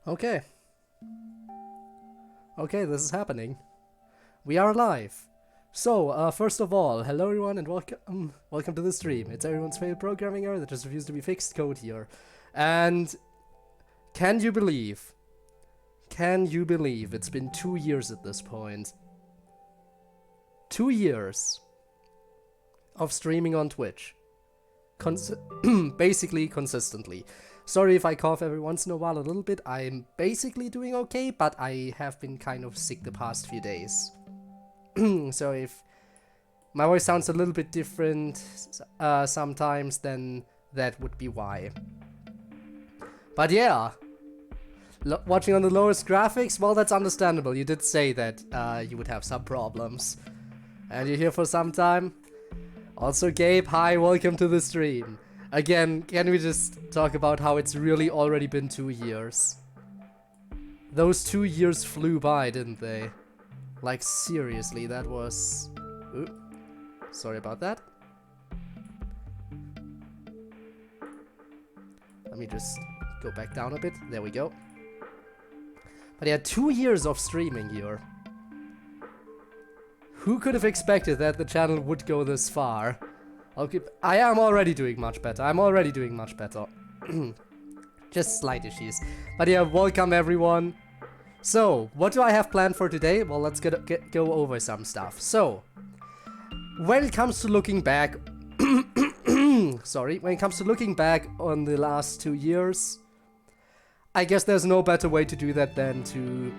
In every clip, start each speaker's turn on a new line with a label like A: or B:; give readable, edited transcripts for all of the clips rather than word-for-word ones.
A: Okay. Okay, this is happening. We are live. So, first of all, hello everyone and welcome to the stream. It's everyone's favorite programming error that just refused to be fixed, CodeErr. And can you believe it's been 2 years at this point? 2 years of streaming on Twitch. Basically consistently. Sorry if I cough every once in a while a little bit. I'm basically doing okay, but I have been kind of sick the past few days. So if my voice sounds a little bit different sometimes, then that would be why. But yeah, watching on the lowest graphics, well, that's understandable. You did say that you would have some problems. And you're here for some time. Also, Gabe, hi, welcome to the stream. Again, can we just talk about how it's really already been 2 years? Those 2 years flew by, didn't they? Like, seriously, that was... Ooh, sorry about that. Let me just go back down a bit. There we go. But yeah, 2 years of streaming here. Who could have expected that the channel would go this far? Okay, I am already doing much better. I'm already doing much better. Just slight issues. But yeah, welcome everyone. So, what do I have planned for today? Well, let's go over some stuff. So, when it comes to looking back... Sorry. When it comes to looking back on the last 2 years, I guess there's no better way to do that than to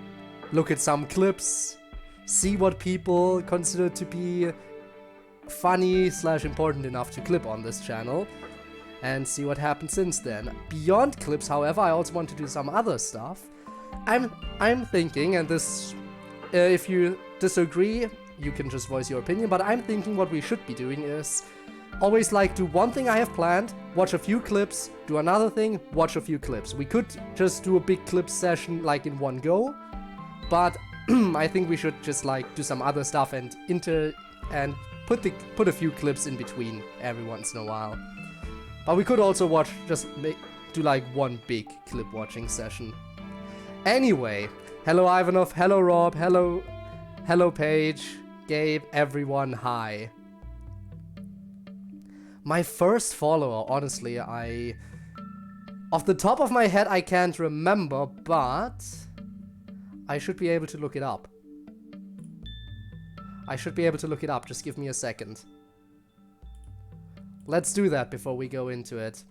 A: look at some clips, see what people consider to be funny / important enough to clip on this channel, and see what happened since then. Beyond clips, however, I also want to do some other stuff. I'm thinking, and this, if you disagree, you can just voice your opinion, but I'm thinking what we should be doing is always like do one thing I have planned, watch a few clips, do another thing, watch a few clips. We could just do a big clip session like in one go, but I think we should just like do some other stuff and put a few clips in between every once in a while. But we could also do like one big clip watching session. Anyway, hello Ivanov, hello Rob, hello Paige, Gabe, everyone, hi. My first follower, honestly, off the top of my head I can't remember, but I should be able to look it up. Just give me a second. Let's do that before we go into it.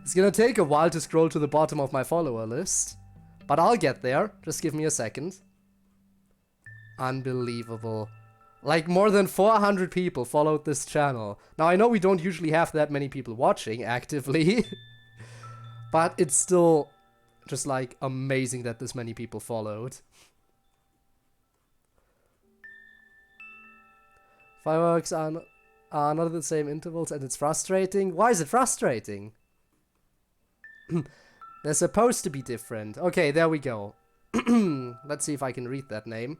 A: It's gonna take a while to scroll to the bottom of my follower list, but I'll get there. Just give me a second. Unbelievable. Like, more than 400 people followed this channel. Now, I know we don't usually have that many people watching actively, but it's still just, like, amazing that this many people followed. Fireworks are not at the same intervals and it's frustrating. Why is it frustrating? They're supposed to be different. Okay, there we go. Let's see if I can read that name.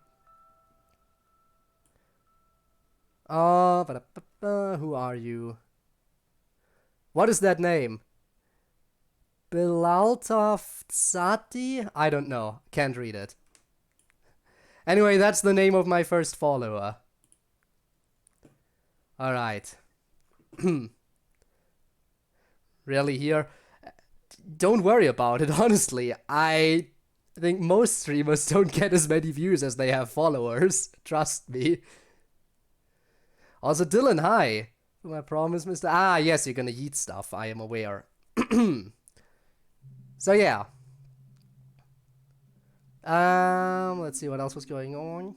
A: Who are you? What is that name? Bilaltovtsati? I don't know. Can't read it. Anyway, that's the name of my first follower. Alright. Really here? Don't worry about it, honestly. I think most streamers don't get as many views as they have followers. Trust me. Also, Dylan, hi. I promise, Mr. Ah, yes, you're gonna yeet stuff. I am aware. So, yeah. Let's see what else was going on.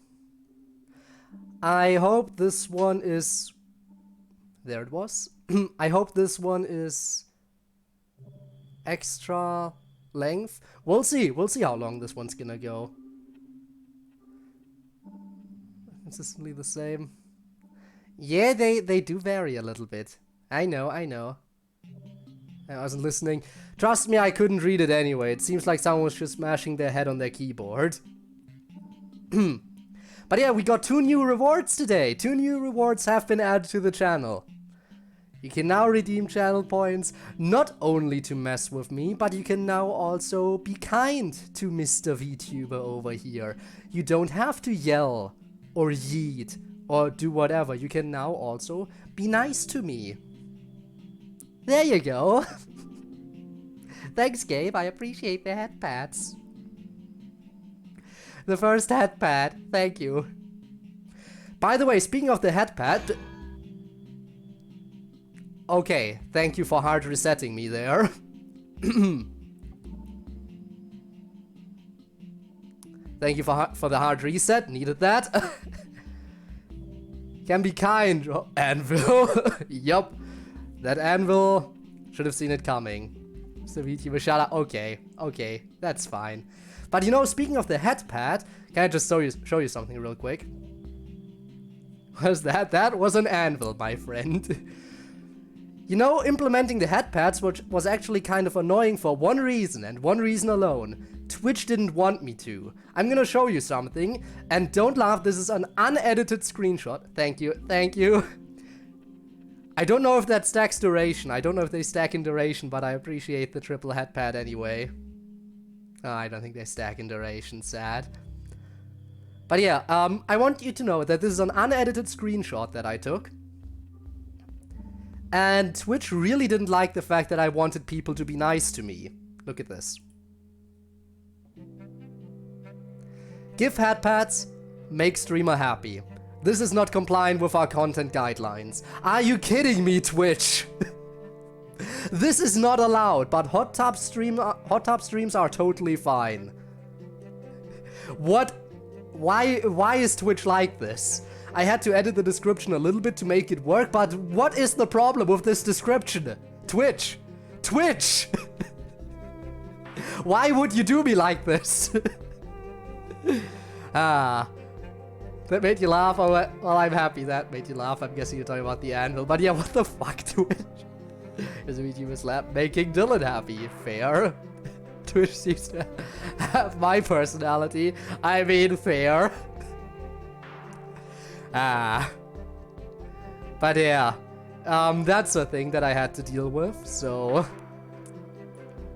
A: I hope this one is... There it was. I hope this one is extra length. We'll see. We'll see how long this one's gonna go. Consistently the same. Yeah, they do vary a little bit. I know. I wasn't listening. Trust me, I couldn't read it anyway. It seems like someone was just smashing their head on their keyboard. But yeah, we got 2 new rewards today. 2 new rewards have been added to the channel. You can now redeem channel points, not only to mess with me, but you can now also be kind to Mr. VTuber over here. You don't have to yell, or yeet, or do whatever. You can now also be nice to me. There you go. Thanks, Gabe. I appreciate the head pats. The first head pat. Thank you. By the way, speaking of the head pat... Okay, thank you for hard resetting me there. Thank you for the hard reset. Needed that. Can be kind. Oh, anvil. Yup. That anvil should have seen it coming. So VTuber shout out. Okay, okay, that's fine. But you know, speaking of the head pad, can I just show you something real quick? What was that? That was an anvil, my friend. You know, implementing the head pads was actually kind of annoying for one reason, and one reason alone. Twitch didn't want me to. I'm gonna show you something, and don't laugh, this is an unedited screenshot. Thank you, thank you. I don't know if that stacks duration. I don't know if they stack in duration, but I appreciate the triple head pad anyway. Oh, I don't think they stack in duration, sad. But yeah, I want you to know that this is an unedited screenshot that I took. And Twitch really didn't like the fact that I wanted people to be nice to me. Look at this. Give head pats, make streamer happy. This is not compliant with our content guidelines. Are you kidding me, Twitch? This is not allowed, but hot tub streams are totally fine. What? Why is Twitch like this? I had to edit the description a little bit to make it work, but what is the problem with this description? Twitch! Twitch! Why would you do me like this? Ah. That made you laugh? Oh, well, I'm happy that made you laugh. I'm guessing you're talking about the anvil. But yeah, what the fuck, Twitch? Is VTuber slap making Dylan happy? Fair. Twitch seems to have my personality. I mean, fair. Ah. But yeah, that's a thing that I had to deal with, so...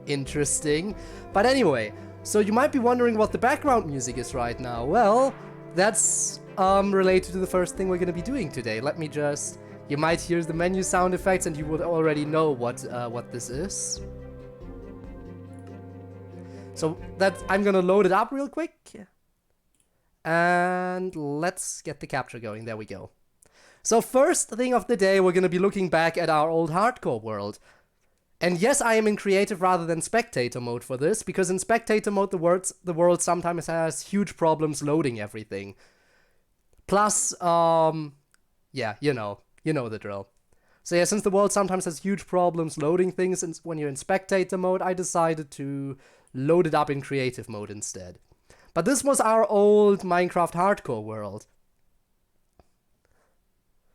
A: Interesting. But anyway, so you might be wondering what the background music is right now. Well, that's related to the first thing we're gonna be doing today. Let me just... You might hear the menu sound effects and you would already know what this is. So I'm gonna load it up real quick. And let's get the capture going. There we go. So first thing of the day, we're going to be looking back at our old hardcore world. And yes, I am in creative rather than spectator mode for this, because in spectator mode the world sometimes has huge problems loading everything. Plus, yeah, you know the drill. So yeah, since the world sometimes has huge problems loading things when you're in spectator mode, I decided to load it up in creative mode instead. But this was our old Minecraft hardcore world.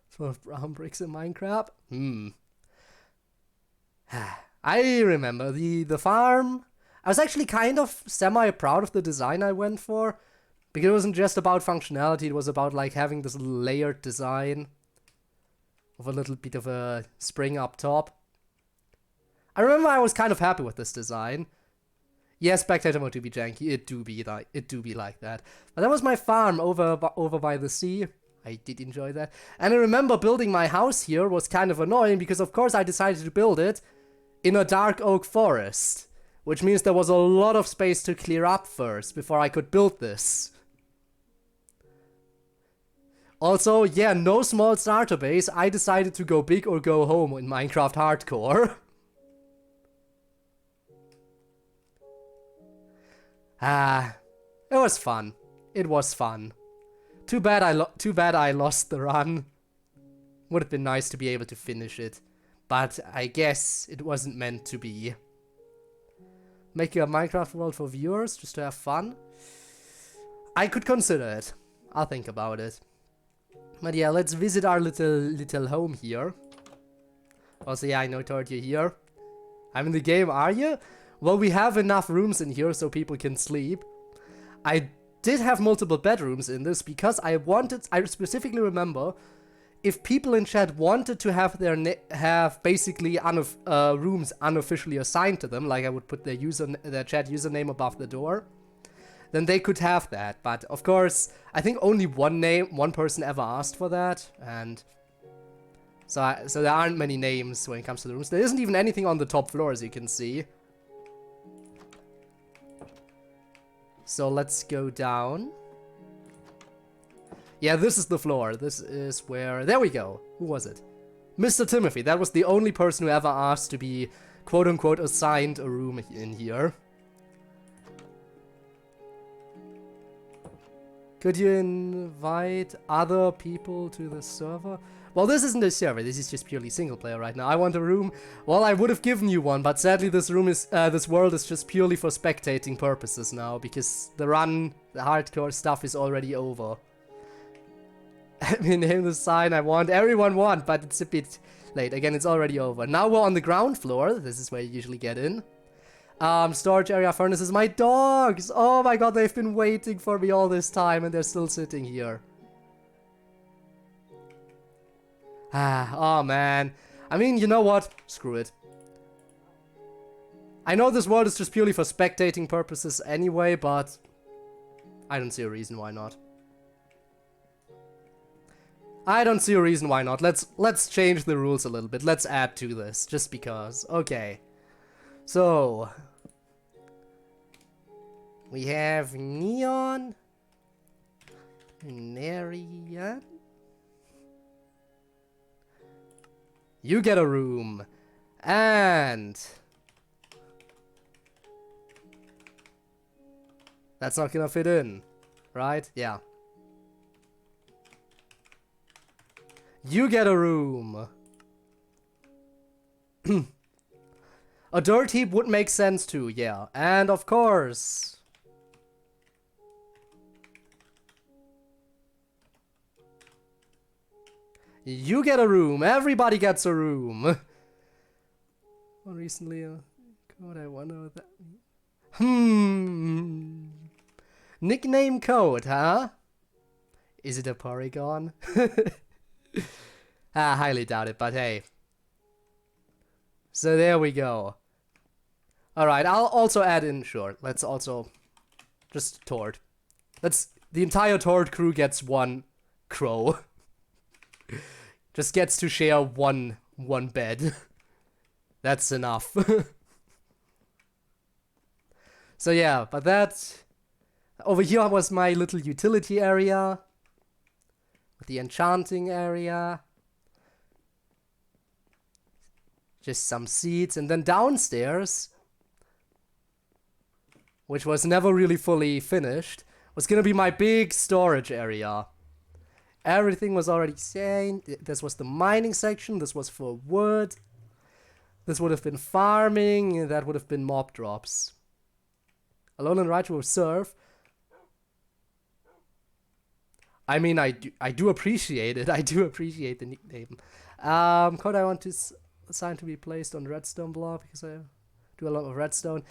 A: Full of brown bricks in Minecraft? I remember the farm. I was actually kind of semi-proud of the design I went for. Because it wasn't just about functionality, it was about like having this layered design. With a little bit of a spring up top. I remember I was kind of happy with this design. Yes, spectator mode do be janky. It do be like that. But that was my farm over by the sea. I did enjoy that. And I remember building my house here was kind of annoying because of course I decided to build it in a dark oak forest, which means there was a lot of space to clear up first before I could build this. Also, yeah, no small starter base. I decided to go big or go home in Minecraft Hardcore. It was fun. It was fun. Too bad I lost the run. Would have been nice to be able to finish it, but I guess it wasn't meant to be. Make a Minecraft world for viewers just to have fun. I could consider it. I'll think about it. But yeah, let's visit our little home here. Also, yeah, I know, Tord, you're here. I'm in the game, are you? Well, we have enough rooms in here so people can sleep. I did have multiple bedrooms in this because I specifically remember if people in chat wanted to have their have basically rooms unofficially assigned to them, like I would put their chat username above the door, then they could have that. But of course, I think only one person ever asked for that, and so there aren't many names when it comes to the rooms. There isn't even anything on the top floor, as you can see. So let's go down. Yeah, this is the floor. This is where... There we go. Who was it? Mr. Timothy. That was the only person who ever asked to be, quote-unquote, assigned a room in here. Could you invite other people to the server? Well, this isn't a server. This is just purely single player right now. I want a room. Well, I would have given you one, but sadly this world is just purely for spectating purposes now, because the hardcore stuff is already over. I mean, name the sign I want. Everyone want, but it's a bit late. Again, it's already over. Now we're on the ground floor. This is where you usually get in. Storage area, furnaces. My dogs! Oh my god, they've been waiting for me all this time and they're still sitting here. Oh man. I mean, you know what? Screw it. I know this world is just purely for spectating purposes anyway, but I don't see a reason why not. I don't see a reason why not. Let's change the rules a little bit. Let's add to this, just because. Okay. So we have Neon, Narian. You get a room, and that's not gonna fit in, right? Yeah. You get a room. A dirt heap would make sense too, yeah. And of course, you get a room. Everybody gets a room. Well, recently, code, I wonder what that means. Nickname code, huh? Is it a Porygon? I highly doubt it, but hey. So there we go. Alright, I'll also add in, sure, let's also just Tord. The entire Tord crew gets one crow. Just gets to share one bed. That's enough. So yeah, but that... Over here was my little utility area. With the enchanting area. Just some seats, and then downstairs, which was never really fully finished, was gonna be my big storage area. Everything was already saying. This was the mining section, this was for wood. This would have been farming, that would have been mob drops. Alone and right will serve. I mean, I do appreciate it. I do appreciate the nickname. Code I want to assign to be placed on redstone block because I do a lot of redstone.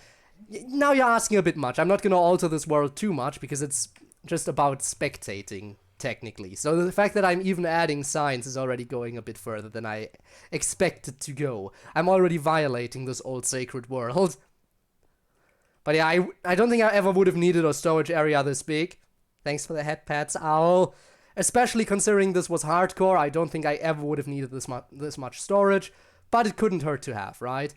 A: Now you're asking a bit much. I'm not going to alter this world too much because it's just about spectating, technically. So the fact that I'm even adding signs is already going a bit further than I expected to go. I'm already violating this old sacred world. But yeah, I don't think I ever would have needed a storage area this big. Thanks for the head pats, Owl. Especially considering this was hardcore, I don't think I ever would have needed this much storage. But it couldn't hurt to have, right?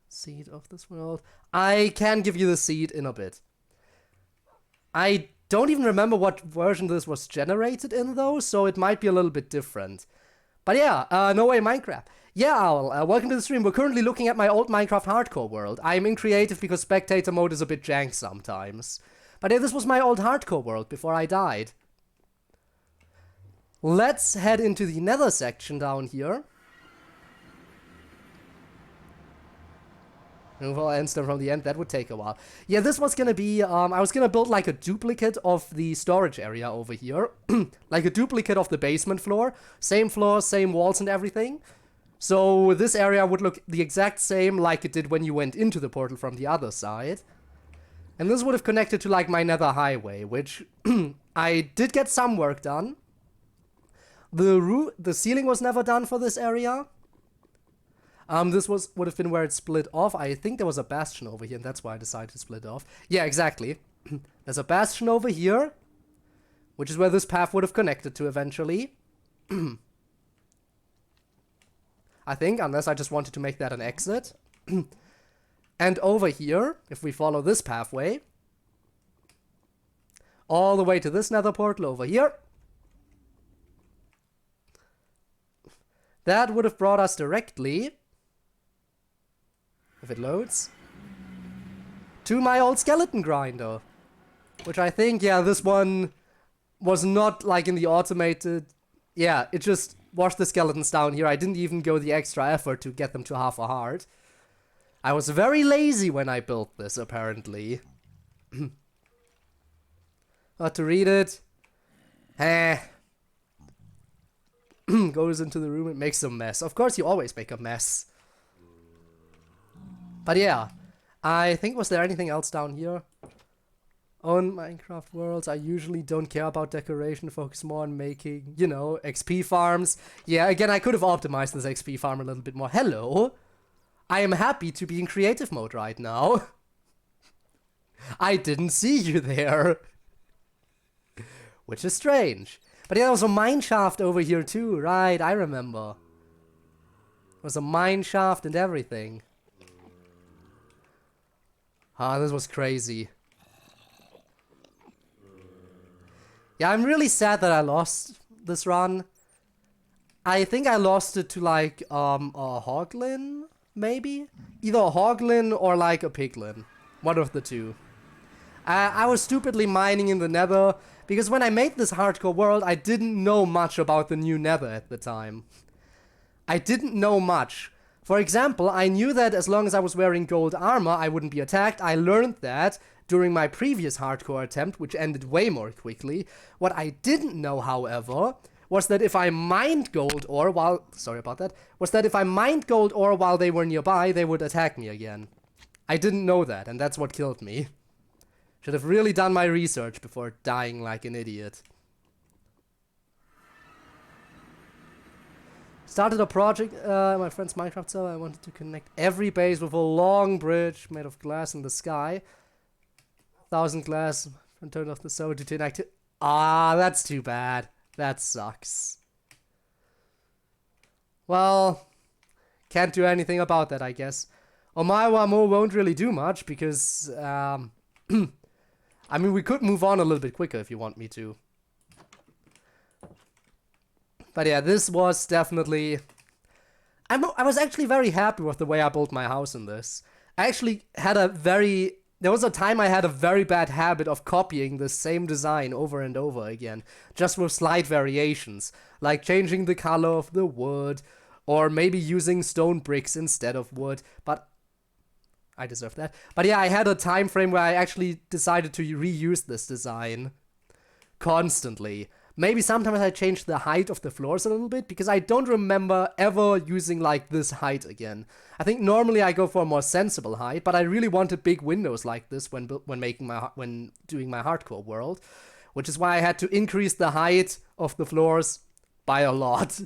A: Seed of this world. I can give you the seed in a bit. I don't even remember what version this was generated in, though, so it might be a little bit different. But yeah, no way Minecraft. Yeah, Owl, welcome to the stream. We're currently looking at my old Minecraft hardcore world. I'm in creative because spectator mode is a bit jank sometimes. But yeah, this was my old hardcore world before I died. Let's head into the nether section down here. Well, endstone from the end, that would take a while. Yeah, this was gonna be, I was gonna build like a duplicate of the storage area over here. Like a duplicate of the basement floor. Same floor, same walls and everything. So this area would look the exact same like it did when you went into the portal from the other side. And this would have connected to like my nether highway, which I did get some work done. The ceiling was never done for this area. This would have been where it split off. I think there was a bastion over here, and that's why I decided to split off. Yeah, exactly. There's a bastion over here, which is where this path would have connected to eventually. I think, unless I just wanted to make that an exit. And over here, if we follow this pathway, all the way to this nether portal over here, that would have brought us directly, if it loads, to my old skeleton grinder. Which I think, yeah, this one was not like in the automated... Yeah, it just washed the skeletons down here. I didn't even go the extra effort to get them to half a heart. I was very lazy when I built this, apparently. But to read it... Goes into the room and makes a mess. Of course, you always make a mess. But yeah, I think, was there anything else down here? On Minecraft worlds, I usually don't care about decoration, focus more on making, you know, XP farms. Yeah, again, I could have optimized this XP farm a little bit more. Hello! I am happy to be in creative mode right now. I didn't see you there. Which is strange. But yeah, there was a mine shaft over here too, right, I remember. There was a mine shaft and everything. Ah, this was crazy. Yeah, I'm really sad that I lost this run. I think I lost it to like, a hoglin, maybe? Either a hoglin or like a piglin. One of the two. I was stupidly mining in the nether, because when I made this hardcore world, I didn't know much about the new nether at the time. I didn't know much. For example, I knew that as long as I was wearing gold armor, I wouldn't be attacked. I learned that during my previous hardcore attempt, which ended way more quickly. What I didn't know, however, was that if I mined gold ore while... Sorry about that. Was that if I mined gold ore while they were nearby, they would attack me again. I didn't know that, and that's what killed me. Should have really done my research before dying like an idiot. Started a project, my friend's Minecraft server. I wanted to connect every base with a long bridge made of glass in the sky. 1,000 glass, and turned off the server due to inactive. Ah, that's too bad. That sucks. Well, can't do anything about that, I guess. Omae won't really do much because, I mean, we could move on a little bit quicker if you want me to. But yeah, this was definitely... I was actually very happy with the way I built my house in this. I actually had a very... There was a time I had a very bad habit of copying the same design over and over again, just with slight variations, like changing the color of the wood, or maybe using stone bricks instead of wood, but I deserve that. But yeah, I had a time frame where I actually decided to reuse this design constantly. Maybe sometimes I changed the height of the floors a little bit, because I don't remember ever using like this height again. I think normally I go for a more sensible height, but I really wanted big windows like this when doing my hardcore world, which is why I had to increase the height of the floors by a lot.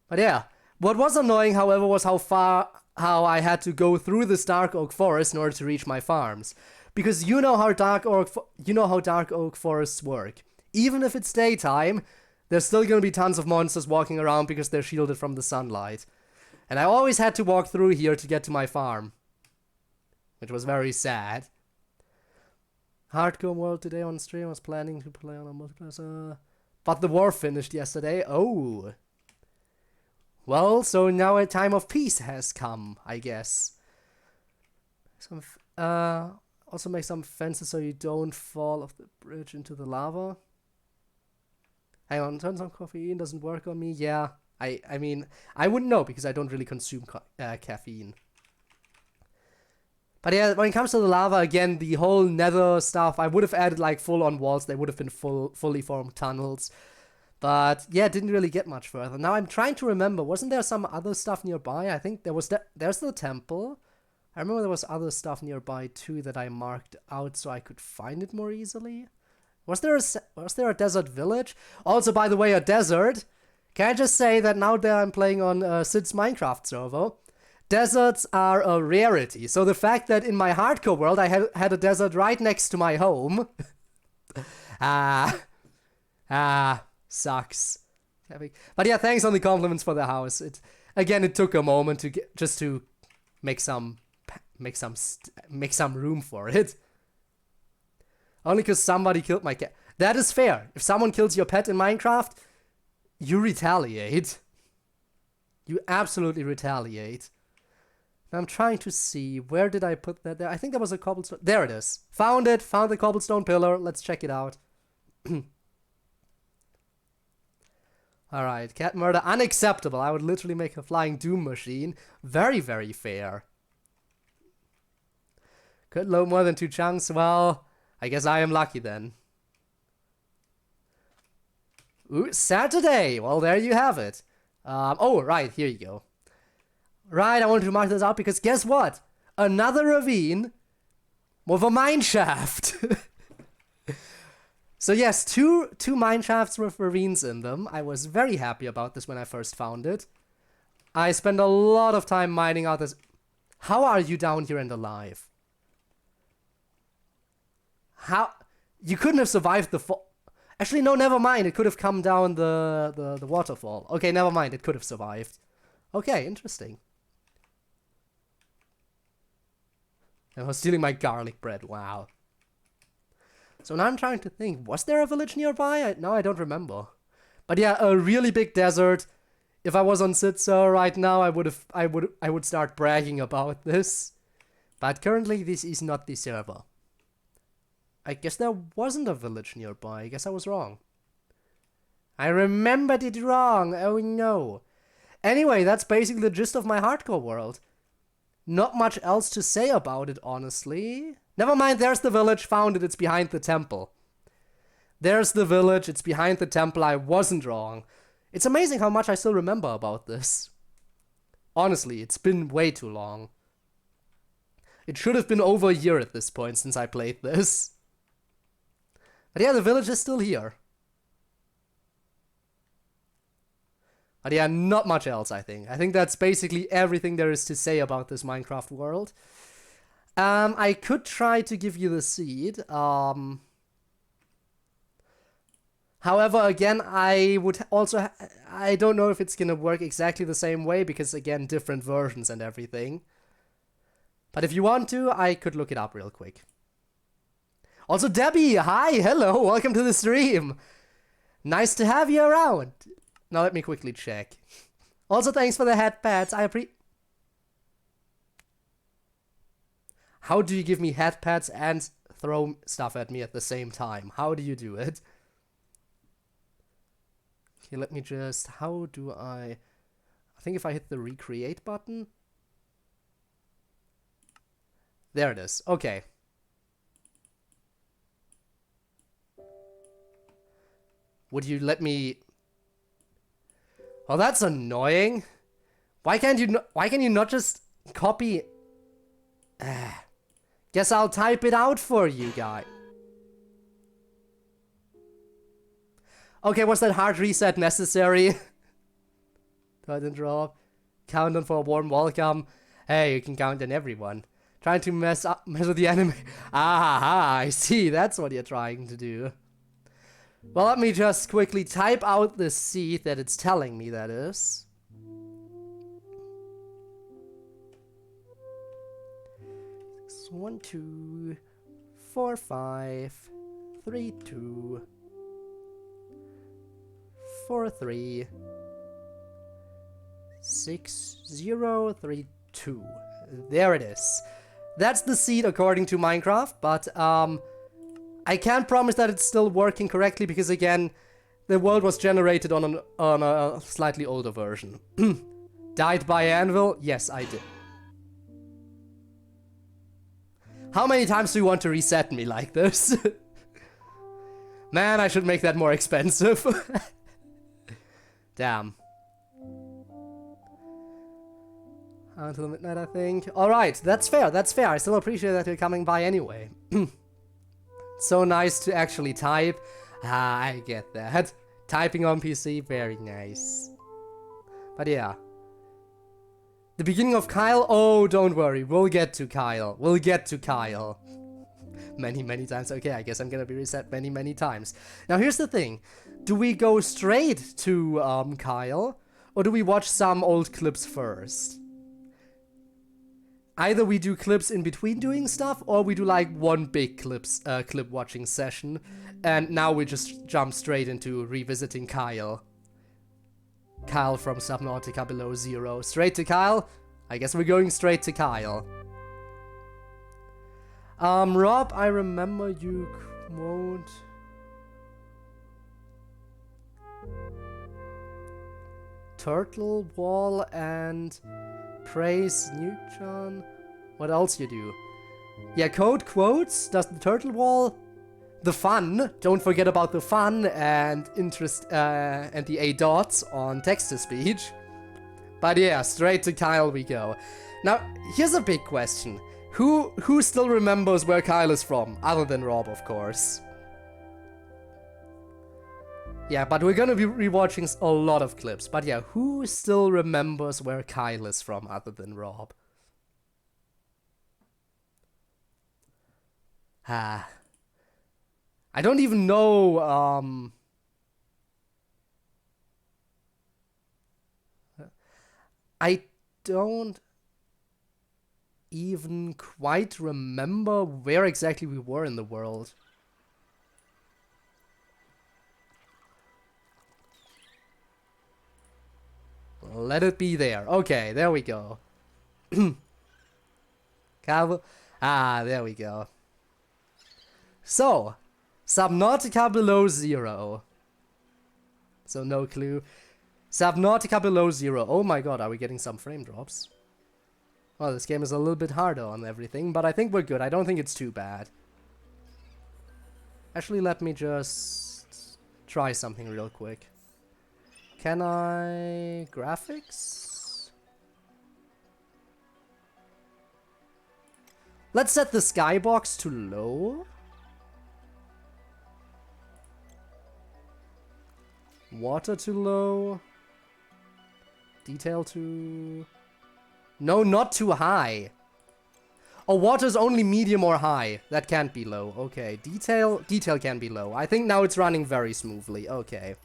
A: But yeah, what was annoying, however, was how I had to go through this dark oak forest in order to reach my farms, because you know how dark oak forests work. Even if it's daytime, there's still gonna be tons of monsters walking around because they're shielded from the sunlight. And I always had to walk through here to get to my farm, which was very sad. Hardcore world today on stream. I was planning to play on a multiplayer, but the war finished yesterday. Oh. Well, so now a time of peace has come, I guess. Also make some fences so you don't fall off the bridge into the lava. Hang on, turns on caffeine doesn't work on me. Yeah, I mean, I wouldn't know because I don't really consume caffeine. But yeah, when it comes to the lava, again, the whole nether stuff, I would have added like full-on walls. They would have been fully formed tunnels. But yeah, didn't really get much further. Now I'm trying to remember, wasn't there some other stuff nearby? I think there was there's the temple. I I remember there was other stuff nearby too that I marked out so I could find it more easily. Was there a desert village? Also, by the way, a desert. Can I just say that now that I'm playing on Sid's Minecraft server, deserts are a rarity. So the fact that in my hardcore world I had a desert right next to my home, sucks. But yeah, thanks on the compliments for the house. It took a moment to just to make some room for it. Only because somebody killed my cat. That is fair. If someone kills your pet in Minecraft, you retaliate. You absolutely retaliate. I'm trying to see, where did I put that there? I think there was a cobblestone. There it is. Found it. Found the cobblestone pillar. Let's check it out. Alright, cat murder. Unacceptable. I would literally make a flying doom machine. Very, very fair. Could load more than 2 chunks. Well, I guess I am lucky then. Ooh, Saturday! Well, there you have it. Oh, right, here you go. Right, I wanted to mark this out because guess what? Another ravine with a mine shaft. So yes, two mine shafts with ravines in them. I was very happy about this when I first found it. I spent a lot of time mining out this. How are you down here and alive? How? You couldn't have survived the fall. Actually, no, never mind. It could have come down the waterfall. Okay, never mind. It could have survived. Okay, interesting. I was stealing my garlic bread. Wow. So now I'm trying to think. Was there a village nearby? No, I don't remember. But yeah, a really big desert. If I was on Sitsa right now, I would start bragging about this. But currently, this is not the server. I guess there wasn't a village nearby. I guess I was wrong. I remembered it wrong. Oh no. Anyway, that's basically the gist of my hardcore world. Not much else to say about it, honestly. Never mind, there's the village. Found it. It's behind the temple. There's the village. It's behind the temple. I wasn't wrong. It's amazing how much I still remember about this. Honestly, it's been way too long. It should have been over a year at this point since I played this. But yeah, the village is still here. But yeah, not much else, I think. I think that's basically everything there is to say about this Minecraft world. I could try to give you the seed. However, again, I would also... I don't know if it's gonna work exactly the same way, because, again, different versions and everything. But if you want to, I could look it up real quick. Also, Debbie, hi, hello, welcome to the stream. Nice to have you around. Now let me quickly check. Also, thanks for the head pats. How do you give me head pats and throw stuff at me at the same time? How do you do it? Okay, let me just... How do I think if I hit the recreate button... There it is. Okay. Would you let me... Oh, that's annoying. Why can you not just copy... Guess I'll type it out for you, guy. Okay, was that hard reset necessary? Titan drop. Countdown for a warm welcome. Hey, you can count on everyone. Trying to mess with the enemy. Ah, I see. That's what you're trying to do. Well, let me just quickly type out the seed that it's telling me, that is. So 1, 2, 4, 5, 3, 2, 4, 3, 6, 0, 3, 2. There it is. That's the seed according to Minecraft, but I can't promise that it's still working correctly because, again, the world was generated on a slightly older version. Died by anvil? Yes, I did. How many times do you want to reset me like this? Man, I should make that more expensive. Damn. Until midnight, I think. Alright, that's fair, that's fair. I still appreciate that you're coming by anyway. So nice to actually type. Ah, I get that. Typing on PC, very nice. But yeah. The beginning of Kyle? Oh, don't worry. We'll get to Kyle. We'll get to Kyle. Many, many times. Okay, I guess I'm gonna be reset many, many times. Now, here's the thing. Do we go straight to Kyle? Or do we watch some old clips first? Either we do clips in between doing stuff, or we do like one big clip watching session. And now we just jump straight into revisiting Kyle. Kyle from Subnautica Below Zero. Straight to Kyle? I guess we're going straight to Kyle. Rob, I remember you quote... Turtle Wall and praise Newton. What else you do? Yeah, code quotes, does the Turtle Wall... The fun, don't forget about the fun and interest and the A dots on text-to-speech. But yeah, straight to Kyle we go. Now, here's a big question. Who still remembers where Kyle is from? Other than Rob, of course. Yeah, but we're gonna be rewatching a lot of clips. But yeah, who still remembers where Kyle is from other than Rob? I don't even know, I don't even quite remember where exactly we were in the world. Let it be there. Okay, there we go. There we go. So, Subnautica Below Zero. So no clue. Subnautica Below Zero. Oh my god, are we getting some frame drops? Well, this game is a little bit harder on everything, but I think we're good. I don't think it's too bad. Actually, let me just try something real quick. Can I... graphics? Let's set the skybox to low. Water to low. Detail to... No, not too high. Oh, water's only medium or high. That can't be low. Okay, detail can be low. I think now it's running very smoothly. Okay.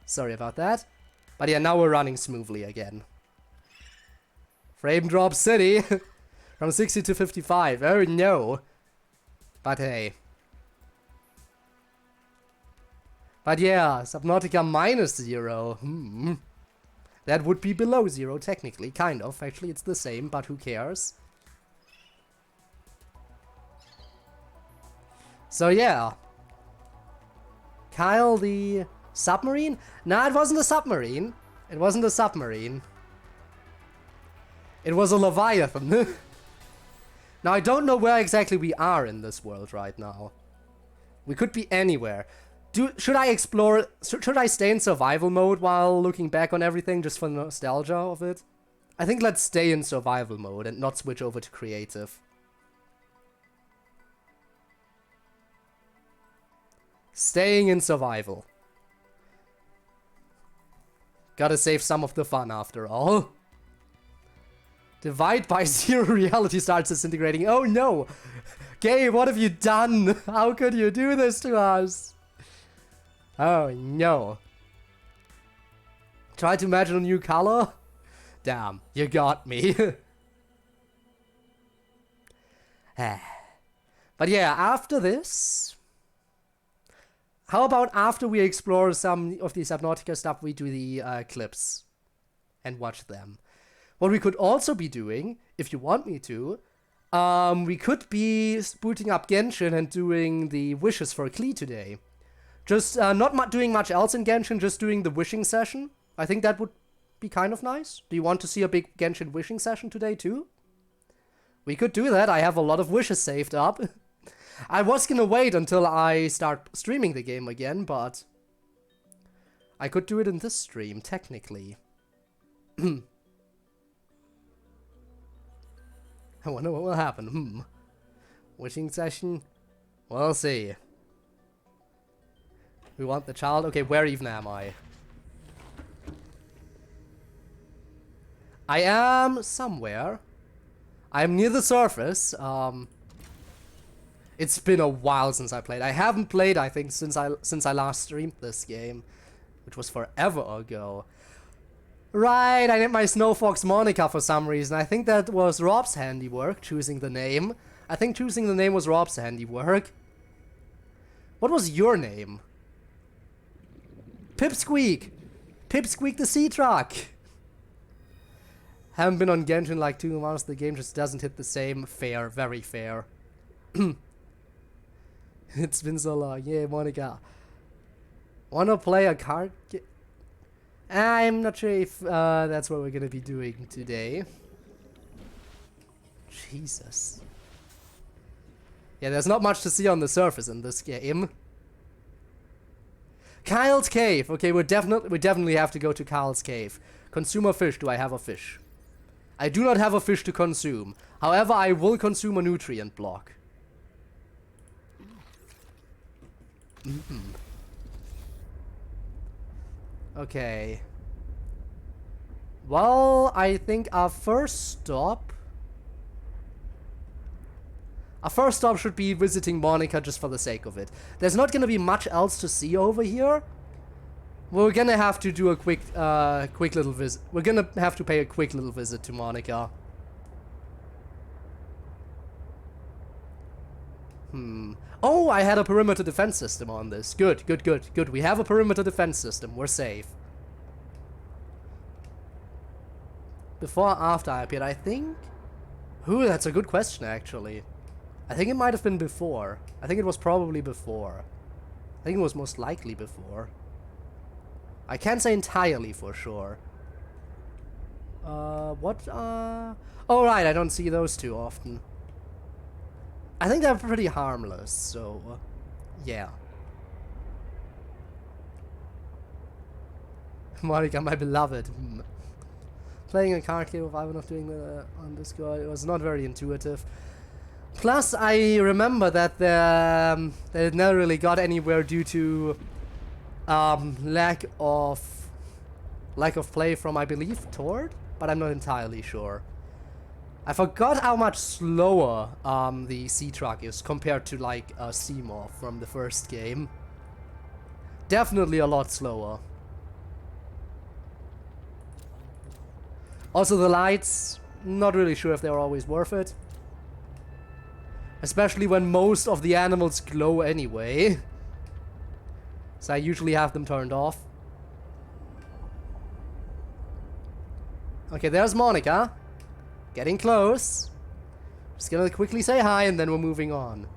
A: Sorry about that. But yeah, now we're running smoothly again. Frame drop city. From 60 to 55. Oh no. But hey. But yeah, Subnautica -0. That would be below zero, technically. Kind of. Actually, it's the same, but who cares? So yeah. Kyle the submarine? Nah, it wasn't a submarine. It wasn't a submarine. It was a Leviathan. Now, I don't know where exactly we are in this world right now. We could be anywhere. Should I explore... Should I stay in survival mode while looking back on everything just for nostalgia of it? I think let's stay in survival mode and not switch over to creative. Staying in survival. Gotta save some of the fun after all. Divide by 0, reality starts disintegrating. Oh no! Gabe, what have you done? How could you do this to us? Oh no. Try to imagine a new color? Damn, you got me. But yeah, after this... How about after we explore some of the Subnautica stuff, we do the clips and watch them. What we could also be doing, if you want me to, we could be booting up Genshin and doing the wishes for Klee today. Just not doing much else in Genshin, just doing the wishing session. I think that would be kind of nice. Do you want to see a big Genshin wishing session today too? We could do that. I have a lot of wishes saved up. I was gonna wait until I start streaming the game again, but I could do it in this stream, technically. I wonder what will happen. Wishing session? We'll see. We want the child. Okay, where even am I? I am somewhere. I'm near the surface. It's been a while since I played. I haven't played, I think, since I last streamed this game, which was forever ago. Right, I named my Snow Fox Monica for some reason. I think that was Rob's handiwork, choosing the name. I think choosing the name was Rob's handiwork. What was your name? Pipsqueak! Pipsqueak the Sea Truck! Haven't been on Genshin in like 2 months. The game just doesn't hit the same. Fair, very fair. It's been so long. Yeah, Monica. Wanna play a card game? I'm not sure if that's what we're gonna be doing today. Jesus. Yeah, there's not much to see on the surface in this game. Kyle's Cave. Okay, we definitely have to go to Kyle's Cave. Consume a fish. Do I have a fish? I do not have a fish to consume. However, I will consume a nutrient block. Okay. Well, I think our first stop should be visiting Monica just for the sake of it. There's not gonna be much else to see over here. We're gonna have to do a quick little visit. We're gonna have to pay a quick little visit to Monica. Oh, I had a perimeter defense system on this. Good, good, good, good. We have a perimeter defense system. We're safe. Before or after I appeared, I think... Ooh, that's a good question, actually. I think it might have been before. I think it was probably before. I think it was most likely before. I can't say entirely for sure. What, Oh, right, I don't see those too often. I think they're pretty harmless, so... yeah. Monica, my beloved. Playing a card game with Ivan of doing that on Discord, it was not very intuitive. Plus, I remember that it never really got anywhere due to lack of play from, I believe, Tord, but I'm not entirely sure. I forgot how much slower the Sea Truck is compared to like Seamorph from the first game. Definitely a lot slower. Also the lights, not really sure if they're always worth it. Especially when most of the animals glow anyway. So I usually have them turned off. Okay, there's Monica. Getting close. Just gonna quickly say hi and then we're moving on.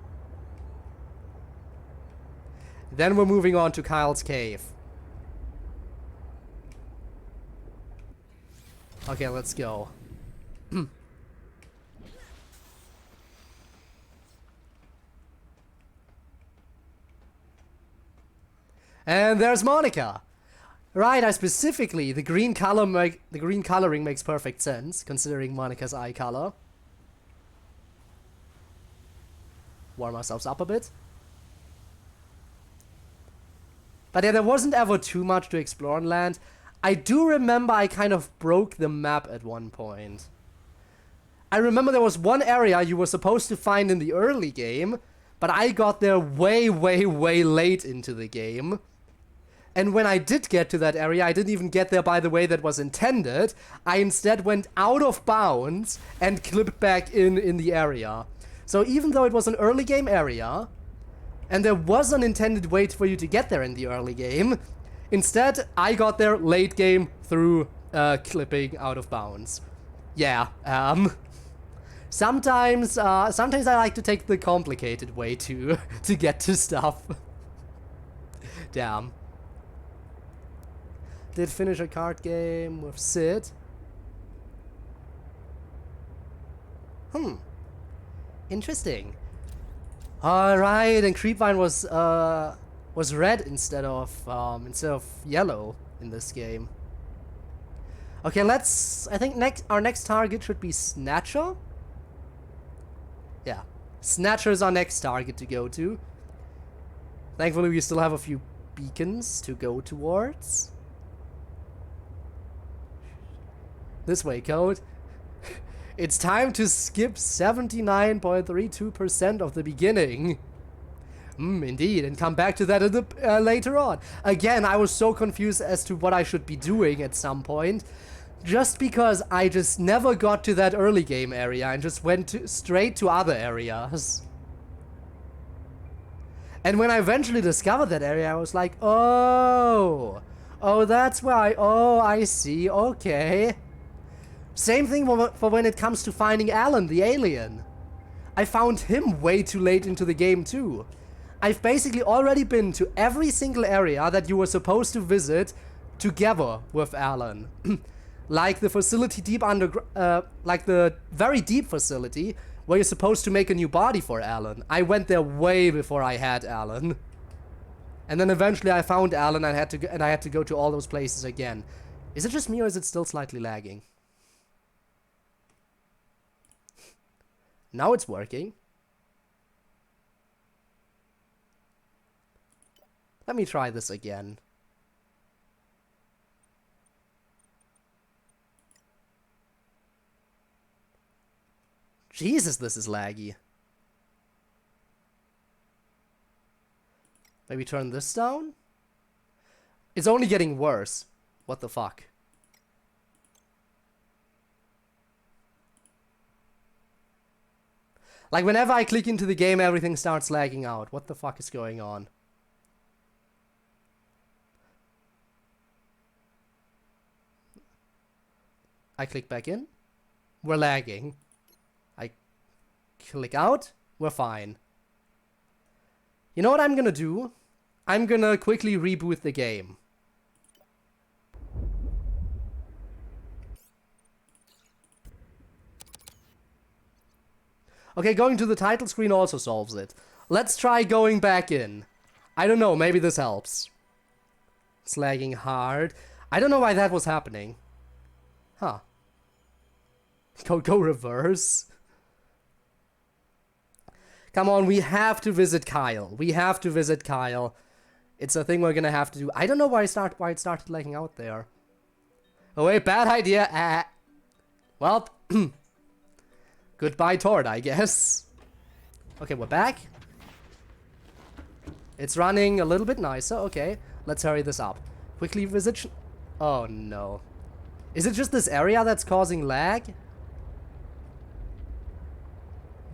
A: Then we're moving on to Kyle's Cave. Okay, let's go. And there's Monica. Right, I specifically the green coloring makes perfect sense considering Monica's eye color. Warm ourselves up a bit. But yeah, there wasn't ever too much to explore on land. I do remember I kind of broke the map at one point. I remember there was one area you were supposed to find in the early game, but I got there way, way, way late into the game. And when I did get to that area, I didn't even get there by the way that was intended. I instead went out of bounds and clipped back in the area. So even though it was an early game area, and there was an intended way for you to get there in the early game, instead, I got there late game through clipping out of bounds. Yeah, sometimes I like to take the complicated way to get to stuff. Damn. Did finish a card game with Sid. Interesting. Alright, and Creepvine was red instead of yellow in this game. Okay, I think our next target should be Snatcher. Yeah. Snatcher's our next target to go to. Thankfully, we still have a few beacons to go towards. This way, Code. It's time to skip 79.32% of the beginning. Indeed, and come back to that in the, later on. Again, I was so confused as to what I should be doing at some point. Just because I just never got to that early game area and just went straight to other areas. And when I eventually discovered that area, I was like, oh, that's why, I see, okay. Same thing for when it comes to finding Alan, the alien. I found him way too late into the game too. I've basically already been to every single area that you were supposed to visit together with Alan. Like the facility deep like the very deep facility where you're supposed to make a new body for Alan. I went there way before I had Alan. And then eventually I found Alan and I had to go to all those places again. Is it just me or is it still slightly lagging? Now it's working. Let me try this again. Jesus, this is laggy. Maybe turn this down? It's only getting worse. What the fuck? Like, whenever I click into the game, everything starts lagging out. What the fuck is going on? I click back in. We're lagging. I click out. We're fine. You know what I'm gonna do? I'm gonna quickly reboot the game. Okay, going to the title screen also solves it. Let's try going back in. I don't know, maybe this helps. It's lagging hard. I don't know why that was happening. Huh. Go reverse. Come on, we have to visit Kyle. We have to visit Kyle. It's a thing we're gonna have to do. I don't know why it started lagging out there. Oh wait, bad idea. Well, goodbye Tord, I guess. Okay, we're back. It's running a little bit nicer. Okay, let's hurry this up. Quickly visit. Oh no. Is it just this area that's causing lag?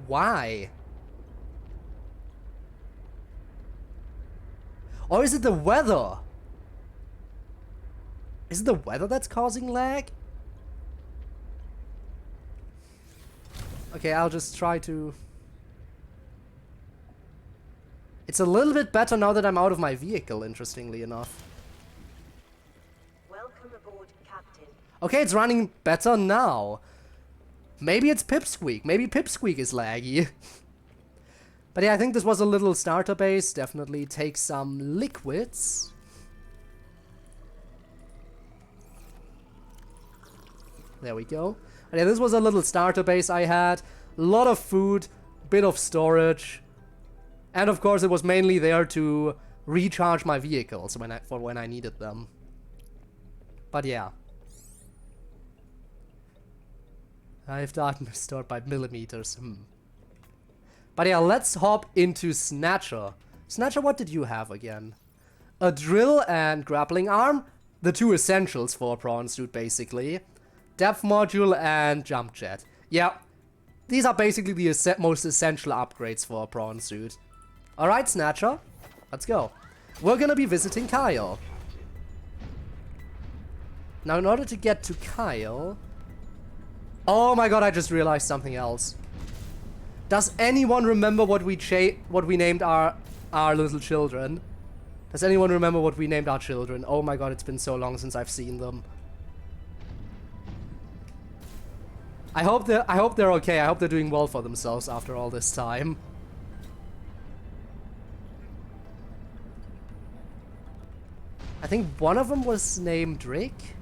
A: Why? Or is it the weather? Is it the weather that's causing lag? Okay, I'll just try to... It's a little bit better now that I'm out of my vehicle, interestingly enough.
B: Welcome aboard, Captain.
A: Okay, it's running better now. Maybe it's Pipsqueak. Maybe Pipsqueak is laggy. But yeah, I think this was a little starter base. Definitely take some liquids. There we go. But yeah, this was a little starter base I had. A lot of food, bit of storage. And of course it was mainly there to recharge my vehicles for when I needed them. But yeah. I've done stored by millimeters. But yeah, let's hop into Snatcher. Snatcher, what did you have again? A drill and grappling arm. The two essentials for a prawn suit, basically. Depth module and jump jet. Yeah, these are basically the most essential upgrades for a prawn suit. Alright, Snatcher, let's go. We're gonna be visiting Kyle. Now, in order to get to Kyle... Oh my god, I just realized something else. Does anyone remember what we named our little children? Does anyone remember what we named our children? Oh my god, it's been so long since I've seen them. I hope they're okay. I hope they're doing well for themselves after all this time. I think one of them was named Drake,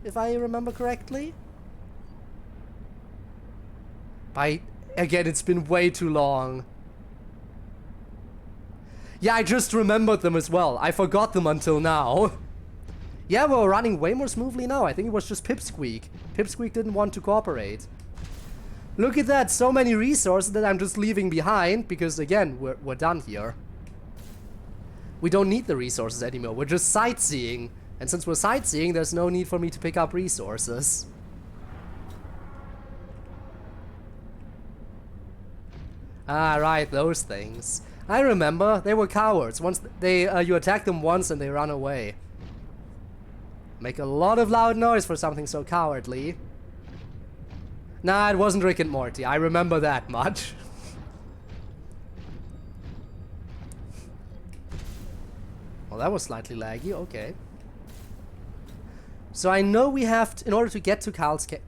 A: if I remember correctly. Again, it's been way too long. Yeah, I just remembered them as well. I forgot them until now. Yeah, we're running way more smoothly now. I think it was just Pipsqueak. Pipsqueak didn't want to cooperate. Look at that, so many resources that I'm just leaving behind because, again, we're done here. We don't need the resources anymore, we're just sightseeing. And since we're sightseeing, there's no need for me to pick up resources. Ah, right, those things. I remember, they were cowards. Once they, you attack them once and they run away. Make a lot of loud noise for something so cowardly. Nah, it wasn't Rick and Morty. I remember that much. Well, that was slightly laggy. Okay. So I know we have to, in order to get to Cal's cave.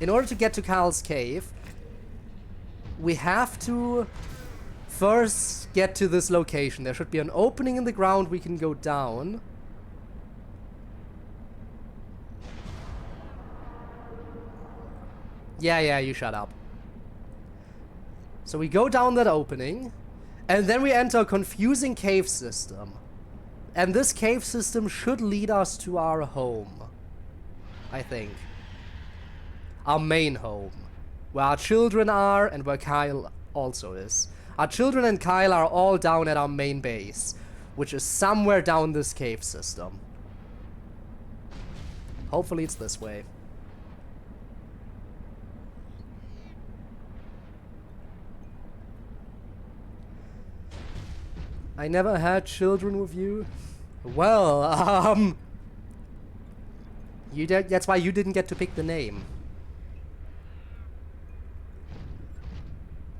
A: In order to get to Cal's cave, we have to first get to this location. There should be an opening in the ground we can go down. Yeah, you shut up. So we go down that opening, and then we enter a confusing cave system. And this cave system should lead us to our home. I think. Our main home. Where our children are, and where Kyle also is. Our children and Kyle are all down at our main base, which is somewhere down this cave system. Hopefully it's this way. I never had children with you. Well, that's why you didn't get to pick the name.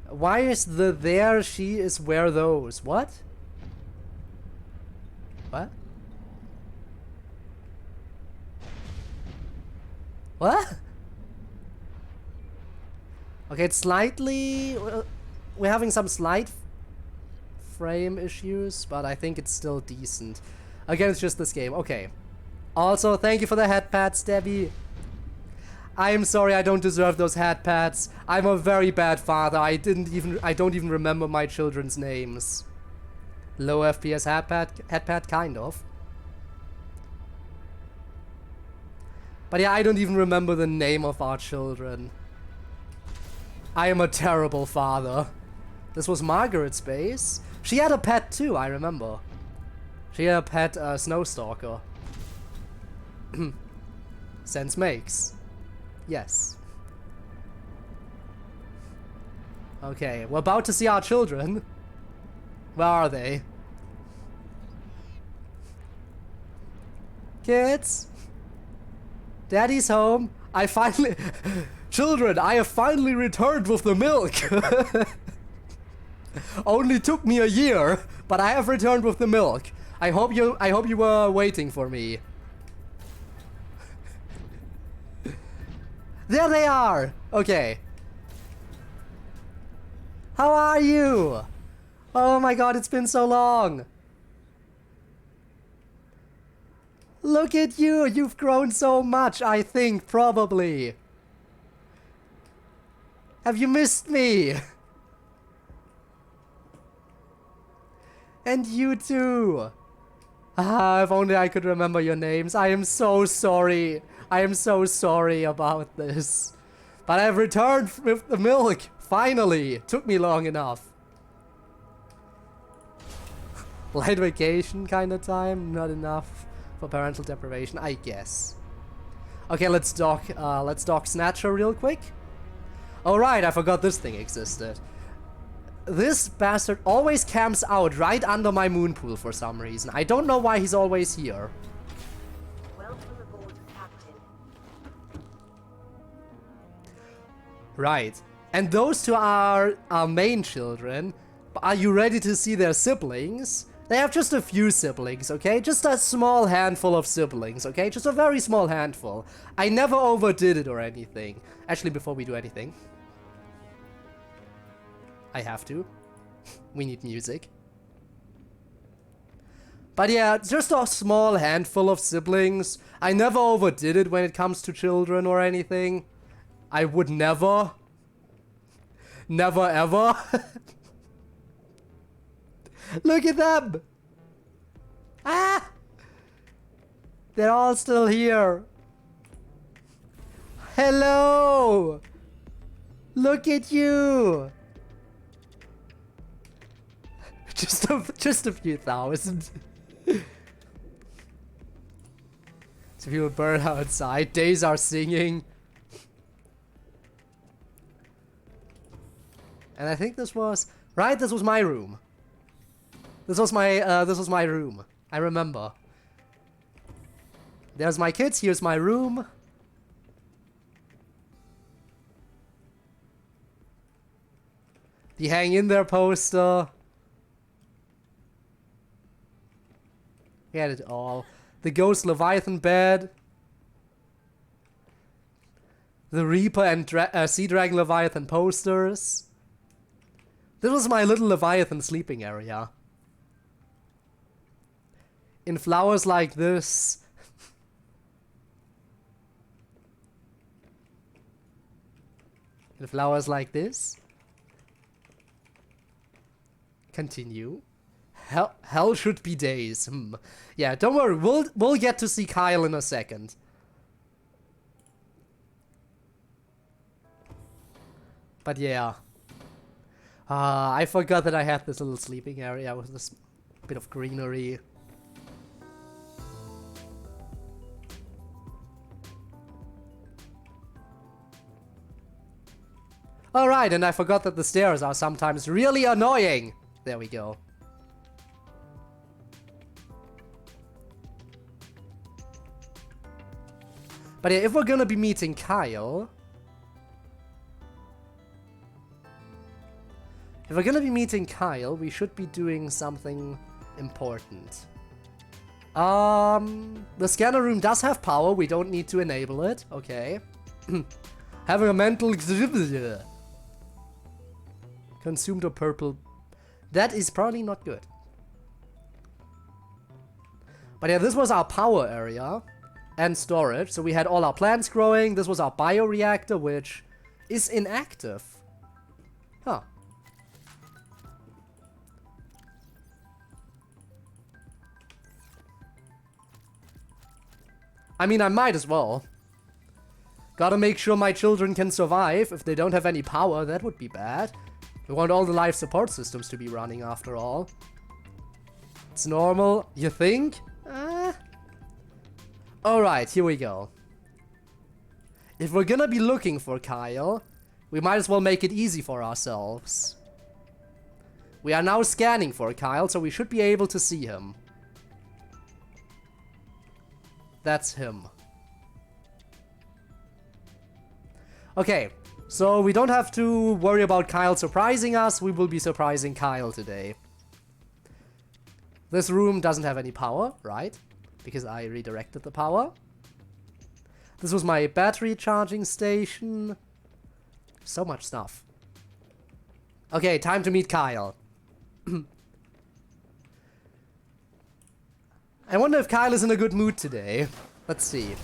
A: Why is the there, she is where those? What? What? What? Okay, it's slightly... We're having some slight frame issues, but I think it's still decent. Again, it's just this game. Okay. Also, thank you for the head pats, Debbie. I am sorry, I don't deserve those head pats. I'm a very bad father. I don't even remember my children's names. Low FPS head pat, kind of. But yeah, I don't even remember the name of our children. I am a terrible father. This was Margaret's base. She had a pet too, I remember. She had a pet Snowstalker. Sense makes. Yes. Okay, we're about to see our children. Where are they? Kids? Daddy's home. I finally... Children, I have finally returned with the milk. Only took me a year, but I have returned with the milk. I hope you were waiting for me. There they are. Okay. How are you? Oh my god, it's been so long. Look at you. You've grown so much, I think, probably. Have you missed me? And you too. Ah, if only I could remember your names. I am so sorry. I am so sorry about this. But I've returned with the milk. Finally. Took me long enough. Light vacation kind of time. Not enough for parental deprivation, I guess. Okay, let's dock Snatcher real quick. Oh right, I forgot this thing existed. This bastard always camps out right under my moon pool for some reason. I don't know why he's always here.
B: Welcome aboard, Captain.
A: Right. And those two are our main children. But are you ready to see their siblings? They have just a few siblings, okay? Just a small handful of siblings, okay? Just a very small handful. I never overdid it or anything. Actually, before we do anything, I have to. We need music. But yeah, just a small handful of siblings. I never overdid it when it comes to children or anything. I would never. Never ever. Look at them. Ah! They're all still here. Hello! Look at you! just a few thousand. So people burn outside. Days are singing. And I think this was right. This was my room. This was my room. I remember. There's my kids. Here's my room. The hang in there poster. We had it all. The Ghost Leviathan bed. The Reaper and Sea Dragon Leviathan posters. This was my little Leviathan sleeping area. In flowers like this. In flowers like this. Continue. Hell should be days. Yeah, don't worry. We'll get to see Kyle in a second. But yeah. I forgot that I had this little sleeping area with this bit of greenery. Alright, and I forgot that the stairs are sometimes really annoying. There we go. But yeah, if we're gonna be meeting Kyle... If we're gonna be meeting Kyle, we should be doing something important. The scanner room does have power, we don't need to enable it. Okay. Having a mental... Consumed a purple... That is probably not good. But yeah, this was our power area. And storage. So we had all our plants growing. This was our bioreactor, which is inactive. Huh. I mean, I might as well. Gotta make sure my children can survive. If they don't have any power, that would be bad. We want all the life support systems to be running after all. It's normal, you think? Alright, here we go. If we're gonna be looking for Kyle, we might as well make it easy for ourselves. We are now scanning for Kyle, so we should be able to see him. That's him. Okay, so we don't have to worry about Kyle surprising us. We will be surprising Kyle today. This room doesn't have any power, right? Because I redirected the power. This was my battery charging station. So much stuff. Okay, time to meet Kyle. I wonder if Kyle is in a good mood today. Let's see.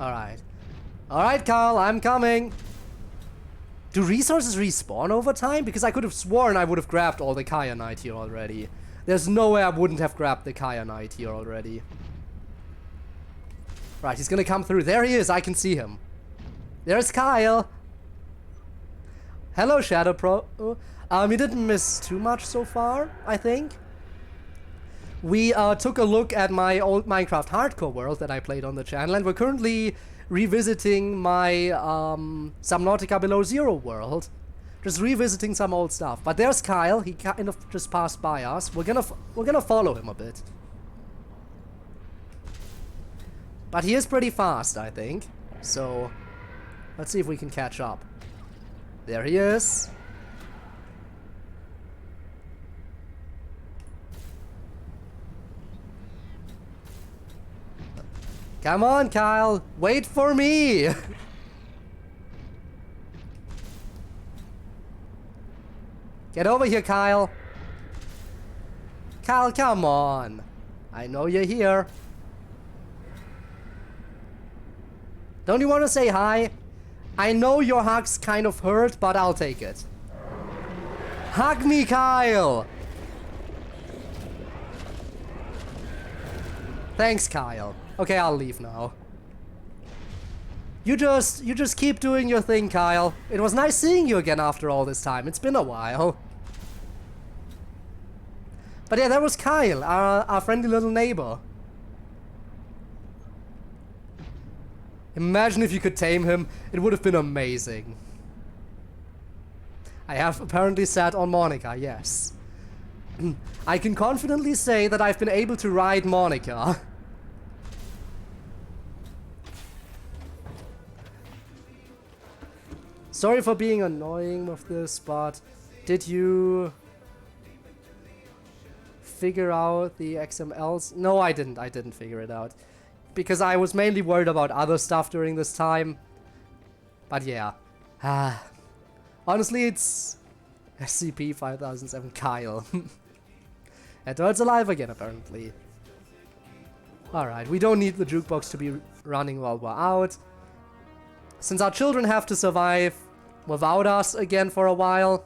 A: Alright. Alright, Kyle, I'm coming. Do resources respawn over time? Because I could have sworn I would have grabbed all the kyanite here already. There's no way I wouldn't have grabbed the kyanite here already. Right, he's gonna come through. There he is, I can see him. There's Kyle. Hello, Shadow Pro. You didn't miss too much so far, I think. We took a look at my old Minecraft hardcore world that I played on the channel, and we're currently revisiting my Subnautica Below Zero world. Just revisiting some old stuff. But there's Kyle. He kind of just passed by us. We're gonna follow him a bit. But he is pretty fast, I think. So let's see if we can catch up. There he is. Come on, Kyle. Wait for me. Get over here, Kyle. Kyle, come on. I know you're here. Don't you want to say hi? I know your hugs kind of hurt, but I'll take it. Hug me, Kyle! Thanks, Kyle. Okay, I'll leave now. You just keep doing your thing, Kyle. It was nice seeing you again after all this time. It's been a while. But yeah, that was Kyle, our friendly little neighbor. Imagine if you could tame him. It would have been amazing. I have apparently sat on Monica, yes. I can confidently say that I've been able to ride Monica. Sorry for being annoying with this, but did you figure out the XMLs? No, I didn't. I didn't figure it out. Because I was mainly worried about other stuff during this time. But yeah. Honestly, it's SCP-5007 Kyle. Edward's alive again, apparently. Alright, we don't need the jukebox to be running while we're out. Since our children have to survive without us again for a while,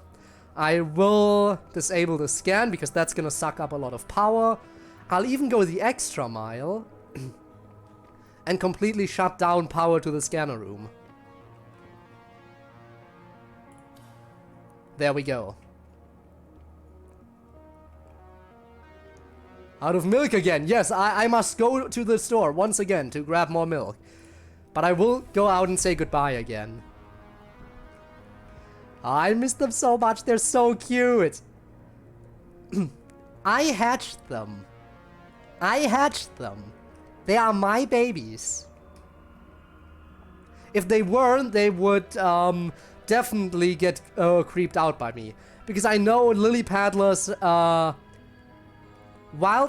A: I will disable the scan because that's gonna suck up a lot of power. I'll even go the extra mile and completely shut down power to the scanner room. There we go. Out of milk again. Yes, I must go to the store once again to grab more milk. But I will go out and say goodbye again. I miss them so much. They're so cute. I hatched them. I hatched them. They are my babies. If they weren't, they would definitely get creeped out by me. Because I know lily paddlers, wild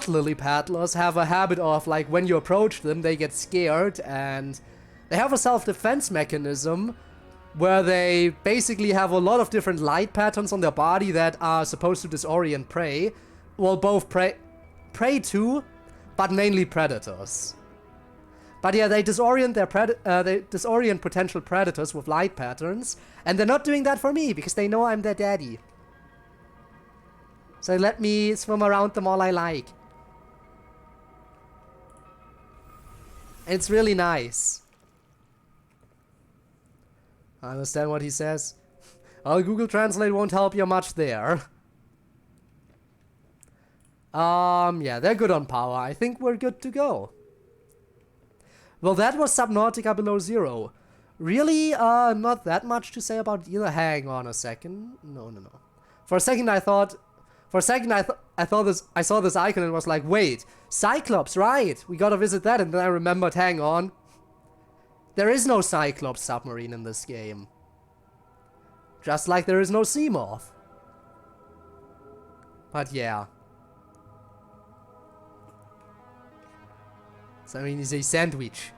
A: lily paddlers have a habit of, like, when you approach them, they get scared, and they have a self-defense mechanism where they basically have a lot of different light patterns on their body that are supposed to disorient prey. Well, both prey too, but mainly predators. But yeah, they disorient potential predators with light patterns, and they're not doing that for me because they know I'm their daddy. So they let me swim around them all I like. And it's really nice. I understand what he says. Well, Google Translate won't help you much there. Yeah, they're good on power. I think we're good to go. Well, that was Subnautica Below Zero. Really, not that much to say about it either. Hang on a second. No. For a second, I saw this icon and was like, wait, Cyclops, right? We gotta visit that. And then I remembered, hang on. There is no Cyclops submarine in this game. Just like there is no Seamoth. But yeah. So I mean, it's a sandwich.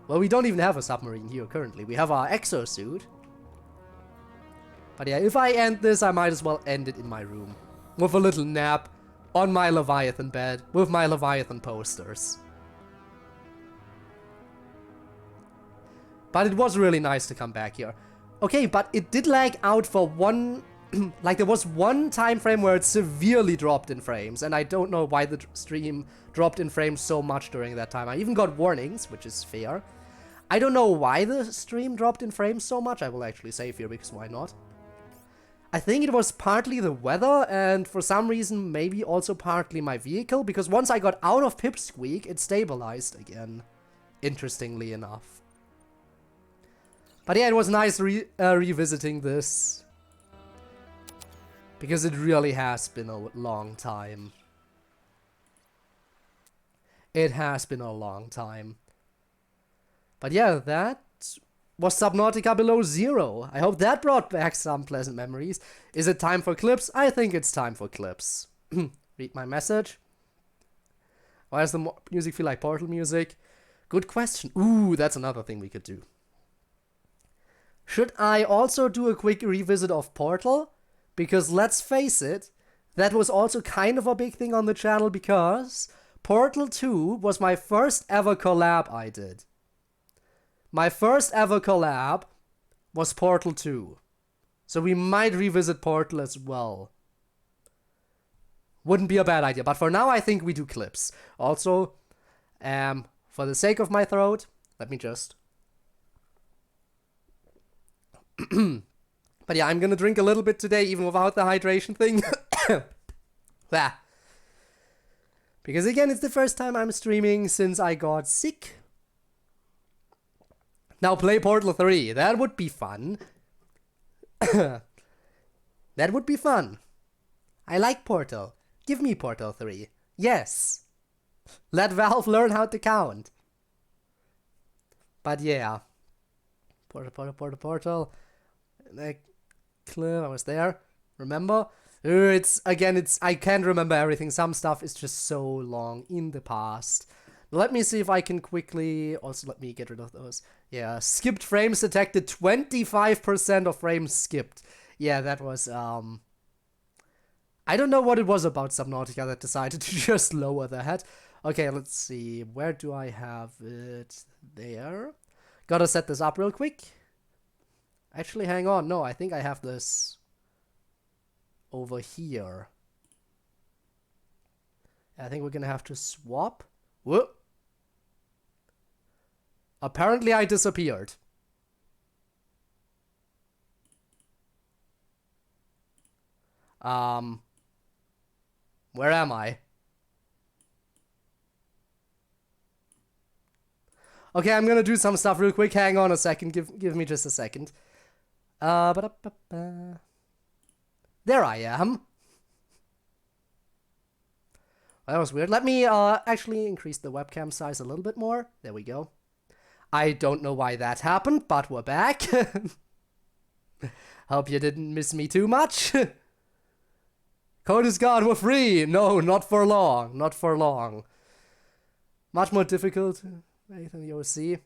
A: Well, we don't even have a submarine here currently. We have our exosuit. But yeah, if I end this, I might as well end it in my room. With a little nap on my Leviathan bed with my Leviathan posters. But it was really nice to come back here. Okay, but it did lag out for one... like, there was one time frame where it severely dropped in frames. And I don't know why the stream dropped in frames so much during that time. I even got warnings, which is fair. I don't know why the stream dropped in frames so much. I will actually save here, because why not? I think it was partly the weather, and for some reason, maybe also partly my vehicle. Because once I got out of Pipsqueak, it stabilized again. Interestingly enough. But yeah, it was nice revisiting this. Because it really has been a long time. It has been a long time. But yeah, that was Subnautica Below Zero. I hope that brought back some pleasant memories. Is it time for clips? I think it's time for clips. Read my message. Why does the music feel like Portal music? Good question. Ooh, that's another thing we could do. Should I also do a quick revisit of Portal? Because let's face it, that was also kind of a big thing on the channel because Portal 2 was my first ever collab I did. my first ever collab was Portal 2. So we might revisit Portal as well. Wouldn't be a bad idea. But for now, I think we do clips. Also, for the sake of my throat, let me just... But yeah, I'm gonna drink a little bit today, even without the hydration thing. Because again, it's the first time I'm streaming since I got sick. Now play Portal 3. That would be fun. That would be fun. I like Portal. Give me Portal 3. Yes. Let Valve learn how to count. But yeah. Portal. Like, I was there. Remember? I can't remember everything. Some stuff is just so long in the past. Let me see if I can quickly... Also, let me get rid of those. Yeah, skipped frames detected. 25% of frames skipped. Yeah, that was, I don't know what it was about Subnautica that decided to just lower that. Okay, let's see. Where do I have it? There. Gotta set this up real quick. Actually, hang on. No, I think I have this over here. I think we're gonna have to swap. Whoop. Apparently I disappeared. Where am I? Okay, I'm gonna do some stuff real quick. Hang on a second. Give me just a second. There I am. That was weird. Let me actually increase the webcam size a little bit more. There we go. I don't know why that happened, but we're back. Hope you didn't miss me too much. Code is gone, we're free. No, not for long. Not for long. Much more difficult than the OC.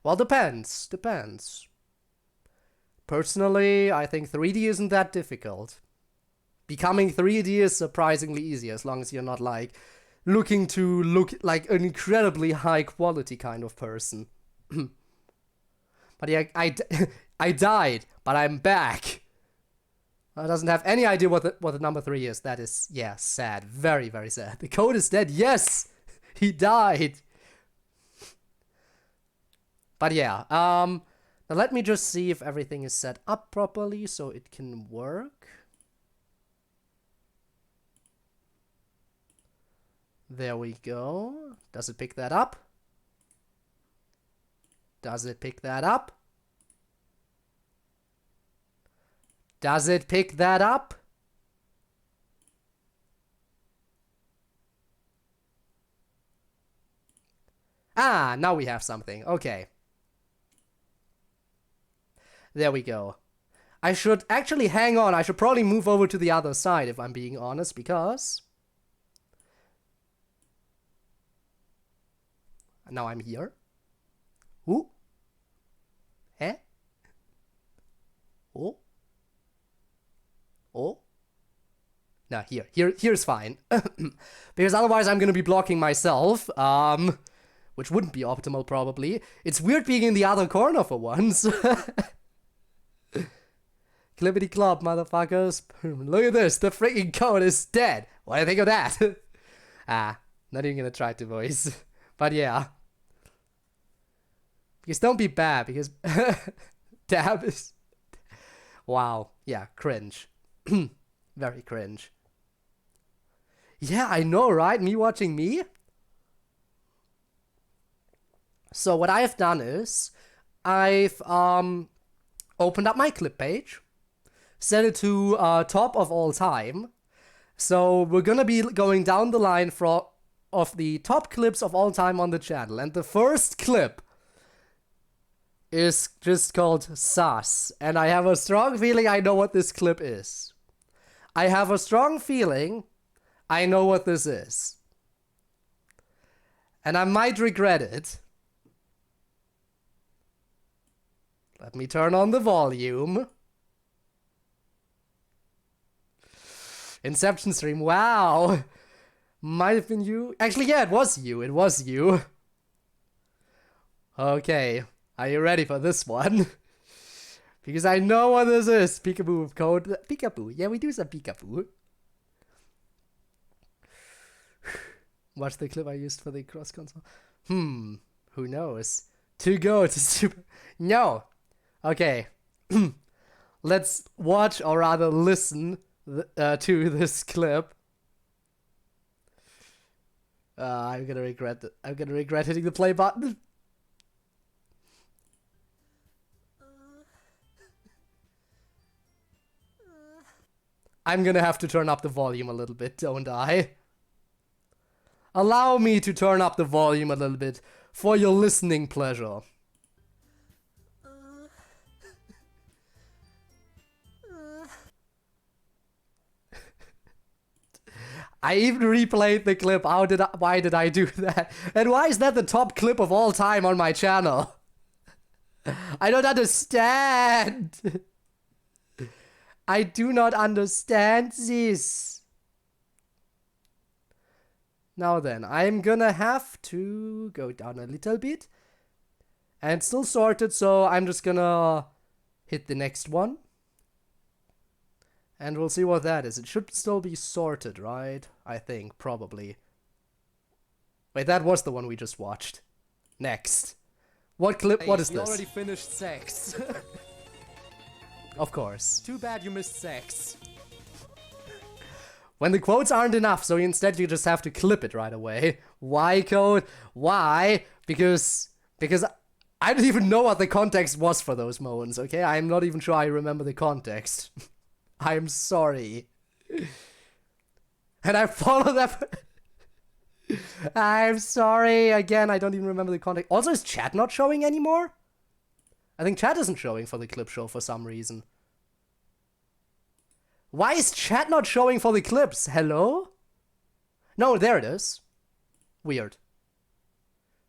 A: Well, depends. Personally, I think 3D isn't that difficult. Becoming 3D is surprisingly easy as long as you're not like looking to look like an incredibly high quality kind of person. But yeah, I died, but I'm back. I doesn't have any idea what the number 3 is. That is, yeah, sad. Very, very sad. The code is dead. Yes! He died. But yeah, now let me just see if everything is set up properly so it can work. There we go. Does it pick that up? Does it pick that up? Does it pick that up? Ah, now we have something. Okay. There we go. I should actually hang on. I should probably move over to the other side if I'm being honest, because now I'm here. Ooh. Eh? Oh. Oh. No, here's fine. Because otherwise I'm gonna be blocking myself, which wouldn't be optimal probably. It's weird being in the other corner for once. Clippity clop, motherfuckers. Look at this, the freaking code is dead. What do you think of that? Not even gonna try to voice. But yeah. Because don't be bad, because dab is... Wow, yeah, cringe. Very cringe. Yeah, I know, right? Me watching me? So what I've done is, I've opened up my clip page, set it to top of all time. So we're gonna be going down the line of the top clips of all time on the channel. And the first clip is just called Sus. And I have a strong feeling I know what this clip is. I have a strong feeling I know what this is. And I might regret it. Let me turn on the volume. Inception stream, wow. Might have been you. Actually, yeah, it was you. It was you. Okay, are you ready for this one? Because I know what this is. Peekaboo with code. Peekaboo. Yeah, we do some peekaboo. Watch the clip I used for the cross console. Who knows? To go to super. No. Okay. Let's watch, or rather listen to this clip. I'm gonna regret it. I'm gonna regret hitting the play button. I'm gonna have to turn up the volume a little bit, don't I? Allow me to turn up the volume a little bit for your listening pleasure. I even replayed the clip. Why did I do that? And why is that the top clip of all time on my channel? I don't understand. I do not understand this. Now then, I'm gonna have to go down a little bit. And it's still sorted, so I'm just gonna hit the next one. And we'll see what that is. It should still be sorted, right? I think, probably. Wait, that was the one we just watched. Next. What clip? What is this? We already finished sex. Of course. Too bad you missed sex. When the quotes aren't enough, so instead you just have to clip it right away. Why, Code? Why? Because I don't even know what the context was for those moments, okay? I'm not even sure I remember the context. I'm sorry. And I follow that. I'm sorry. Again, I don't even remember the context. Also, is chat not showing anymore? I think chat isn't showing for the clip show for some reason. Why is chat not showing for the clips? Hello? No, there it is. Weird.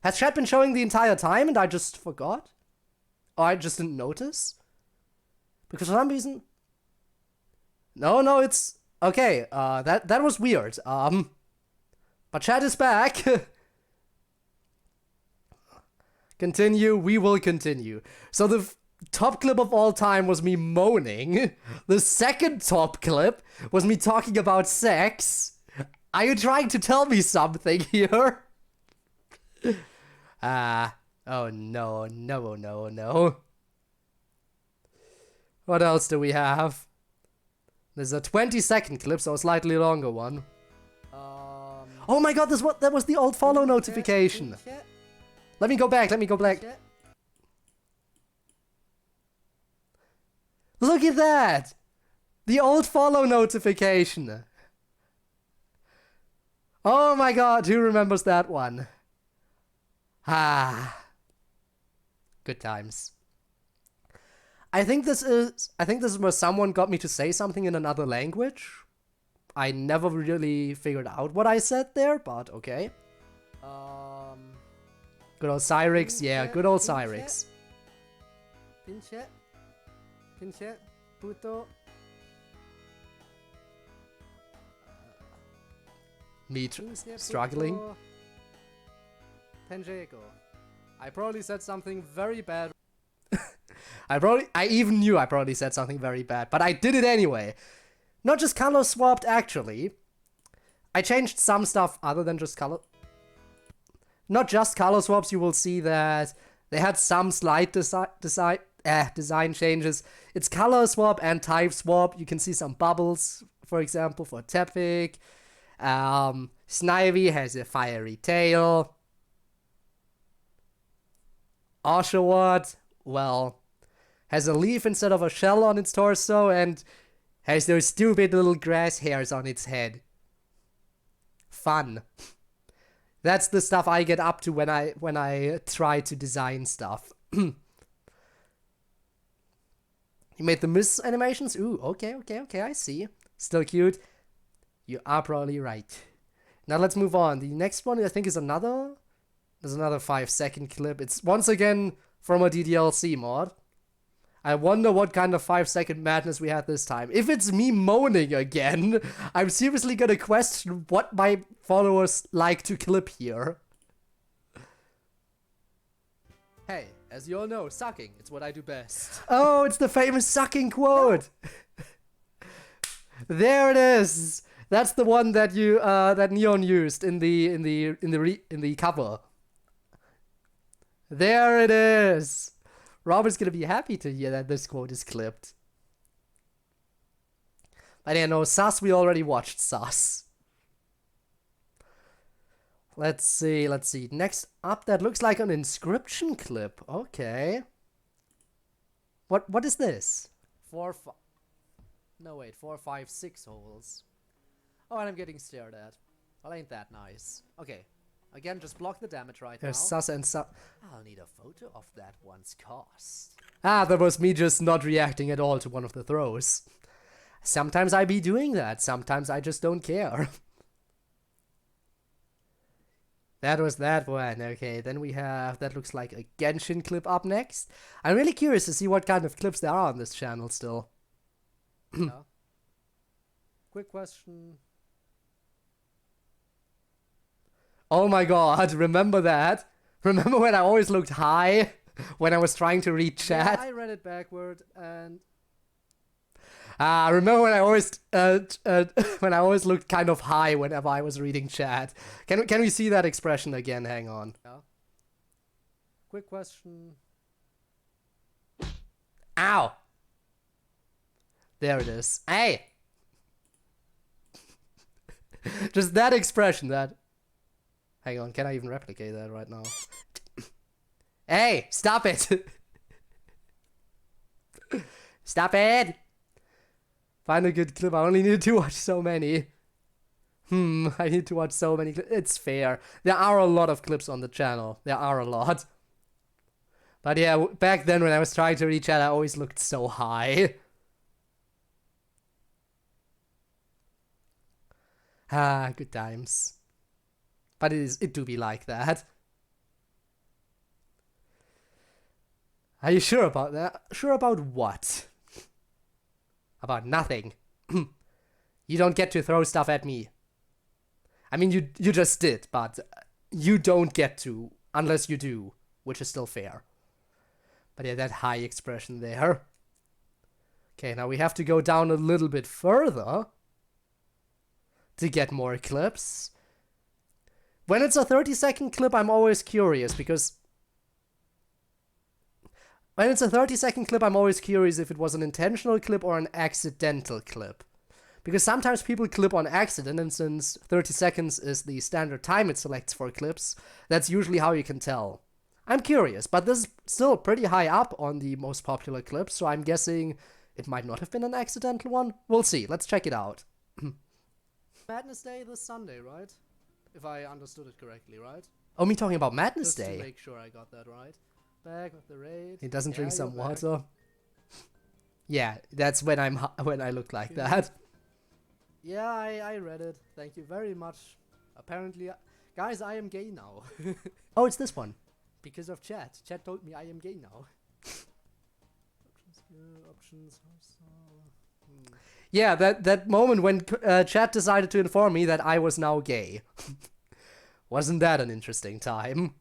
A: Has chat been showing the entire time and I just forgot? Or I just didn't notice? Because for some reason... No, it's... Okay, that was weird. But chat is back. Continue, we will continue. So the top clip of all time was me moaning. The second top clip was me talking about sex. Are you trying to tell me something here? Oh no. What else do we have? There's a 20-second clip, so a slightly longer one. Oh my god, that was the old follow notification. Let me go back. Look at that! The old follow notification. Oh my god, who remembers that one? Good times. I think this is where someone got me to say something in another language. I never really figured out what I said there, but okay. Good old Cyrix, yeah, good old Cyrix. Pinche, puto. Me struggling. Penjeko. I probably said something very bad. I even knew I probably said something very bad, but I did it anyway. Not just color swapped, actually. I changed some stuff other than just color. Not just color swaps, you will see that they had some slight design changes. It's color swap and type swap. You can see some bubbles, for example, for Tepig. Snivy has a fiery tail. Oshawott, well, has a leaf instead of a shell on its torso and has those stupid little grass hairs on its head. Fun. That's the stuff I get up to when I try to design stuff. You made the miss animations? Ooh, okay, I see. Still cute. You are probably right. Now let's move on. The next one I think is another... There's another 5-second clip. It's once again from a DDLC mod. I wonder what kind of 5-second madness we had this time. If it's me moaning again, I'm seriously gonna question what my followers like to clip here. Hey, as you all know, sucking, it's what I do best. Oh, it's the famous sucking quote! There it is! That's the one that you, that Neon used in the cover. There it is! Robert's gonna be happy to hear that this quote is clipped. But yeah, no, Sus, we already watched Sus. Let's see. Next up, that looks like an inscription clip. Okay. What is this? 4, 5, 6 holes. Oh, and I'm getting stared at. Well, ain't that nice. Okay. Again, just block the damage right now. Sus and Sus. I'll need a photo of that one's cost. Ah, that was me just not reacting at all to one of the throws. Sometimes I be doing that. Sometimes I just don't care. That was that one. Okay, then we have, that looks like a Genshin clip up next. I'm really curious to see what kind of clips there are on this channel still. Yeah. Quick question. Oh my god, remember that? Remember when I always looked high when I was trying to read chat? Yeah, I read it backward and... remember when I always looked kind of high whenever I was reading chat? Can we see that expression again? Hang on. Yeah. Quick question. Ow! There it is. Hey! Just that expression, that... Hang on, can I even replicate that right now? Hey! Stop it! Stop it! Find a good clip. I only need to watch so many. I need to watch so many clips. It's fair. There are a lot of clips on the channel. There are a lot. But yeah, back then when I was trying to read chat, I always looked so high. Good times. But it do be like that. Are you sure about that? Sure about what? About nothing. You don't get to throw stuff at me. I mean, you just did, but you don't get to, unless you do, which is still fair. But yeah, that high expression there. Okay, now we have to go down a little bit further to get more clips. When it's a 30-second clip, I'm always curious, because... When it's a 30-second clip, I'm always curious if it was an intentional clip or an accidental clip. Because sometimes people clip on accident, and since 30 seconds is the standard time it selects for clips, that's usually how you can tell. I'm curious, but this is still pretty high up on the most popular clips, so I'm guessing it might not have been an accidental one. We'll see. Let's check it out. Madness Day this Sunday, right? If I understood it correctly, right? Oh, me talking about Madness Day? Just to make sure I got that right. Back with the raid. He doesn't drink some water. Yeah, that's when I look like that. Yeah, I read it. Thank you very much. Apparently, guys, I am gay now. Oh, it's this one. Because of chat. Chat told me I am gay now. Options. Yeah, that moment when chat decided to inform me that I was now gay. Wasn't that an interesting time?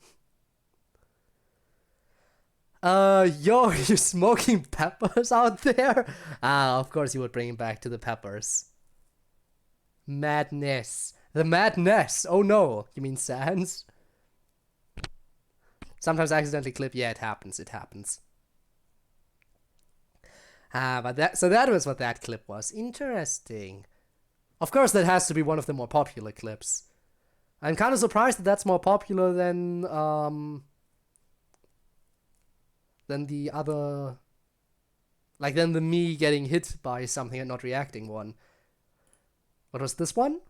A: Yo, are you smoking peppers out there? Of course you would bring him back to the peppers. Madness. The madness. Oh no, you mean Sans? Sometimes I accidentally clip. Yeah, it happens. It happens. But that was what that clip was. Interesting. Of course, that has to be one of the more popular clips. I'm kind of surprised that that's more popular than the other, like than the me getting hit by something and not reacting one. What was this one?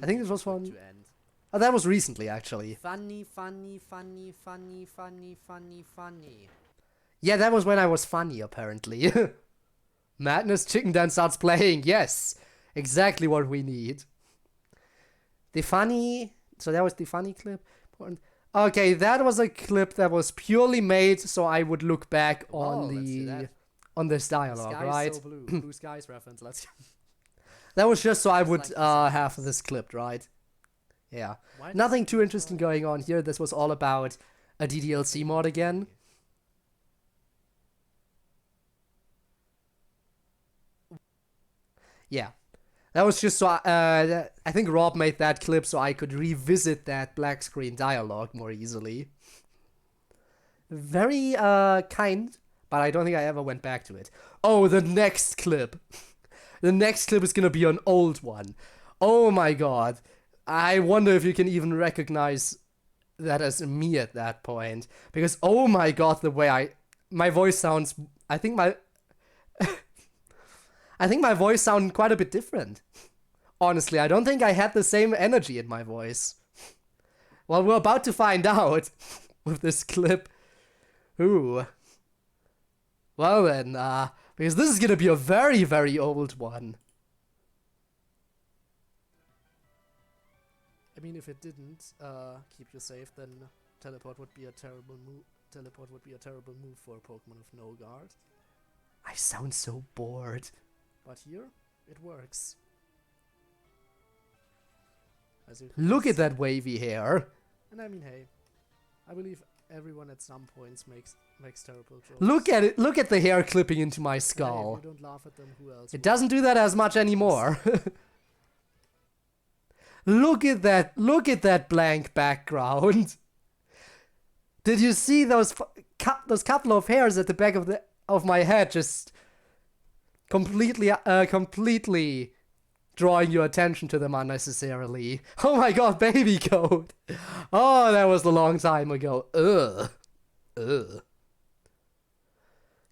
A: I think this was one. Oh, that was recently, actually. Funny. Yeah, that was when I was funny, apparently. Madness Chicken Dance starts playing. Yes, exactly what we need. The funny. So that was the funny clip. Okay, that was a clip that was purely made so I would look back on on this dialogue, right? So blue. Blue skies reference. Let's. That was just so I would have this clipped, right? Yeah. Nothing too interesting going on here. This was all about a DDLC mod again. Yeah. That was just so I think Rob made that clip so I could revisit that black screen dialogue more easily. Very kind, but I don't think I ever went back to it. Oh, the next clip. The next clip is gonna be an old one. Oh my god. I wonder if you can even recognize that as me at that point. Because oh my god, the way my voice sounds, I think my voice sounded quite a bit different. Honestly, I don't think I had the same energy in my voice. Well, we're about to find out with this clip. Ooh. Well then, because this is gonna be a very, very old one. I mean, if it didn't keep you safe, then teleport would be a terrible move. Teleport would be a terrible move for a Pokemon with no guard. I sound so bored. But here, it works. Look at that wavy hair. And I mean, hey, I believe everyone at some points makes terrible jokes. Look at it. Look at the hair clipping into my skull. Hey, if you don't laugh at them, who else? It doesn't do that as much anymore. Look at that. Look at that blank background. Did you see those couple of hairs at the back of my head just completely drawing your attention to them unnecessarily? Oh my god, baby Code. Oh, that was a long time ago. Ugh.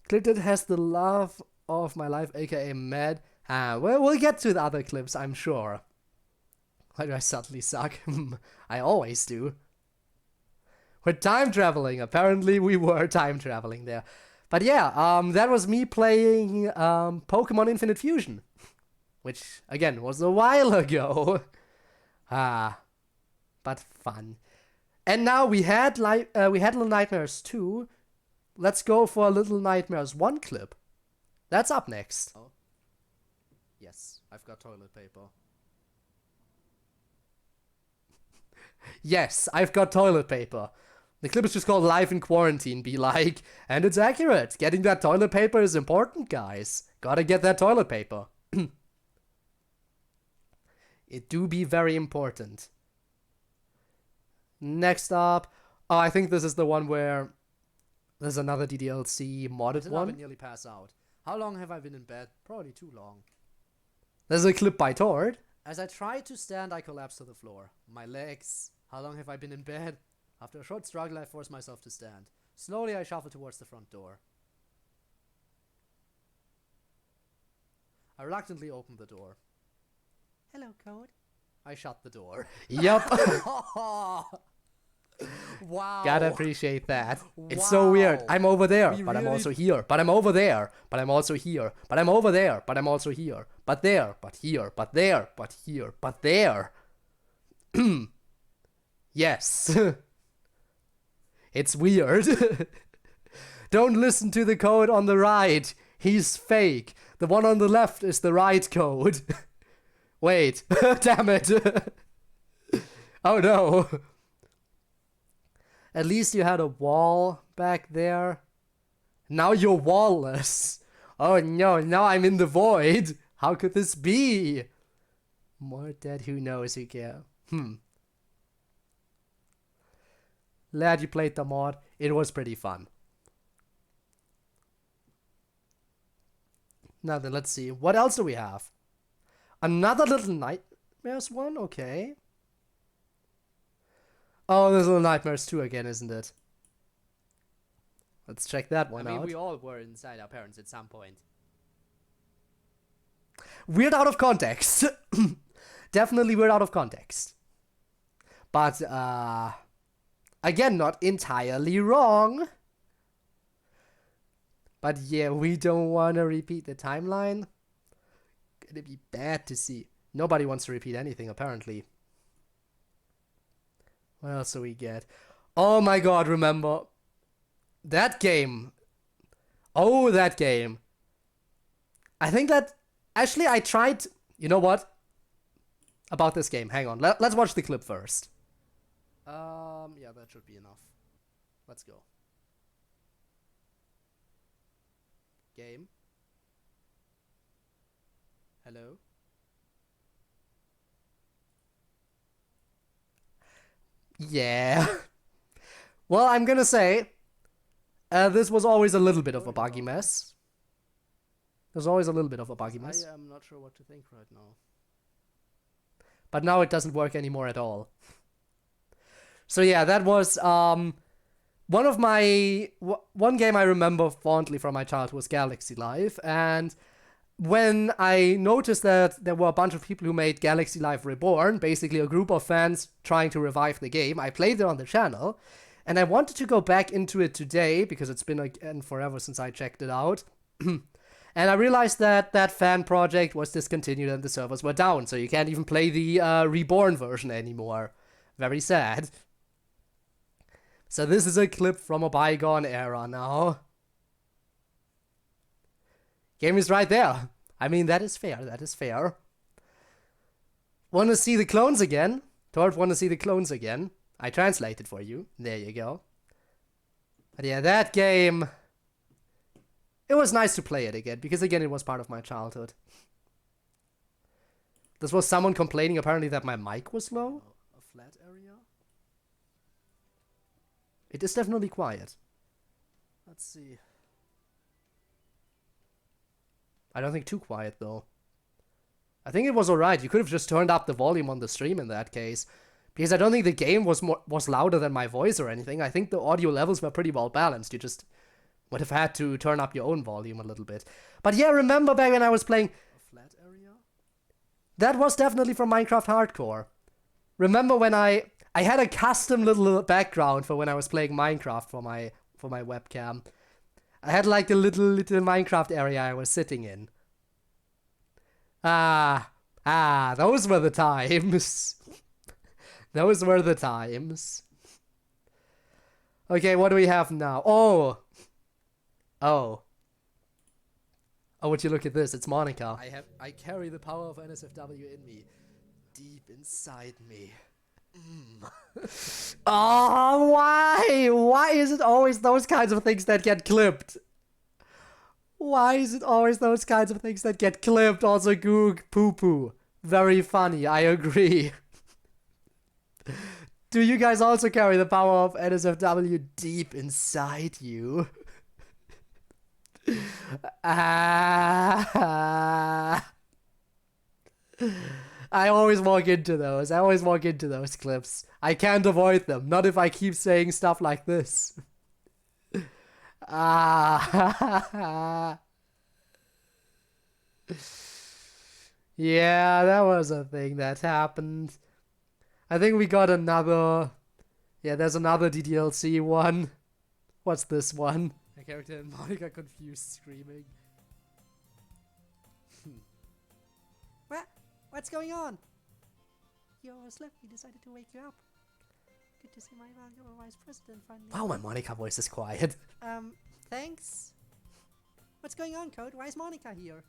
A: Clipted has the love of my life, aka Mad. Well, we'll get to the other clips, I'm sure. Why do I suddenly suck? I always do. We're time traveling. Apparently we were time traveling there. But yeah, that was me playing Pokemon Infinite Fusion. Which, again, was a while ago. But fun. And now we had Little Nightmares 2. Let's go for Little Nightmares 1 clip. That's up next. Oh. Yes, I've got toilet paper. Yes, I've got toilet paper. The clip is just called Life in Quarantine, be like, and it's accurate. Getting that toilet paper is important, guys. Gotta get that toilet paper. It do be very important. Next up, oh, I think this is the one where there's another DDLC modded one. I nearly pass out. How long have I been in bed? Probably too long. There's a clip by Tord. As I try to stand, I collapse to the floor. My legs. How long have I been in bed? After a short struggle, I force myself to stand. Slowly, I shuffle towards the front door. I reluctantly open the door. Hello, Code. I shut the door. Yup. Wow. Gotta appreciate that. Wow. It's so weird. I'm over there, but I'm also here. But I'm over there, but I'm also here. But I'm over there, but I'm also here. But there, but here, but there, but here, but there. Yes. It's weird. Don't listen to the Code on the right. He's fake. The one on the left is the right Code. Wait. Damn it. Oh no. At least you had a wall back there. Now you're wallless. Oh no, now I'm in the void. How could this be? More dead, who knows, who cares? Glad you played the mod. It was pretty fun. Now then, let's see. What else do we have? Another Little Nightmares one? Okay. Oh, there's Little Nightmares 2 again, isn't it? Let's check that one out. I mean, we all were inside our parents at some point. Weird out of context. Definitely weird out of context. But, again, not entirely wrong. But yeah, we don't want to repeat the timeline. Gonna be bad to see. Nobody wants to repeat anything, apparently. What else do we get? Oh my god, remember that game. Oh, that game. I think that... Actually, I tried... You know what? About this game. Hang on. Let's watch the clip first. Yeah, that should be enough. Let's go. Game. Hello? Yeah. Well, I'm gonna say, this was always a little bit of a buggy mess. There's always a little bit of a buggy mess. I am not sure what to think right now. But now it doesn't work anymore at all. So yeah, that was one of my one game I remember fondly from my childhood was Galaxy Life, and when I noticed that there were a bunch of people who made Galaxy Life Reborn, basically a group of fans trying to revive the game, I played it on the channel, and I wanted to go back into it today because it's been again forever since I checked it out. And I realized that that fan project was discontinued and the servers were down, so you can't even play the Reborn version anymore. Very sad. So this is a clip from a bygone era now. Game is right there. I mean, that is fair, that is fair. Want to see the clones again? Tord, want to see the clones again? I translated for you. There you go. But yeah, that game... It was nice to play it again, because again, it was part of my childhood. This was someone complaining apparently that my mic was low. A flat area? It is definitely quiet. Let's see. I don't think too quiet, though. I think it was alright. You could have just turned up the volume on the stream in that case. Because I don't think the game was louder than my voice or anything. I think the audio levels were pretty well balanced. You just would have had to turn up your own volume a little bit. But yeah, remember back when I was playing... A flat area? That was definitely from Minecraft Hardcore. Remember when I had a custom little background for when I was playing Minecraft for my webcam. I had like a little Minecraft area I was sitting in. Those were the times. Those were the times. Okay, what do we have now? Oh, would you look at this? It's Monica. I carry the power of NSFW in me. Deep inside me. Oh, why? Why is it always those kinds of things that get clipped? Why is it always those kinds of things that get clipped? Also, Goog, poo-poo. Very funny, I agree. Do you guys also carry the power of NSFW deep inside you? I always walk into those. I always walk into those clips. I can't avoid them. Not if I keep saying stuff like this. Yeah, that was a thing that happened. I think we got another... Yeah, there's another DDLC one. What's this one? A character in Monica confused screaming. What's going on? You're asleep. We decided to wake you up. Good to see my valuable vice president finally. Wow, my Monica voice is quiet. Thanks. What's going on, Code? Why is Monica here?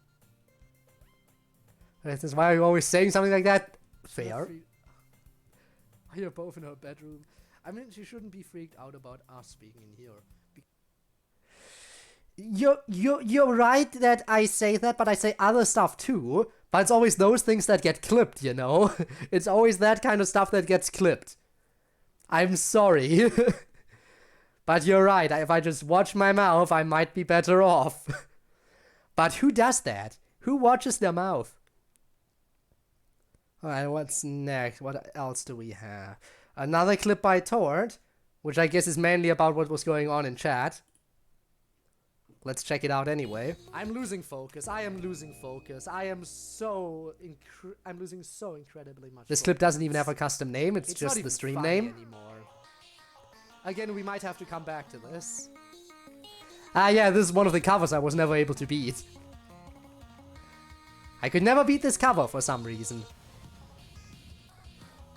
A: This is why are you always saying something like that? Fair. You're both in her bedroom. I mean, she shouldn't be freaked out about us being in here. You're right that I say that, but I say other stuff too. But it's always those things that get clipped, you know? It's always that kind of stuff that gets clipped. I'm sorry. But you're right, if I just watch my mouth, I might be better off. But who does that? Who watches their mouth? Alright, what's next? What else do we have? Another clip by Tord, which I guess is mainly about what was going on in chat. Let's check it out anyway. I'm losing focus. I am losing focus. I'm losing so incredibly much. This clip doesn't even have a custom name. It's just the stream name. Anymore. Again, we might have to come back to this. Yeah, this is one of the covers I was never able to beat. I could never beat this cover for some reason.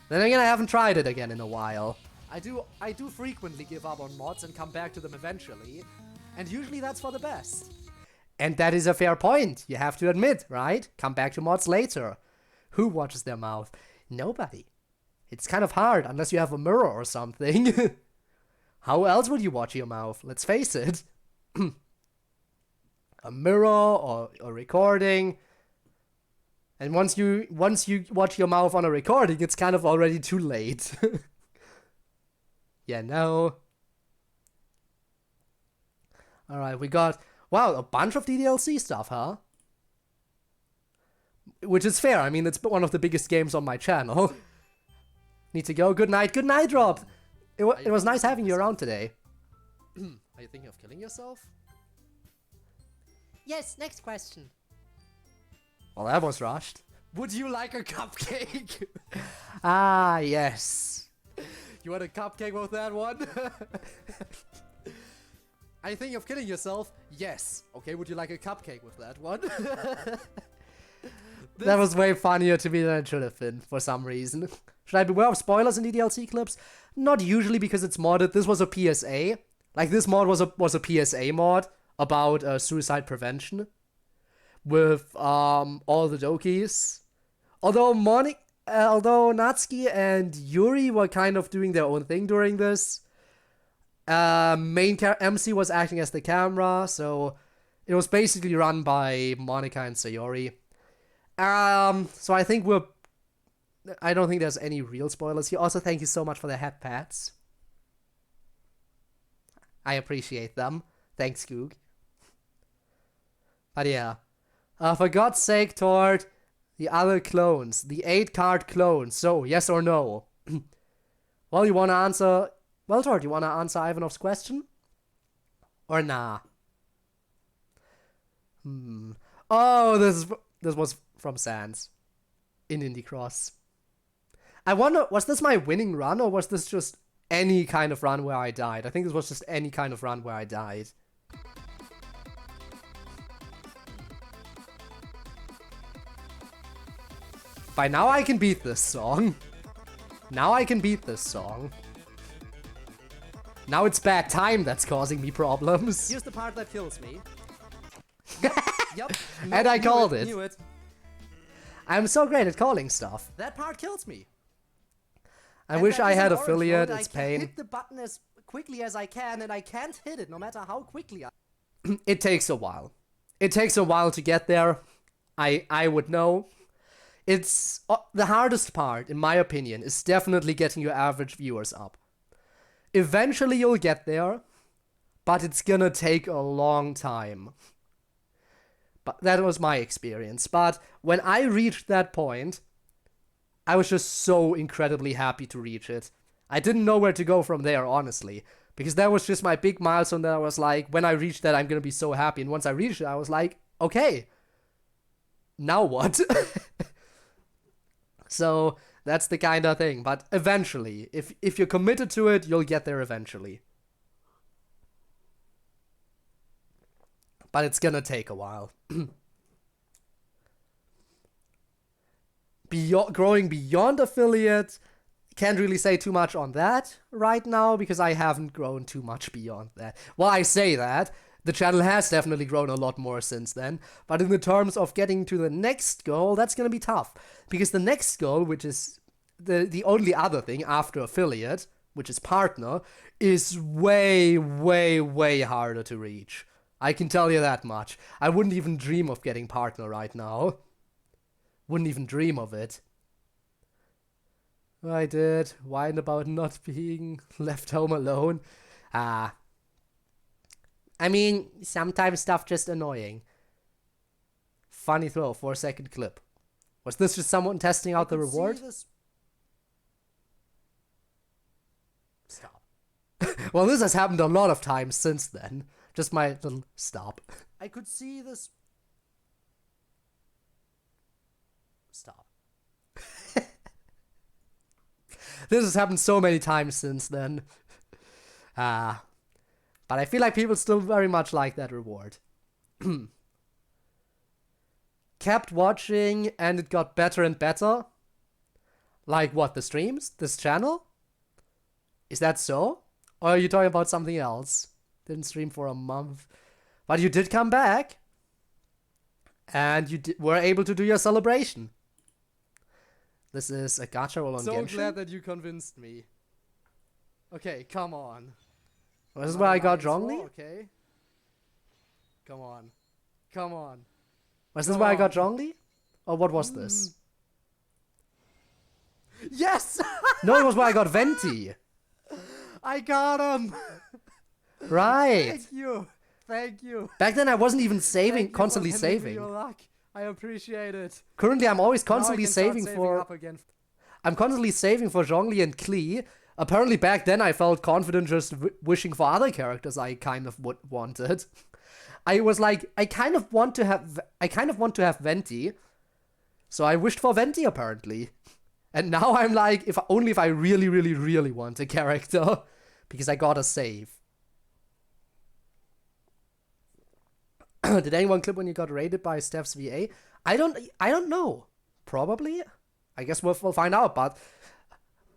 A: Then again, I haven't tried it again in a while. I do frequently give up on mods and come back to them eventually. And usually that's for the best. And that is a fair point, you have to admit, right? Come back to mods later. Who watches their mouth? Nobody. It's kind of hard, unless you have a mirror or something. How else would you watch your mouth? Let's face it. A mirror or a recording. And once you watch your mouth on a recording, it's kind of already too late. Yeah, no. Alright, we got, wow, a bunch of DDLC stuff, huh? Which is fair, I mean, it's one of the biggest games on my channel. Need to go, good night, Rob! It was nice having you around today. Are you thinking of killing yourself? Yes, next question. Well, that was rushed. Would you like a cupcake? Ah, yes. You want a cupcake with that one? Are you thinking of killing yourself? Yes. Okay, would you like a cupcake with that one? That was way funnier to me than it should have been, for some reason. Should I beware of spoilers in DDLC clips? Not usually, because it's modded. This was a PSA. Like, this mod was a PSA mod about suicide prevention. With all the Dokis. Although Natsuki and Yuri were kind of doing their own thing during this. MC was acting as the camera, so it was basically run by Monica and Sayori. So I think I don't think there's any real spoilers here. Also, thank you so much for the head pats. I appreciate them. Thanks, Goog. But yeah. For God's sake, Tord, the other clones, the 8-card clones, so, yes or no? Well, you wanna answer... Well, Tord, you wanna answer Ivanov's question? Or nah? Oh, this was from Sans. In Indie Cross. I wonder, was this my winning run, or was this just any kind of run where I died? I think this was just any kind of run where I died. By now I can beat this song. Now I can beat this song. Now it's bad time that's causing me problems. Here's the part that kills me. Yep. And I called it. Knew it. I'm so great at calling stuff. That part kills me. I wish I had affiliate, it's pain. I hit the button as quickly as I can, and I can't hit it no matter how quickly I... It takes a while. It takes a while to get there. I would know. It's the hardest part, in my opinion, is definitely getting your average viewers up. Eventually you'll get there, but it's gonna take a long time. But that was my experience. But when I reached that point, I was just so incredibly happy to reach it. I didn't know where to go from there, honestly. Because that was just my big milestone that I was like, when I reached that, I'm gonna be so happy. And once I reached it, I was like, okay, now what? So that's the kind of thing. But eventually, if you're committed to it, you'll get there eventually. But it's gonna take a while. Growing beyond affiliate, can't really say too much on that right now because I haven't grown too much beyond that. Well, I say that. The channel has definitely grown a lot more since then, but in the terms of getting to the next goal, that's gonna be tough. Because the next goal, which is the only other thing after affiliate, which is partner, is way, way, way harder to reach. I can tell you that much. I wouldn't even dream of getting partner right now. Wouldn't even dream of it. I did whine about not being left home alone. I mean, sometimes stuff just annoying. Funny throw, 4-second clip. Was this just someone testing out the reward? Stop. Well, this has happened a lot of times since then. Just my little stop. I could see this. Stop. This has happened so many times since then. But I feel like people still very much like that reward. Kept watching and it got better and better. Like what, the streams? This channel? Is that so? Or are you talking about something else? Didn't stream for a month. But you did come back. And you were able to do your celebration. This is a gacha roll on Genshin. So glad that you convinced me. Okay, come on. Was this where I got Zhongli?
C: Okay. Come on. Come on.
A: Was this
C: Come
A: where I got
C: on.
A: Zhongli? Or what was this?
C: Yes!
A: No, it was where I got Venti.
C: I got him!
A: Right.
C: Thank you. Thank you.
A: Back then I wasn't even saving,
C: Thank you
A: constantly
C: for lending me
A: saving.
C: your luck. I appreciate it.
A: Currently I'm always
C: Now I
A: constantly
C: can start
A: saving
C: saving
A: for...
C: up again.
A: I'm constantly saving for Zhongli and Klee. Apparently back then I felt confident just wishing for other characters I kind of wanted. I was like, I kind of want to have Venti. So I wished for Venti apparently. And now I'm like, if I really, really, really want a character. Because I gotta save. Did anyone clip when you got raided by Steph's VA? I don't know. Probably. I guess we'll find out, but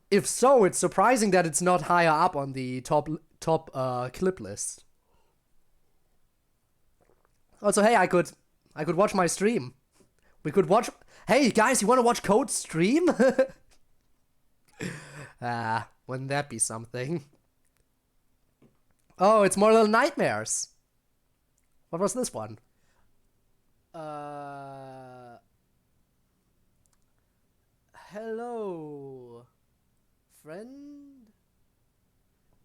A: if so, it's surprising that it's not higher up on the top clip list. Also, hey, I could watch my stream. We could watch. Hey guys, you want to watch Code stream? Wouldn't that be something? Oh, it's More Little Nightmares. What was this one?
C: Hello, friend?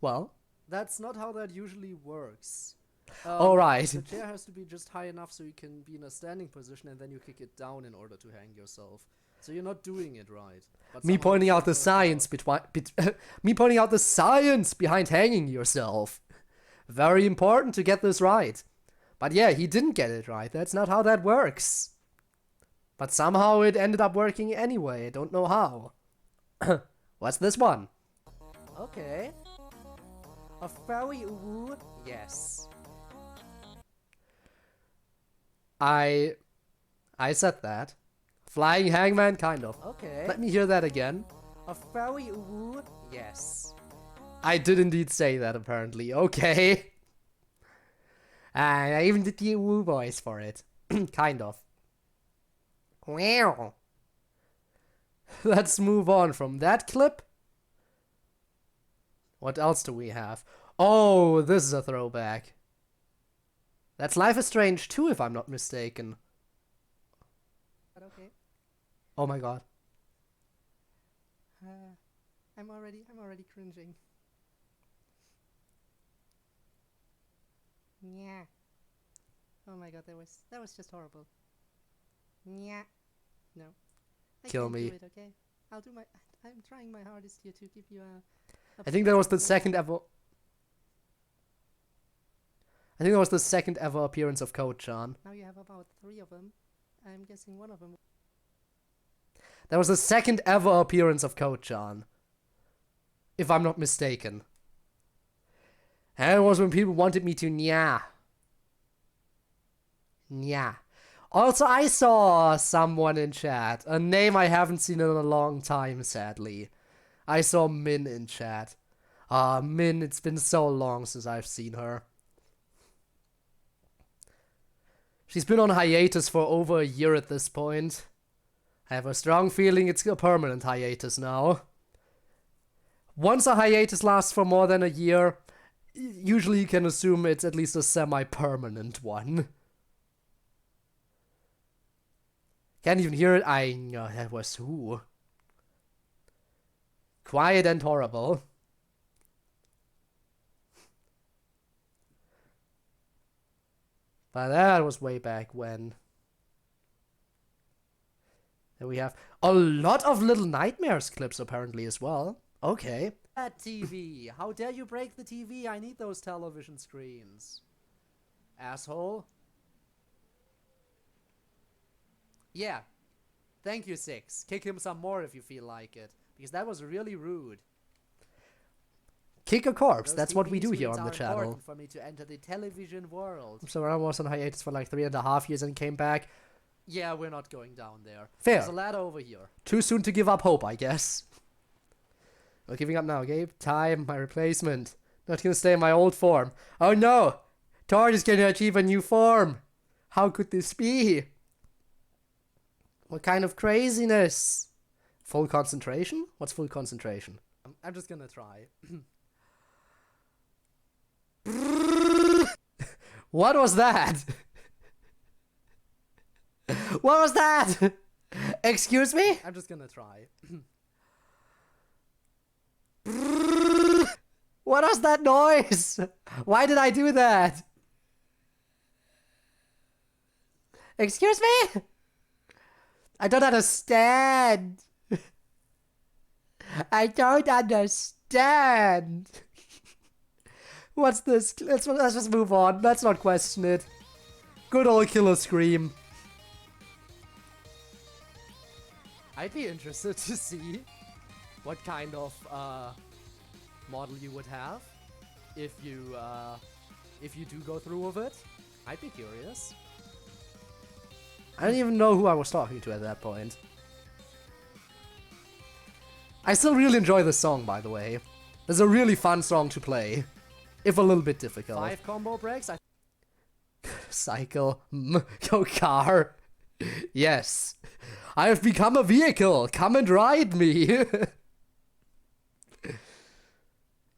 A: Well,
C: That's not how that usually works.
A: alright.
C: The chair has to be just high enough so you can be in a standing position and then you kick it down in order to hang yourself. So you're not doing it right. But
A: Me
C: somehow
A: pointing
C: it's
A: out the
C: worked
A: science me pointing out the science behind hanging yourself. Very important to get this right. But yeah, he didn't get it right. That's not how that works. But somehow it ended up working anyway. I don't know how. What's this one?
C: Okay. A fairy uwu?
A: Yes. I said that. Flying hangman, kind of.
C: Okay.
A: Let me hear that again.
C: A fairy uwu?
A: Yes. I did indeed say that, apparently. Okay. I even did the woo voice for it. Kind of. Wow. Let's move on from that clip. What else do we have? Oh, this is a throwback. That's Life is Strange 2, if I'm not mistaken.
C: Okay.
A: Oh my god.
C: I'm already cringing. Yeah. Oh my god, that was just horrible. Yeah. No. I
A: Kill
C: can't
A: me.
C: do it, okay? I'm trying my hardest here to give you
A: I think that was the second ever... I think that was the second ever appearance of Code-chan.
C: Now you have about 3 of them. I'm guessing one of them.
A: That was the second ever appearance of Code-chan. If I'm not mistaken. And it was when people wanted me to nya. Nya. Also, I saw someone in chat. A name I haven't seen in a long time, sadly. I saw Min in chat. Min, it's been so long since I've seen her. She's been on hiatus for over a year at this point. I have a strong feeling it's a permanent hiatus now. Once a hiatus lasts for more than a year, usually you can assume it's at least a semi-permanent one. Can't even hear it. I know that was who. Quiet and horrible. But that was way back when. Then we have a lot of Little Nightmares clips apparently as well. Okay.
C: That TV! How dare you break the TV? I need those television screens. Asshole. Yeah. Thank you, Six. Kick him some more if you feel like it. Because that was really rude.
A: Kick a corpse.
C: Those
A: That's what we
C: TV
A: do here
C: screens
A: on the
C: are
A: channel.
C: important for me to enter the television world.
A: So I was on hiatus for like 3.5 years and came back.
C: Yeah, we're not going down there.
A: Fair.
C: There's a ladder over here.
A: Too soon to give up hope, I guess. Not giving up now, okay? Time, my replacement. Not gonna stay in my old form. Oh no! Tord is gonna achieve a new form! How could this be? What kind of craziness? Full concentration? What's full concentration?
C: I'm just gonna try.
A: What was that? What was that? Excuse me?
C: I'm just gonna try.
A: What was that noise? Why did I do that? Excuse me? I don't understand. I don't understand. What's this? Let's just move on. Let's not question it. Good old killer scream.
C: I'd be interested to see what kind of model you would have if you do go through with it. I'd be curious.
A: I don't even know who I was talking to at that point. I still really enjoy this song, by the way. It's a really fun song to play, if a little bit difficult.
C: 5 combo breaks.
A: Cycle. Go car. Yes. I have become a vehicle. Come and ride me.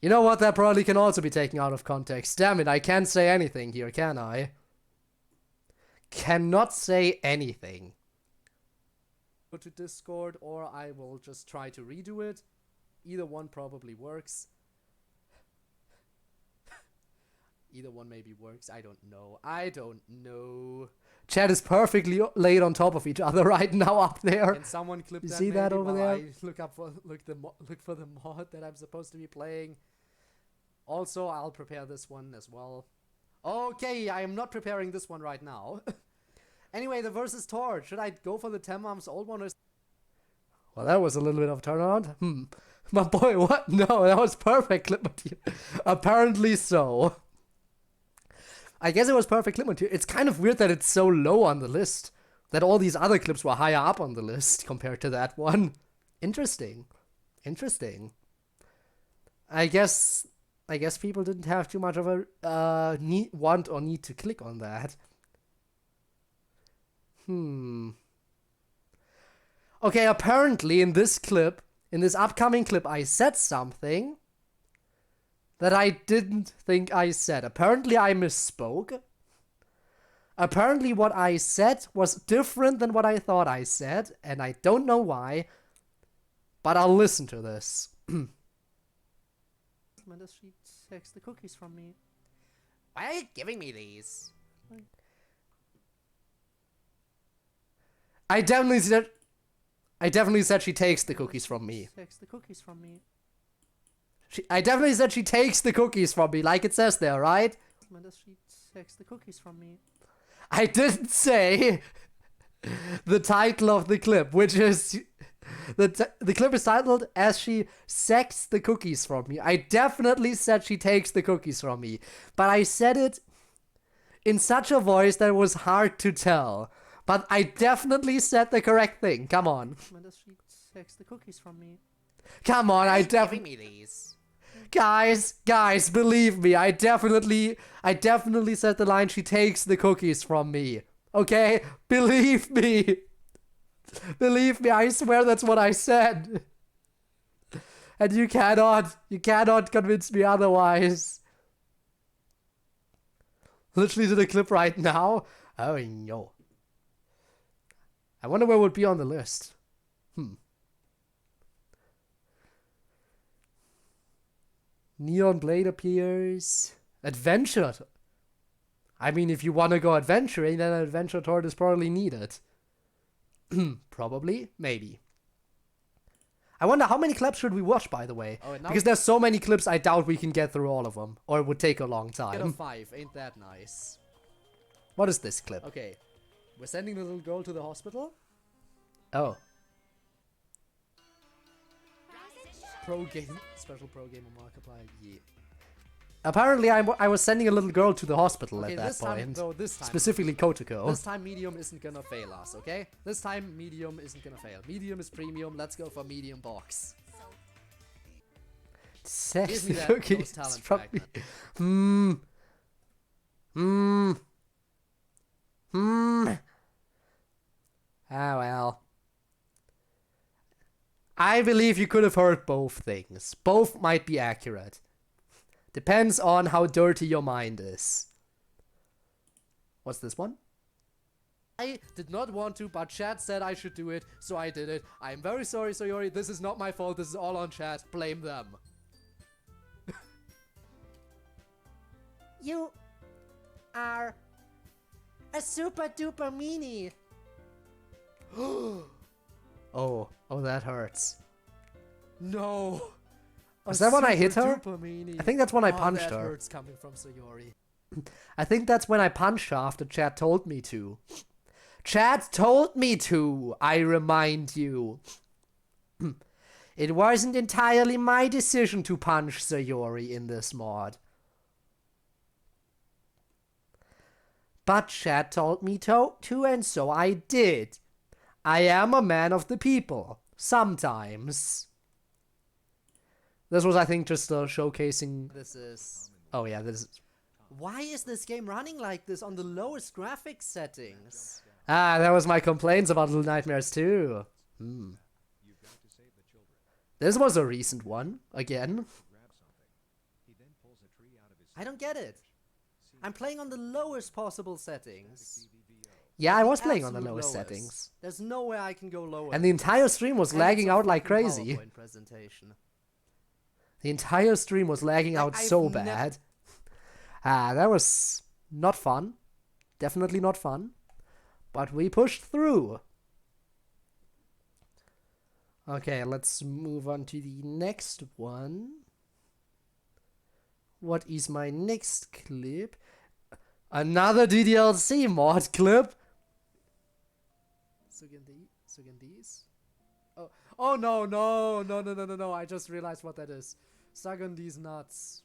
A: You know what? That probably can also be taken out of context. Damn it, I can't say anything here, can I? Cannot say anything.
C: Go to Discord, or I will just try to redo it. Either one probably works. Either one maybe works. I don't know. I don't know.
A: Chat is perfectly laid on top of each other right now up there.
C: Can someone clip
A: You
C: that?
A: see that
C: maybe
A: over
C: while
A: there?
C: I look for the mod that I'm supposed to be playing. Also, I'll prepare this one as well. Okay, I am not preparing this one right now. Anyway, the versus Torch. Should I go for the 10 months old one or?
A: Well, that was a little bit of a turnaround. My boy, what? No, that was perfect clip material. Apparently so. I guess it was perfect clip material. It's kind of weird that it's so low on the list. That all these other clips were higher up on the list compared to that one. Interesting. Interesting. I guess people didn't have too much of a want or need to click on that. Okay, apparently in this clip, in this upcoming clip, I said something that I didn't think I said. Apparently I misspoke. Apparently what I said was different than what I thought I said, and I don't know why, but I'll listen to this.
C: When does she takes the cookies from me? Why are you giving me these?
A: I definitely said she takes the cookies from me.
C: Takes the cookies from me.
A: I definitely said she takes the cookies from me, like it says there, right?
C: When does she takes the cookies from me?
A: I didn't say the title of the clip, which is the clip is titled as she sacks the cookies from me. I definitely said she takes the cookies from me, but I said it in such a voice that it was hard to tell. But I definitely said the correct thing. Come on.
C: When does she takes the cookies from me?
A: Come on, I definitely.
C: Giving me these.
A: Guys, believe me. I definitely said the line. She takes the cookies from me. Okay, believe me. Believe me. I swear that's what I said. And you cannot convince me otherwise. Literally to the clip right now. Oh no. I wonder where it would be on the list. Neon Blade appears. Adventure. I mean, if you want to go adventuring, then an adventure tort is probably needed. Probably. Maybe. I wonder how many clips should we watch, by the way?
C: Oh,
A: because there's so many clips, I doubt we can get through all of them. Or it would take a long
C: Get a
A: time.
C: 5. Ain't that nice?
A: What is this clip?
C: Okay. We're sending the little girl to the hospital.
A: Oh.
C: Special pro game on Markiplier. Yeah.
A: Apparently, I was sending a little girl to the hospital
C: Okay,
A: at that point.
C: this time.
A: Specifically Kotoko.
C: This time medium isn't gonna fail us, okay? This time medium isn't gonna fail. Medium is premium. Let's go for medium box.
A: Sex
C: Give me that
A: cookies
C: ghost talent
A: from
C: track,
A: me. Ah, well. I believe you could have heard both things. Both might be accurate. Depends on how dirty your mind is. What's this one?
C: I did not want to, but chat said I should do it, so I did it. I'm very sorry, Sayori. This is not my fault. This is all on chat. Blame them.
A: You are a super duper meanie. Oh, that hurts.
C: No.
A: Is that when I hit her?
C: Meanie.
A: I think that's when I punched
C: that
A: her.
C: hurts coming from Sayori.
A: I think that's when I punched her after chat told me to. Chat told me to, I remind you. It wasn't entirely my decision to punch Sayori in this mod. But chat told me to, and so I did. I am a man of the people. Sometimes. This was, I think, just showcasing...
C: This is...
A: Oh yeah, this is...
C: Why is this game running like this on the lowest graphics settings?
A: Ah, that was my complaints about Little Nightmares too. This was a recent one, again.
C: I don't get it. I'm playing on the lowest possible settings.
A: Yeah, I was
C: The
A: playing on the
C: absolute
A: lowest
C: lowest.
A: settings.
C: There's no way I can go lower.
A: And the entire stream was
C: And
A: lagging
C: it's a
A: out like
C: fucking
A: crazy.
C: PowerPoint presentation.
A: The entire stream was lagging out
C: I've
A: so
C: never-
A: bad. Ah, that was not fun. Definitely not fun. But we pushed through. Okay, let's move on to the next one. What is my next clip? Another DDLC mod clip.
C: Sugandis? Oh no. I just realized what that is. Sugandis nuts.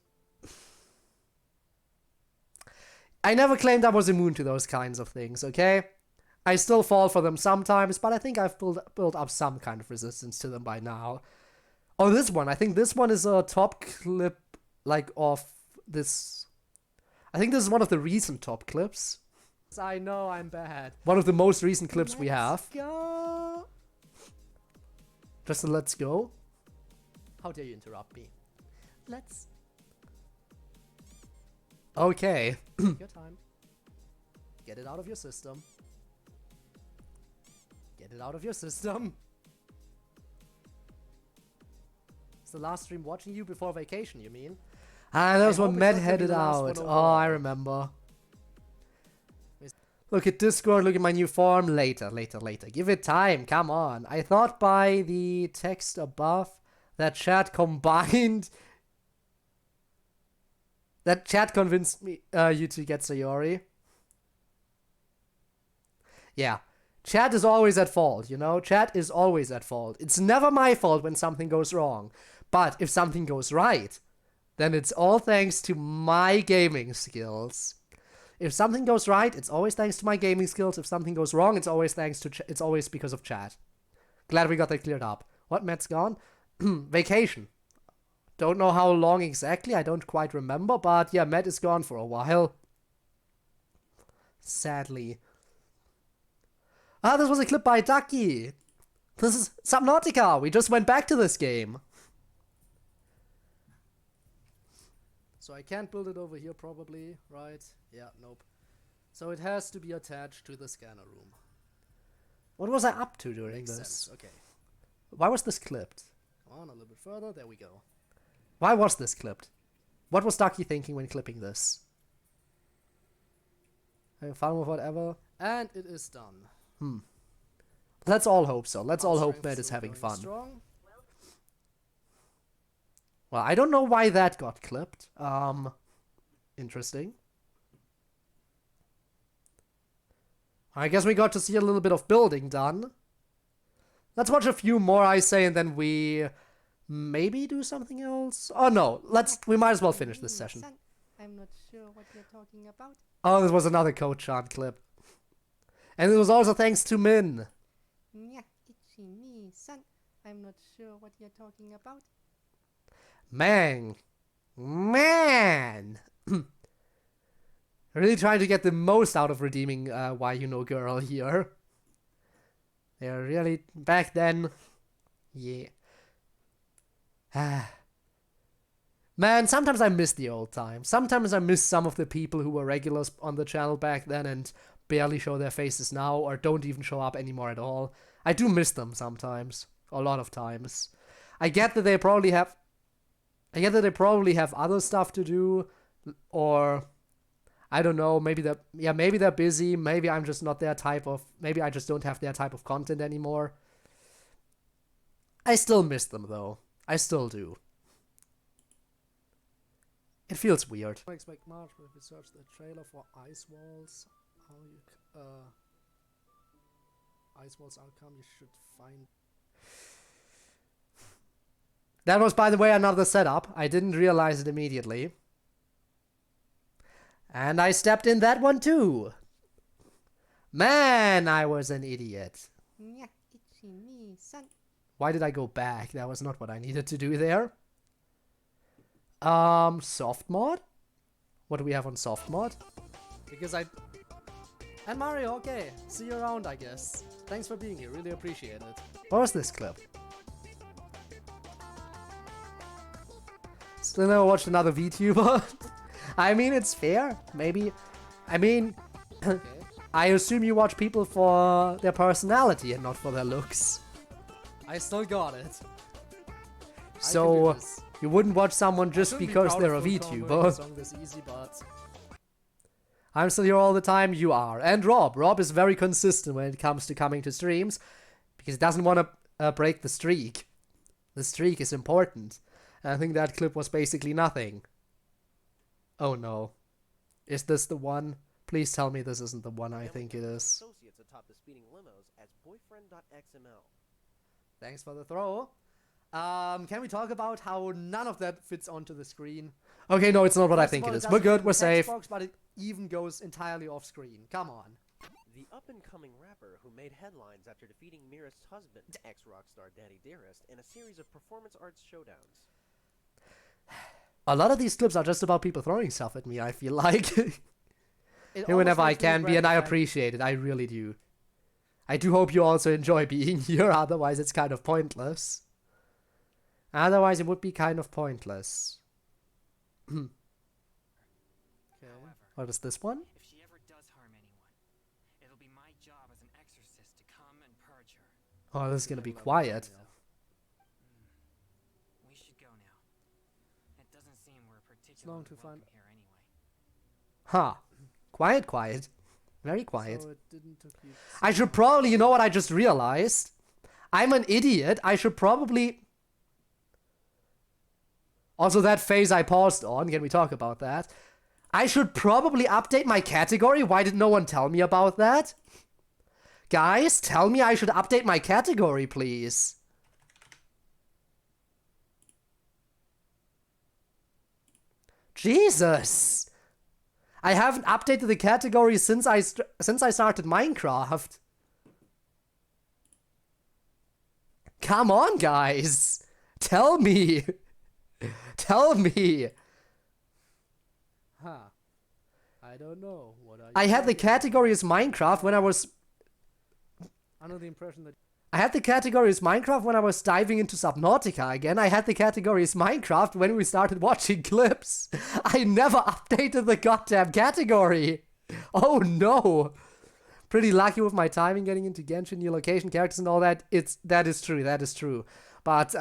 A: I never claimed I was immune to those kinds of things, okay? I still fall for them sometimes, but I think I've built up some kind of resistance to them by now. Oh, this one. I think this one is a top clip, like, of this... I think this is one of the recent top clips.
C: I know I'm bad.
A: One of the most recent clips we have.
C: Go.
A: Just a let's go.
C: How dare you interrupt me? Let's
A: Okay.
C: take your time. Get it out of your system. Get it out of your system. Is the last stream watching you before vacation, you mean?
A: Ah, that was
C: I
A: when
C: hope
A: Med
C: it's not gonna be
A: headed
C: the last
A: out.
C: one
A: Oh,
C: overall.
A: I remember. Look at Discord, look at my new form. Later. Give it time, come on. I thought by the text above that chat combined... That chat convinced me, you to get Sayori. Yeah. Chat is always at fault, you know? Chat is always at fault. It's never my fault when something goes wrong. But if something goes right, then it's all thanks to my gaming skills. If something goes right, it's always thanks to my gaming skills. If something goes wrong, it's always thanks to it's always because of chat. Glad we got that cleared up. What, Matt's gone? Vacation. Don't know how long exactly, I don't quite remember, but yeah, Matt is gone for a while. Sadly. Ah, this was a clip by Ducky. This is Subnautica. We just went back to this game.
C: So I can't build it over here probably, right? Yeah, nope. So it has to be attached to the scanner room.
A: What was I up to during
C: Makes
A: this?
C: sense, okay.
A: Why was this clipped?
C: Come on, a little bit further, there we go.
A: Why was this clipped? What was Ducky thinking when clipping this? Having fun with whatever?
C: And it is done.
A: Let's all hope so. Let's all hope
C: Strength
A: Matt is
C: still
A: having
C: going
A: fun.
C: Strong.
A: Well, I don't know why that got clipped. Interesting. I guess we got to see a little bit of building done. Let's watch a few more, I say, and then we maybe do something else. Oh no, we might as well finish this session.
B: I'm not sure what you're talking about.
A: Oh, this was another Code Chant clip. And it was also thanks to Min.
B: Yeah, itchy me, son. I'm not sure what you're talking about.
A: Man. Really trying to get the most out of redeeming Why You Know Girl here. They're really... Back then... Yeah. Man, sometimes I miss the old times. Sometimes I miss some of the people who were regulars on the channel back then and barely show their faces now or don't even show up anymore at all. I do miss them sometimes. A lot of times. I get that they probably have other stuff to do, or I don't know, maybe they're busy, maybe I'm just not their type of, maybe I just don't have their type of content anymore. I still miss them though. I still do. It feels weird.
C: I expect March, but if you search the trailer for Ice Walls, Ice Walls outcome, you should find.
A: That was, by the way, another setup. I didn't realize it immediately. And I stepped in that one too. Man, I was an idiot.
B: Yeah, it's me, son.
A: Why did I go back? That was not what I needed to do there. Soft mod? What do we have on soft mod?
C: Because and Mario, okay. See you around, I guess. Thanks for being here. Really appreciate it.
A: What was this clip? Still never watched another VTuber. I mean, it's fair. Maybe. I mean,
C: Okay.
A: I assume you watch people for their personality and not for their looks.
C: I still got it.
A: So, you wouldn't watch someone just because they're a VTuber.
C: Song this easy, but
A: I'm still here all the time, you are. And Rob. Rob is very consistent when it comes to coming to streams, because he doesn't want to break the streak. The streak is important. And I think that clip was basically nothing. Oh no. Is this the one? Please tell me this isn't the one I think it is.
D: Associates atop the speeding limos as boyfriend.xml.
C: thanks for the throw. Can we talk about how none of that fits onto the screen?
A: Okay, no, it's not what I
C: First
A: think
C: of all,
A: it is.
C: doesn't
A: We're
C: fit
A: good,
C: in
A: we're
C: the text
A: safe.
C: box, but it even goes entirely off screen. Come on.
D: The up-and-coming rapper who made headlines after defeating Mirast's husband, ex-rockstar Daddy Dearest, in a series of performance arts showdowns.
A: A lot of these clips are just about people throwing stuff at me, I feel like.
C: It
A: And whenever I
C: almost makes me
A: can be, and I
C: gratifying.
A: appreciate it, I really do. I do hope you also enjoy being here, otherwise it's kind of pointless. Otherwise it would be kind of pointless.
C: Okay.
A: What is this one?
E: If she ever does harm anyone, it'll be my job as an exorcist to come and purge her.
A: Oh, this is gonna be quiet.
E: We should go now. It doesn't seem we're
C: long
E: particularly
C: to
E: welcome
C: find-
E: here anyway.
A: Huh. Quiet, quiet. Very quiet.
C: So it didn't took you
A: I should probably, you know what I just realized? I'm an idiot. I should probably... Also, that phase I paused on, can we talk about that? I should probably update my category. Why did no one tell me about that? Guys, tell me I should update my category, please. Jesus! I haven't updated the category since I started Minecraft. Come on, guys! Tell me! Tell me!
C: Huh. I don't know. What are you
A: I had the
C: talking
A: category as Minecraft when I was...
C: about? Under the impression that
A: I had the category as Minecraft when I was diving into Subnautica again. I had the category as Minecraft when we started watching clips. I never updated the goddamn category. Oh no. Pretty lucky with my timing getting into Genshin, new location, characters and all that. That is true. But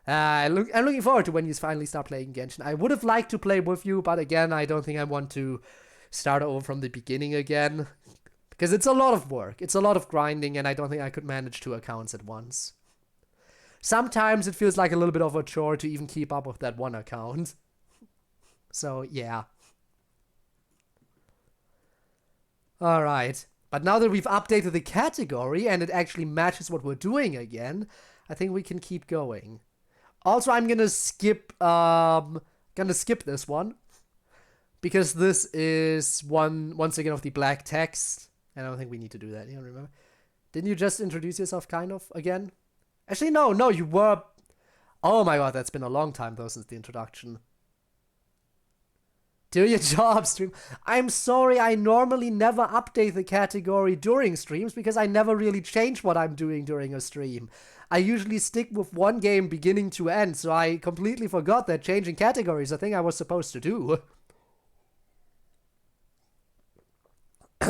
A: I'm looking forward to when you finally start playing Genshin. I would have liked to play with you, but again, I don't think I want to start over from the beginning again. Because it's a lot of work, it's a lot of grinding, and I don't think I could manage 2 accounts at once. Sometimes it feels like a little bit of a chore to even keep up with that one account. So, yeah. Alright. But now that we've updated the category, and it actually matches what we're doing again, I think we can keep going. Also, I'm gonna skip this one. Because this is once again of the black text. I don't think we need to do that. You don't remember? Didn't you just introduce yourself kind of again? Actually, no, you were... Oh my god, that's been a long time though since the introduction. Do your job, stream. I'm sorry, I normally never update the category during streams because I never really change what I'm doing during a stream. I usually stick with one game beginning to end, so I completely forgot that changing categories is a thing I was supposed to do.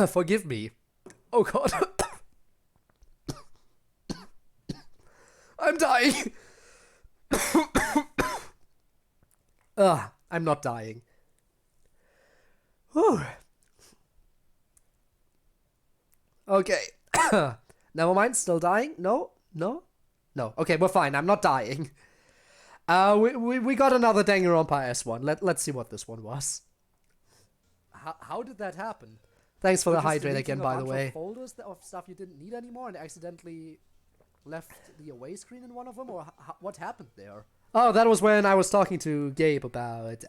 A: Forgive me. Oh god. I'm dying. Ugh, I'm not dying. Whew. Okay. Never mind, still dying? No? No? No. Okay, we're fine. I'm not dying. We got another Danganronpa S1. Let's see what this one was.
C: How did that happen?
A: Thanks for
C: You're
A: the
C: just
A: hydrate
C: deleting
A: again,
C: a
A: by the
C: bunch
A: way.
C: of folders of stuff you didn't need anymore and accidentally left the away screen in one of them, or what happened there?
A: Oh, that was when I was talking to Gabe about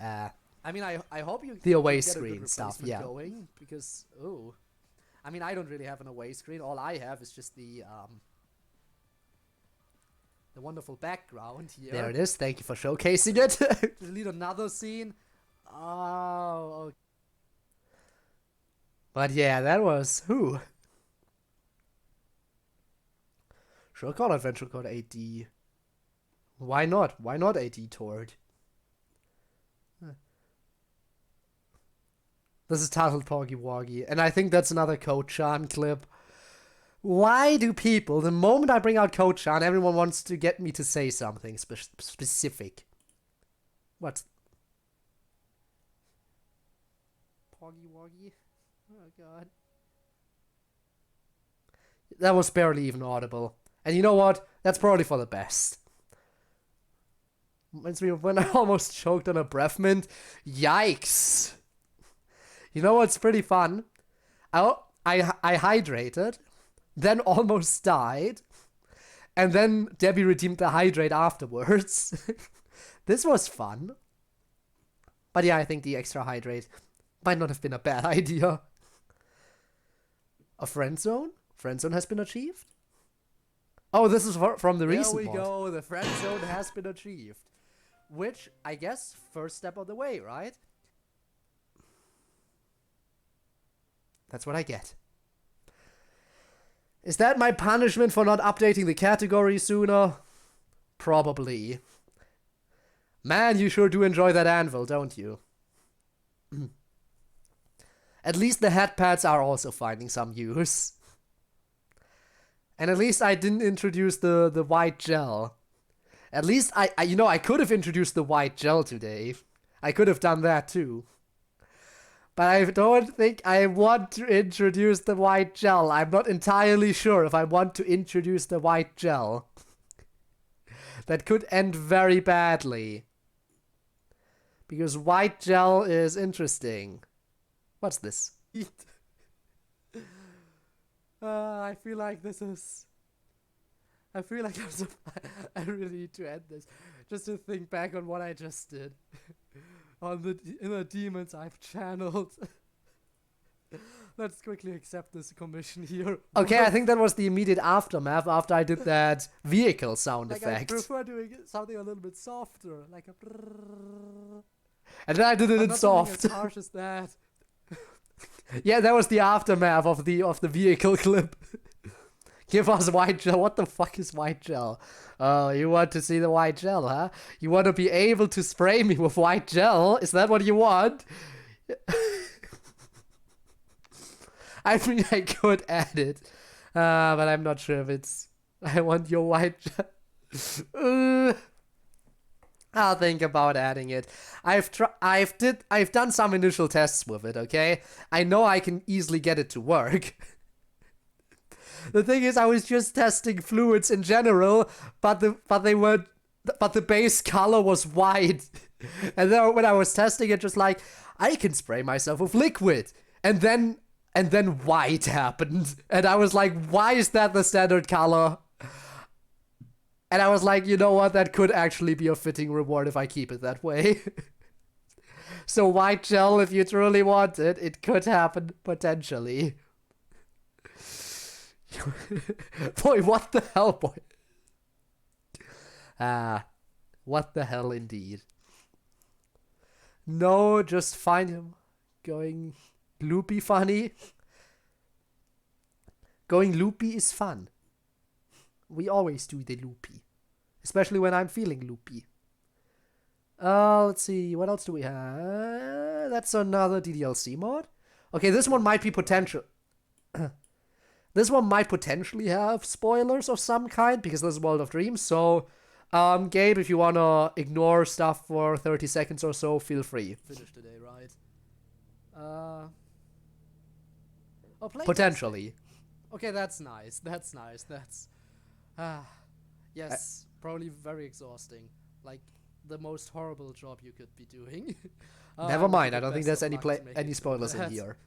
C: I mean, I hope you
A: the away
C: get a good
A: screen stuff,
C: replacement
A: yeah.
C: going, because I mean, I don't really have an away screen. All I have is just the wonderful background here.
A: There it is. Thank you for showcasing it.
C: Delete another scene. Oh, okay.
A: But yeah, that was who? Sure, call Adventure Code AD. Why not? Why not AD Tord? This is titled Porgy Woggy, and I think that's another Code-chan clip. Why do people, the moment I bring out Code-chan, everyone wants to get me to say something specific? What?
C: Porgy Woggy. Oh god.
A: That was barely even audible. And you know what? That's probably for the best. Reminds me of when I almost choked on a breath mint. Yikes. You know what's pretty fun? I hydrated, then almost died, and then Debbie redeemed the hydrate afterwards. This was fun. But yeah, I think the extra hydrate might not have been a bad idea. A friend zone? Friend zone has been achieved? Oh, this is from the recent
C: There we
A: mod.
C: go. The friend zone has been achieved. Which, I guess, first step of the way, right?
A: That's what I get. Is that my punishment for not updating the category sooner? Probably. Man, you sure do enjoy that anvil, don't you? At least the head pads are also finding some use. And at least I didn't introduce the white gel. At least I could have introduced the white gel today. I could have done that too. But I don't think I want to introduce the white gel. I'm not entirely sure if I want to introduce the white gel. That could end very badly. Because white gel is interesting. What's this?
C: I feel like this is... I feel like I really need to end this. Just to think back on what I just did. On the inner demons I've channeled. Let's quickly accept this commission here.
A: Okay, I think that was the immediate aftermath after I did that vehicle sound
C: like
A: effect.
C: I prefer doing something a little bit softer, like a brrrr.
A: And then I did it
C: But
A: in
C: not something
A: soft.
C: as harsh as that.
A: Yeah, that was the aftermath of the vehicle clip. Give us white gel. What the fuck is white gel? Oh, you want to see the white gel, huh? You want to be able to spray me with white gel? Is that what you want? I mean, I could add it. But I'm not sure if it's... I want your white gel. I'll think about adding it. I've done some initial tests with it, okay? I know I can easily get it to work. The thing is, I was just testing fluids in general, but the base color was white. And then when I was testing it, just like, I can spray myself with liquid. And then white happened. And I was like, why is that the standard color? And I was like, you know what, that could actually be a fitting reward if I keep it that way. So white gel, if you truly want it, it could happen potentially. Boy, what the hell, boy? What the hell indeed. No, just find him going loopy funny. Going loopy is fun. We always do the loopy. Especially when I'm feeling loopy. Let's see, what else do we have? That's another DDLC mod. Okay, this one might be potential. This one might potentially have spoilers of some kind, because this is World of Dreams, so, Gabe, if you wanna ignore stuff for 30 seconds or so, feel free.
C: Finished today, right? Oh, play
A: Potentially.
C: Okay, that's nice. That's nice. That's... yes, probably very exhausting. Like, the most horrible job you could be doing.
A: Never mind, I
C: wish you
A: don't
C: the
A: think
C: best
A: there's
C: of luck to make it
A: any
C: through
A: spoilers in
C: that.
A: here.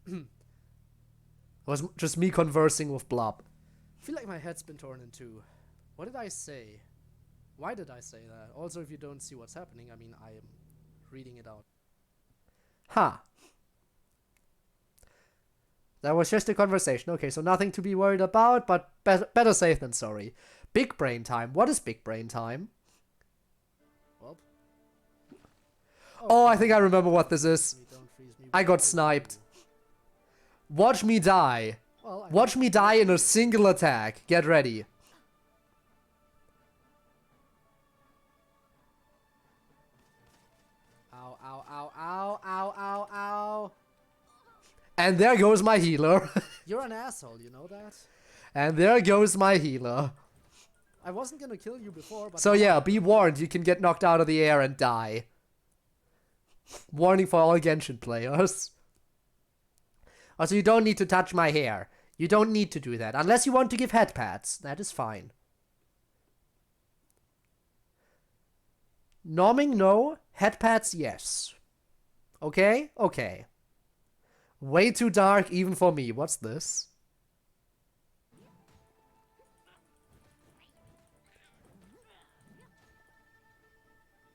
A: It was just me conversing with Blob.
C: I feel like my head's been torn in two. What did I say? Why did I say that? Also, if you don't see what's happening, I mean, I am reading it out.
A: Ha. That was just a conversation. Okay, so nothing to be worried about, but better safe than sorry. Big brain time. What is big brain time?
C: Well.
A: Oh, I think I remember what this is.
C: Don't freeze me.
A: I got sniped. Watch me die.
C: Well,
A: Watch me die in a single attack. Get ready.
C: Ow, ow, ow, ow, ow, ow, ow.
A: And there goes my healer.
C: You're an asshole, you know that?
A: And there goes my healer.
C: I wasn't gonna kill you before, but...
A: So yeah, be warned, you can get knocked out of the air and die. Warning for all Genshin players. Also, you don't need to touch my hair. You don't need to do that. Unless you want to give head pats. That is fine. Norming, no. Head pats, yes. Okay? Okay. Way too dark even for me. What's this?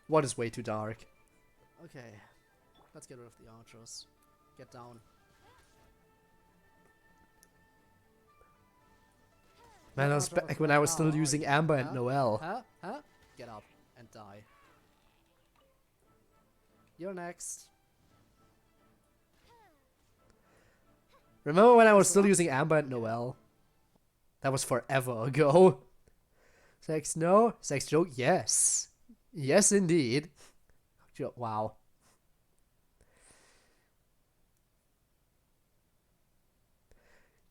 A: What is way too dark?
C: Okay. Let's get rid of the archers. Get down.
A: Man, that was back when I was still using Amber and Noelle.
C: Huh? Huh? Get up and die. You're next.
A: Remember when I was still using Amber and Noelle? That was forever ago. Sex no? Sex joke? Yes. Yes, indeed. Wow.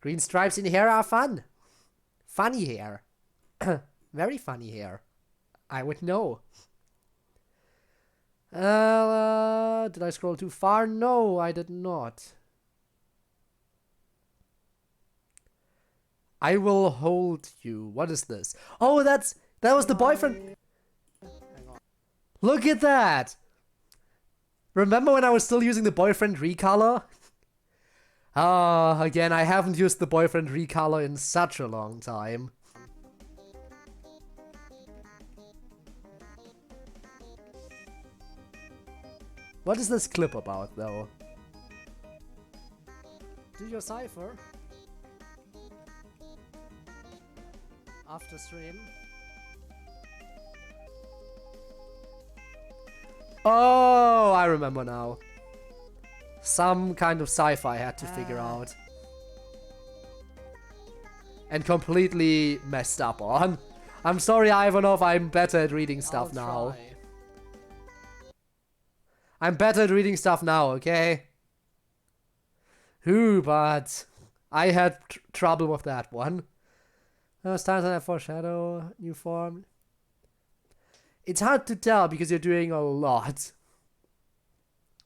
A: Green stripes in hair are fun. Funny hair. Very funny hair. I would know. Did I scroll too far? No, I did not. I will hold you. What is this? Oh, that was the boyfriend. Look at that. Remember when I was still using the boyfriend recolor? Again, I haven't used the boyfriend recolor in such a long time. What is this clip about, though?
C: Do your cipher. After stream.
A: Oh, I remember now. Some kind of sci-fi I had to figure out. And completely messed up on. I'm sorry, Ivanov, I'm better at reading stuff now.
C: Try.
A: I'm better at reading stuff now, okay? But I had trouble with that one. Stars on that foreshadow, new form. It's hard to tell because you're doing a lot.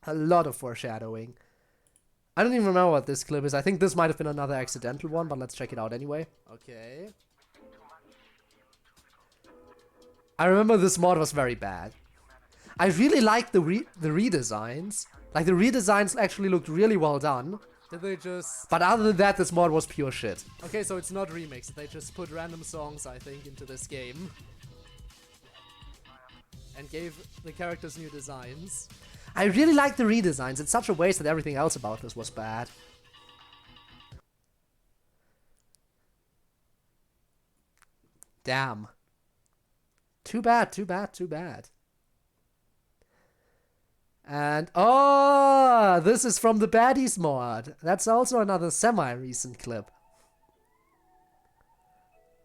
A: A lot of foreshadowing. I don't even remember what this clip is. I think this might have been another accidental one, but let's check it out anyway.
C: Okay.
A: I remember this mod was very bad. I really liked the redesigns. Like, the redesigns actually looked really well done.
C: Did they just...
A: But other than that, this mod was pure shit.
C: Okay, so it's not remixed. They just put random songs, I think, into this game. And gave the characters new designs.
A: I really liked the redesigns. It's such a waste that everything else about this was bad. Damn. Too bad, too bad, too bad. And oh, this is from the Baddies mod. That's also another semi-recent clip.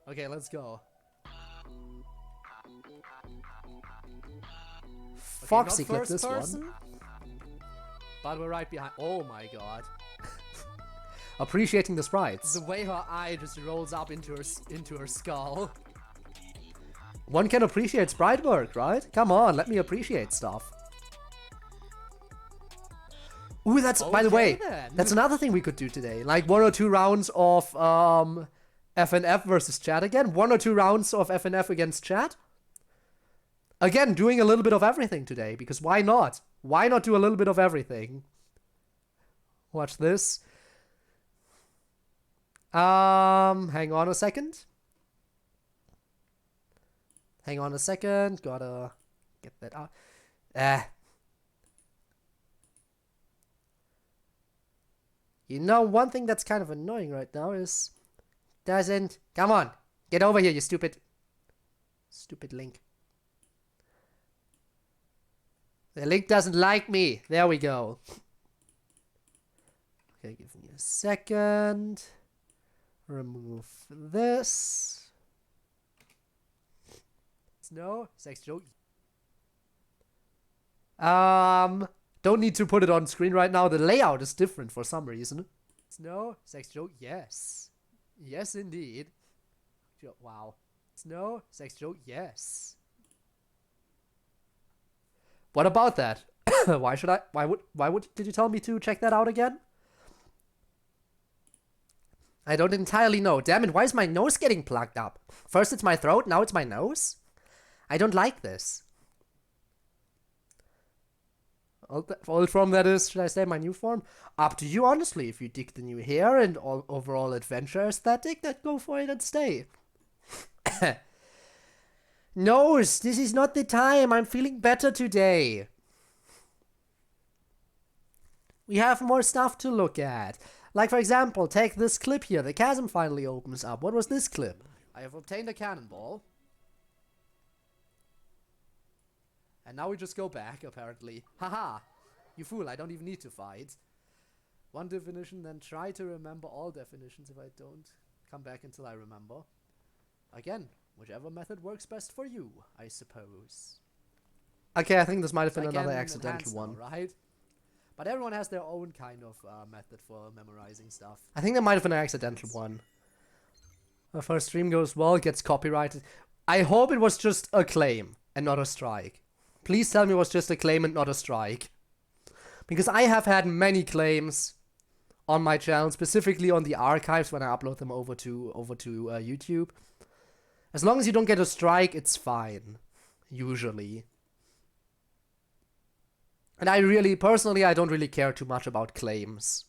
A: Okay, let's go. Foxy clip this one.
C: But we're right behind. Oh my god.
A: Appreciating the sprites.
C: The way her eye just rolls up into her skull.
A: One can appreciate sprite work, right? Come on, let me appreciate stuff. Ooh, that's, by the way,
C: then.
A: that's another thing we could do today. Like 1 or 2 rounds of FNF versus chat again. 1 or 2 rounds of FNF against chat. Again, doing a little bit of everything today, because why not? Why not do a little bit of everything? Watch this. Hang on a second. Hang on a second. Gotta get that out. You know, one thing that's kind of annoying right now is... Come on! Get over here, you stupid... Stupid Link. The Link doesn't like me. There we go. Okay, give me a second. Remove this.
C: No sex joke.
A: Don't need to put it on screen right now. The layout is different for some reason.
C: No sex joke. Yes. Yes, indeed. Wow. No sex joke. Yes.
A: What about that? Why did you tell me to check that out again? I don't entirely know. Damn it, why is my nose getting plugged up? First it's my throat, now it's my nose? I don't like this. Old form, that is, should I say my new form? Up to you, honestly. If you dig the new hair and overall adventure aesthetic, then go for it and stay. Nose, this is not the time. I'm feeling better today. We have more stuff to look at. Like, for example, take this clip here. The chasm finally opens up. What was this clip?
C: I have obtained a cannonball. And now we just go back, apparently. Haha! You fool, I don't even need to fight. One definition, then try to remember all definitions if I don't come back until I remember. Again, whichever method works best for you, I suppose.
A: Okay, I think this might have been
C: Again,
A: another accidental
C: enhanced now,
A: one.
C: right? But everyone has their own kind of method for memorizing stuff.
A: I think that might have been an accidental one. Our first stream goes well, gets copyrighted. I hope it was just a claim and not a strike. Please tell me it was just a claim and not a strike. Because I have had many claims on my channel, specifically on the archives when I upload them over to YouTube. As long as you don't get a strike, it's fine. Usually. And personally, I don't really care too much about claims.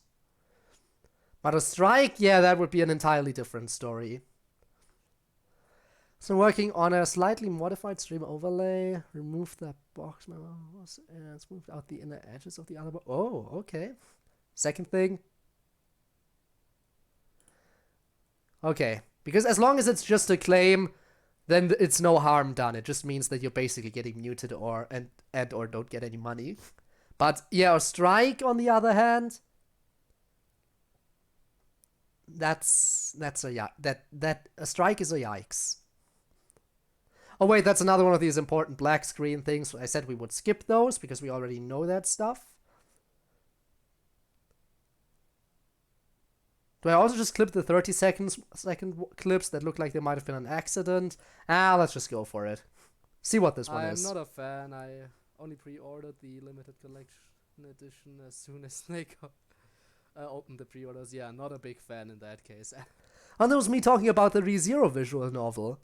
A: But a strike, yeah, that would be an entirely different story. So working on a slightly modified stream overlay. Remove that box and smooth out the inner edges of the other box. Oh, okay. Second thing. Okay. Because as long as it's just a claim, then it's no harm done. It just means that you're basically getting muted or don't get any money. But yeah, a strike on the other hand, a strike is a yikes. Oh wait, that's another one of these important black screen things. I said we would skip those because we already know that stuff. Do I also just clip the 30-second clips that look like they might have been an accident? Let's just go for it. See what this one is.
C: I'm not a fan. I only pre-ordered the limited collection edition as soon as they opened the pre-orders. Yeah, not a big fan in that case.
A: Oh, that was me talking about the ReZero visual novel.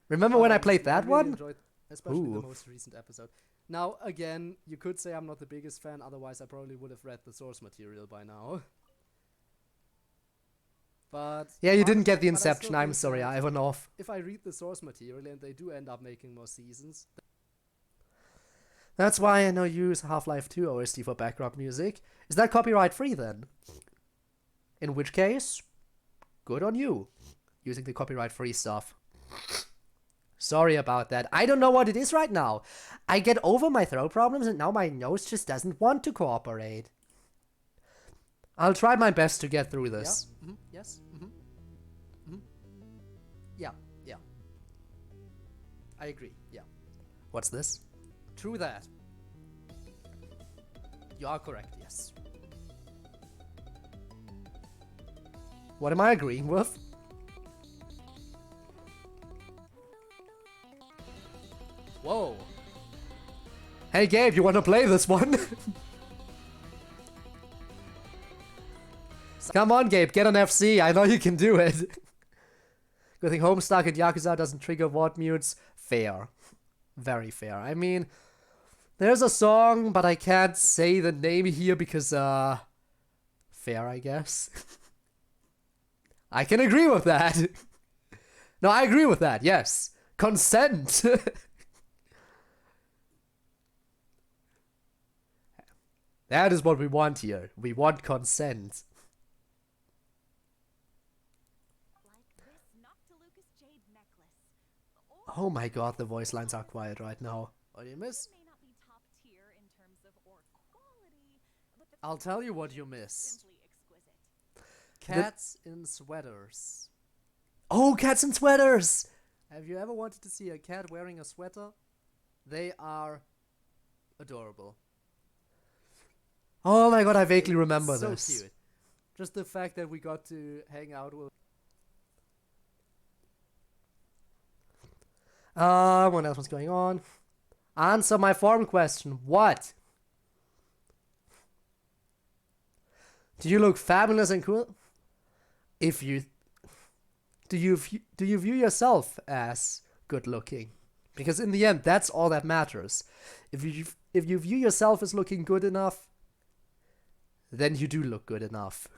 A: Remember when I played that
C: really
A: one?
C: Enjoyed, especially
A: Ooh.
C: the most recent episode. Now, again, you could say I'm not the biggest fan, otherwise I probably would have read the source material by now. But
A: Yeah, you didn't get the
C: but I still
A: Inception. I'm
C: think
A: sorry,
C: that
A: Ivanov.
C: if I read the source material and they do end up making more seasons,
A: That's why I now use Half-Life 2 OST for background music. Is that copyright free then? In which case, good on you. Using the copyright free stuff. Sorry about that. I don't know what it is right now. I get over my throat problems and now my nose just doesn't want to cooperate. I'll try my best to get through this.
C: Yeah. Yes. Yeah. Yeah. I agree. Yeah.
A: What's this?
C: True that. You are correct. Yes.
A: What am I agreeing with?
C: Whoa.
A: Hey Gabe, you want to play this one? Come on Gabe, get an FC. I know you can do it. Good thing Homestuck and Yakuza doesn't trigger ward mutes. Fair. Very fair. I mean, there's a song, but I can't say the name here because, fair, I guess. I can agree with that. No, I agree with that, yes. Consent. That is what we want here. We want consent. Oh my god, the voice lines are quiet right now.
C: What do you miss?
F: May not be top tier in terms of or quality, but the
C: I'll tell you what you miss.
F: simply exquisite.
C: Cats in sweaters.
A: Oh, cats in sweaters!
C: Have you ever wanted to see a cat wearing a sweater? They are adorable.
A: Oh my god, I vaguely remember
C: So
A: this.
C: cute. Just the fact that we got to hang out with.
A: What else was going on? Answer my forum question. What? Do you look fabulous and cool? If you... Do you view yourself as good looking? Because in the end, that's all that matters. If you view yourself as looking good enough, then you do look good enough.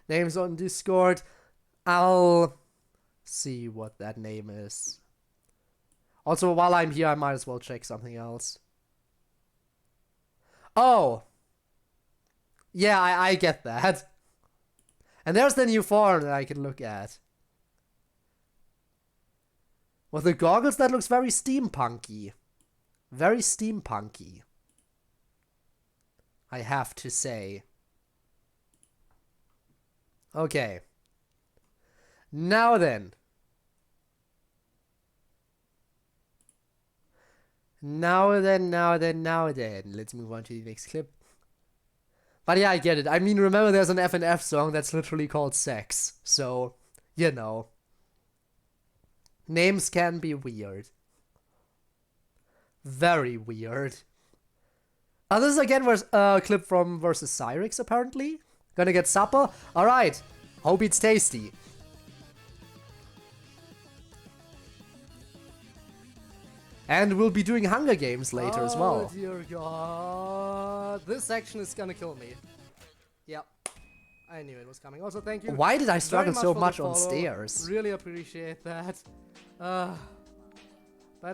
A: Names on Discord. I'll see what that name is. Also, while I'm here, I might as well check something else. Oh! Yeah, I get that. And there's the new forum that I can look at. With the goggles, that looks very steampunky. Very steampunky. I have to say. Okay. Now then. Now then. Let's move on to the next clip. But yeah, I get it. I mean, remember there's an FNF song that's literally called Sex. So, you know. Names can be weird. Very weird. This is again a clip from versus Cyrix, apparently. Gonna get supper? Alright. Hope it's tasty. And we'll be doing Hunger Games later as well.
C: Oh dear god. This section is gonna kill me. Yep. I knew it was coming. Also, thank you.
A: Why did I
C: very
A: struggle so
C: for the
A: much on
C: follow.
A: stairs?
C: Really appreciate that. Bad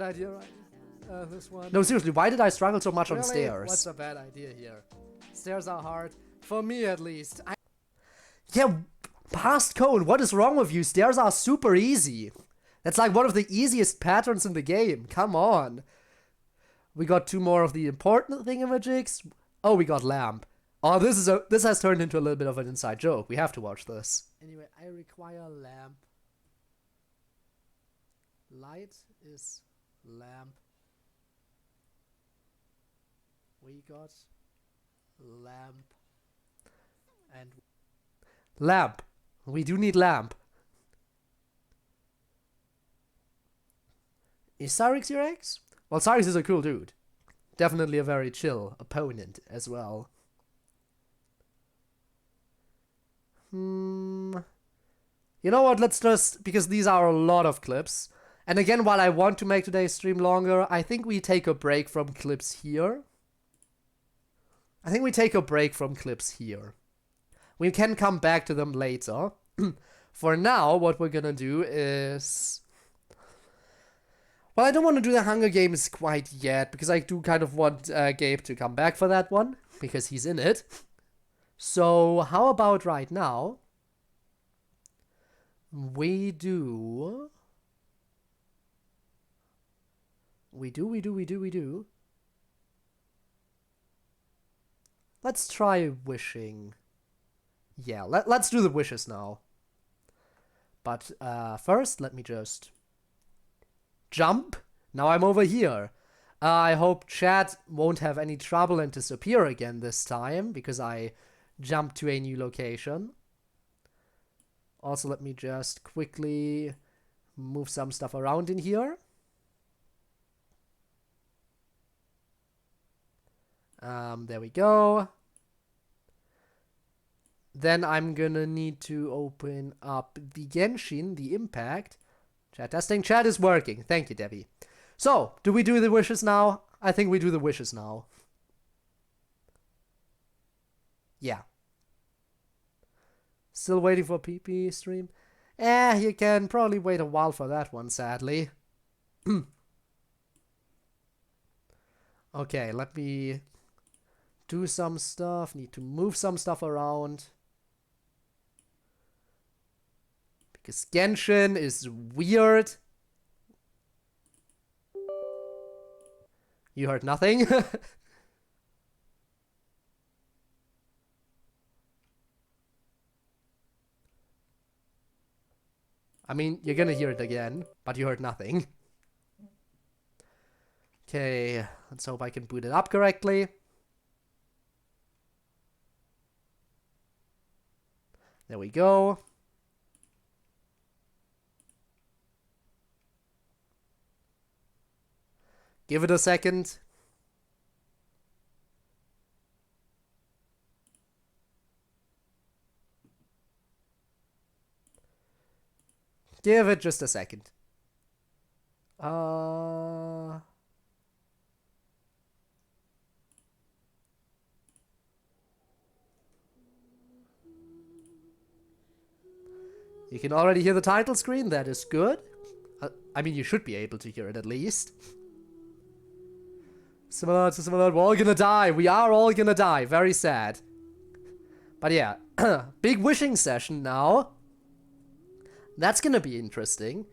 C: idea, right? This one.
A: No, seriously, why did I struggle so much on
C: Really?
A: stairs?
C: What's a bad idea here? Stairs are hard. For me, at least.
A: Yeah, past code, what is wrong with you? Stairs are super easy. That's like one of the easiest patterns in the game. Come on. We got two more of the important thingamajigs. Oh, we got lamp. Oh, this has turned into a little bit of an inside joke. We have to watch this.
C: Anyway, I require lamp. Light is lamp. We got lamp. And
A: Lamp. We do need lamp. Is Cyrix your ex? Well, Cyrix is a cool dude. Definitely a very chill opponent as well. You know what, let's just, because these are a lot of clips. And again, while I want to make today's stream longer, I think we take a break from clips here. We can come back to them later. For now, what we're gonna do is... Well, I don't want to do the Hunger Games quite yet, because I do kind of want Gabe to come back for that one, because he's in it. So, how about right now, We do. Let's try wishing. Yeah, let's do the wishes now. But first, let me just jump. Now I'm over here. I hope chat won't have any trouble and disappear again this time, because I jumped to a new location. Also, let me just quickly move some stuff around in here. There we go. Then I'm gonna need to open up the Genshin, the Impact. Chat testing. Chat is working. Thank you, Debbie. So, do we do the wishes now? I think we do the wishes now. Yeah. Still waiting for PP stream? You can probably wait a while for that one, sadly. Okay, let me do some stuff. Need to move some stuff around. Because Genshin is weird. You heard nothing? I mean, you're gonna hear it again, but you heard nothing. Okay, let's hope I can boot it up correctly. There we go. Give it a second. Give it just a second. You can already hear the title screen. That is good. I mean, you should be able to hear it at least. Similar to similar. We're all gonna die. We are all gonna die. Very sad. But yeah, big wishing session now. That's gonna be interesting.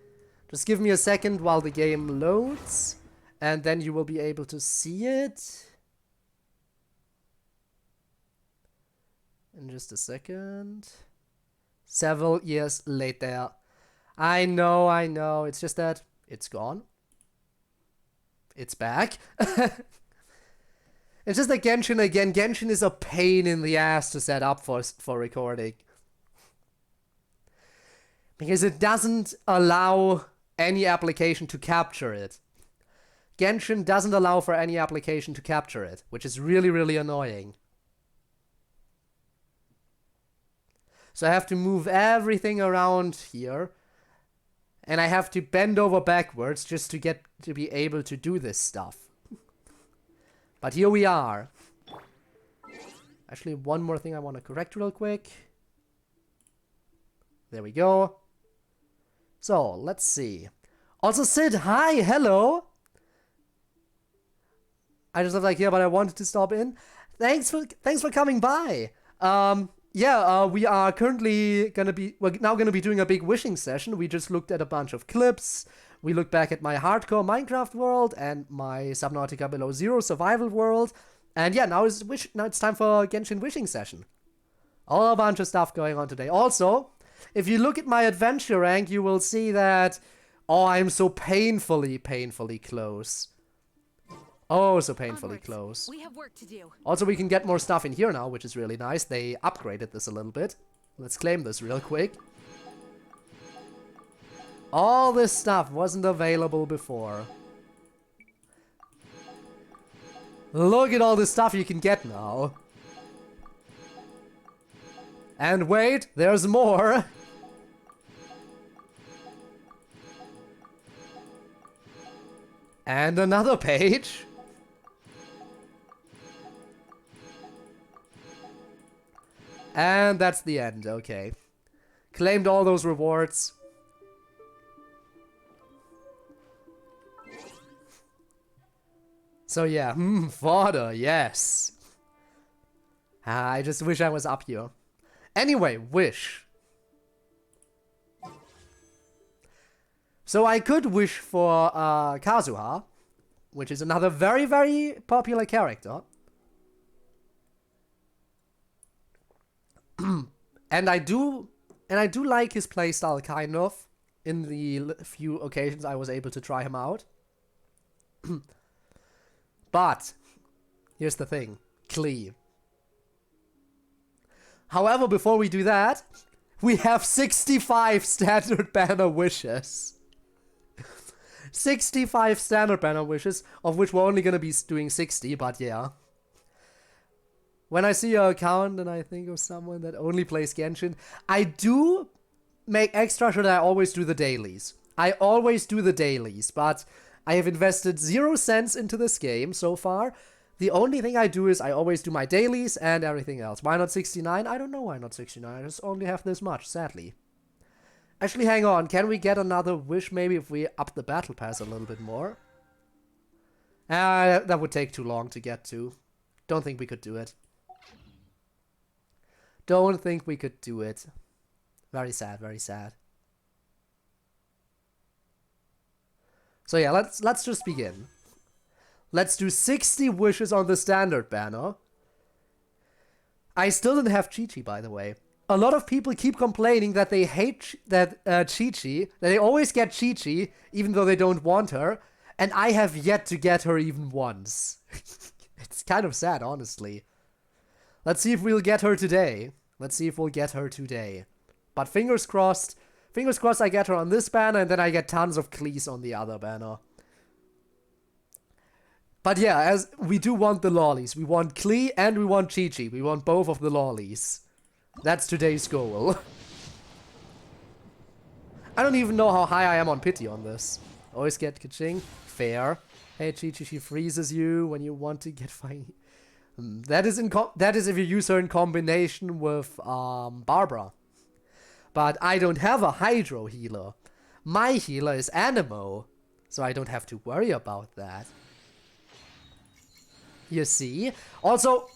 A: Just give me a second while the game loads, and then you will be able to see it. In just a second. Several years later. I know. It's just that it's gone. It's back. It's just like Genshin again. Genshin is a pain in the ass to set up for recording. Because it doesn't allow any application to capture it. Genshin doesn't allow for any application to capture it, which is really, really annoying. So I have to move everything around here. And I have to bend over backwards just to get to be able to do this stuff. But here we are. Actually, one more thing I want to correct real quick. There we go. So, let's see. Also, Sid, hi, hello. I just live like here, but I wanted to stop in. Thanks for coming by. We are currently we're now gonna be doing a big wishing session. We just looked at a bunch of clips. We looked back at my hardcore Minecraft world and my Subnautica Below Zero survival world. And yeah, now it's time for a Genshin wishing session. A bunch of stuff going on today. Also, if you look at my adventure rank, you will see that, oh, I'm so painfully close. Oh, so painfully close.
F: We have work to do.
A: Also, we can get more stuff in here now, which is really nice. They upgraded this a little bit. Let's claim this real quick. All this stuff wasn't available before. Look at all this stuff you can get now. And wait, there's more. And another page. And that's the end, okay. Claimed all those rewards. So yeah, fodder, yes. I just wish I was up here. Anyway, wish. So I could wish for Kazuha, which is another very, very popular character. And I do like his playstyle, kind of, in the few occasions I was able to try him out. But here's the thing, Klee. However, before we do that, we have 65 standard banner wishes. 65 standard banner wishes, of which we're only gonna be doing 60, but yeah. When I see your account and I think of someone that only plays Genshin, I do make extra sure that I always do the dailies. I always do the dailies, but I have invested 0 cents into this game so far. The only thing I do is I always do my dailies and everything else. Why not 69? I don't know why not 69. I just only have this much, sadly. Actually, hang on. Can we get another wish maybe if we up the battle pass a little bit more? That would take too long to get to. Don't think we could do it. Don't think we could do it. Very sad, very sad. So yeah, let's just begin. Let's do 60 wishes on the standard banner. I still didn't have Chi-Chi, by the way. A lot of people keep complaining that they hate Chi-Chi, that they always get Chi-Chi, even though they don't want her, and I have yet to get her even once. It's kind of sad, honestly. Let's see if we'll get her today. Let's see if we'll get her today. But fingers crossed I get her on this banner, and then I get tons of Klees on the other banner. But yeah, as we do want the lollies. We want Klee and we want Chi-Chi. We want both of the lollies. That's today's goal. I don't even know how high I am on pity on this. Always get Kaching. Fair. Hey Chi-Chi, she freezes you when you want to get fine. That is if you use her in combination with Barbara. But I don't have a Hydro healer. My healer is Anemo, so I don't have to worry about that. You see? Also,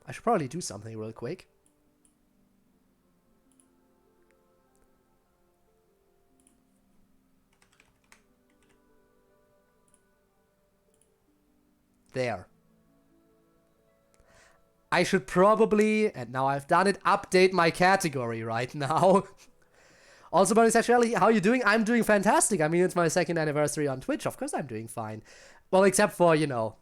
A: I should probably do something real quick. There. I should probably, and now I've done it, update my category right now. Also, Bonnie, how are you doing? I'm doing fantastic. I mean, it's my 2nd anniversary on Twitch. Of course I'm doing fine. Well, except for, you know,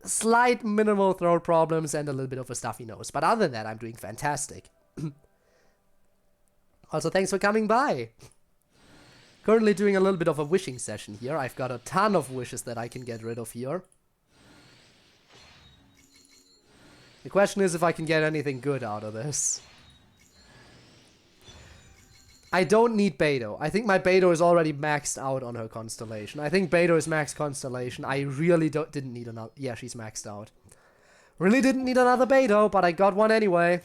A: slight minimal throat problems and a little bit of a stuffy nose. But other than that, I'm doing fantastic. Also, thanks for coming by. Currently doing a little bit of a wishing session here. I've got a ton of wishes that I can get rid of here. The question is if I can get anything good out of this. I don't need Beidou. I think my Beidou is already maxed out on her constellation. I think Beidou is max constellation. I really didn't need another... Yeah, she's maxed out. Really didn't need another Beidou, but I got one anyway.